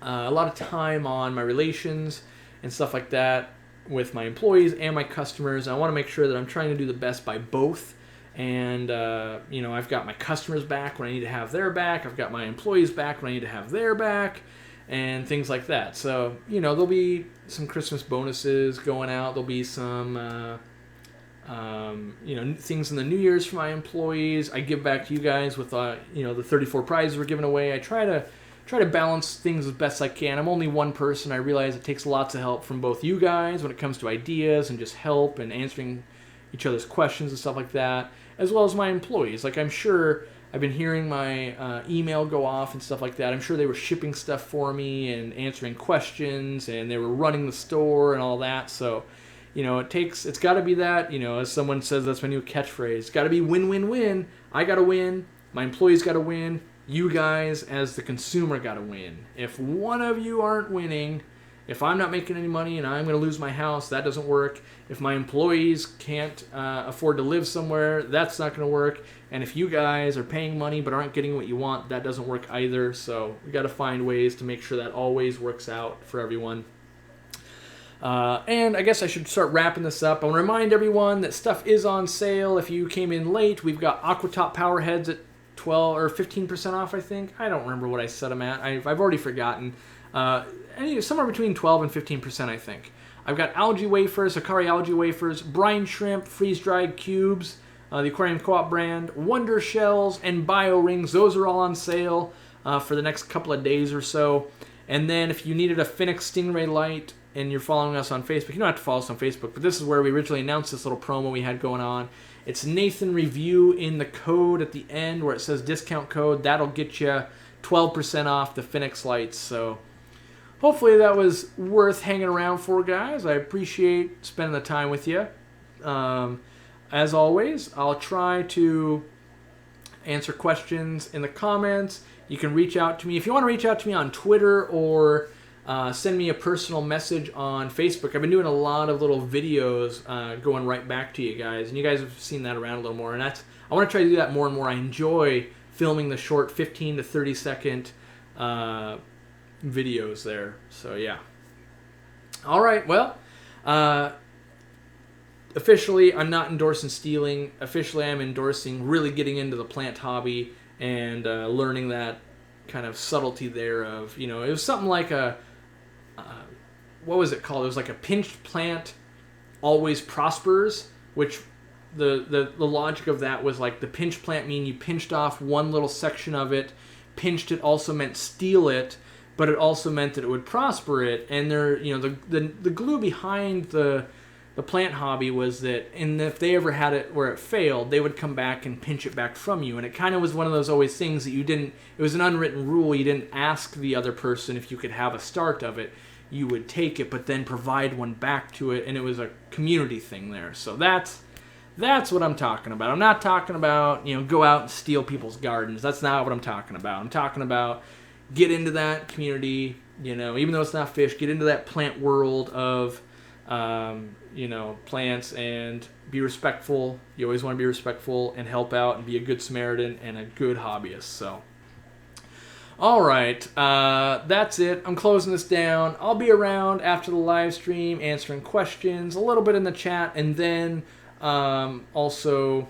a lot of time on my relations and stuff like that with my employees and my customers. And I want to make sure that I'm trying to do the best by both. And, I've got my customers back when I need to have their back. I've got my employees back when I need to have their back. And things like that. So, there'll be some Christmas bonuses going out. There'll be some, things in the New Year's for my employees. I give back to you guys with, the 34 prizes we're giving away. I try to balance things as best I can. I'm only one person. I realize it takes lots of help from both you guys when it comes to ideas and just help and answering each other's questions and stuff like that, as well as my employees. Like, I'm sure I've been hearing my email go off and stuff like that. I'm sure they were shipping stuff for me and answering questions, and they were running the store and all that. So, it's got to be that, as someone says, that's my new catchphrase. It's got to be win-win-win. I got to win. My employees got to win. You guys, as the consumer, got to win. If one of you aren't winning, if I'm not making any money and I'm going to lose my house, that doesn't work. If my employees can't afford to live somewhere, that's not going to work. And if you guys are paying money but aren't getting what you want, that doesn't work either. So we got to find ways to make sure that always works out for everyone. And I guess I should start wrapping this up. I want to remind everyone that stuff is on sale. If you came in late, we've got Aquatop Power Heads at 12 or 15% off, I think. I don't remember what I set them at. I've already forgotten. Somewhere between 12 and 15%, I think. I've got algae wafers, Hikari algae wafers, brine shrimp, freeze-dried cubes, the Aquarium Co-op brand, Wonder Shells, and Bio Rings. Those are all on sale for the next couple of days or so. And then if you needed a Phoenix Stingray light and you're following us on Facebook, you don't have to follow us on Facebook, but this is where we originally announced this little promo we had going on. It's Nathan Review in the code at the end where it says discount code. That'll get you 12% off the Phoenix lights. So hopefully that was worth hanging around for, guys. I appreciate spending the time with you. As always, I'll try to answer questions in the comments. You can reach out to me. If you want to reach out to me on Twitter or send me a personal message on Facebook. I've been doing a lot of little videos going right back to you guys, and you guys have seen that around a little more. And I want to try to do that more and more. I enjoy filming the short 15 to 30 second videos there. So yeah. All right. Well, officially, I'm not endorsing stealing. Officially, I'm endorsing really getting into the plant hobby and learning that kind of subtlety there of, it was something like what was it called? It was like a pinched plant always prospers, which the logic of that was like the pinched plant mean you pinched off one little section of it. Pinched it also meant steal it, but it also meant that it would prosper it. And there, the glue behind the plant hobby was that, and if they ever had it where it failed, they would come back and pinch it back from you. And it kind of was one of those always things that you didn't, it was an unwritten rule, you didn't ask the other person if you could have a start of it. You would take it, but then provide one back to it, and it was a community thing there. So that's what I'm talking about. I'm not talking about, go out and steal people's gardens. That's not what I'm talking about. I'm talking about get into that community, even though it's not fish, get into that plant world of, plants, and be respectful. You always want to be respectful and help out and be a good Samaritan and a good hobbyist. So, all right, that's it. I'm closing this down. I'll be around after the live stream answering questions, a little bit in the chat, and then also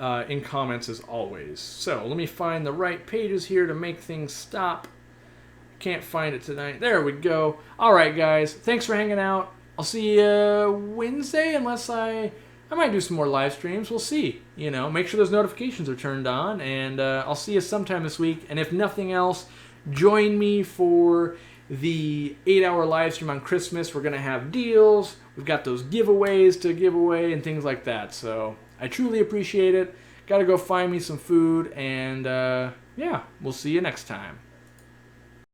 in comments as always. So let me find the right pages here to make things stop. Can't find it tonight. There we go. All right, guys. Thanks for hanging out. I'll see you Wednesday, unless I might do some more live streams. We'll see. Make sure those notifications are turned on, and I'll see you sometime this week. And if nothing else, join me for the 8-hour live stream on Christmas. We're going to have deals. We've got those giveaways to give away and things like that. So I truly appreciate it. Got to go find me some food, and yeah, we'll see you next time.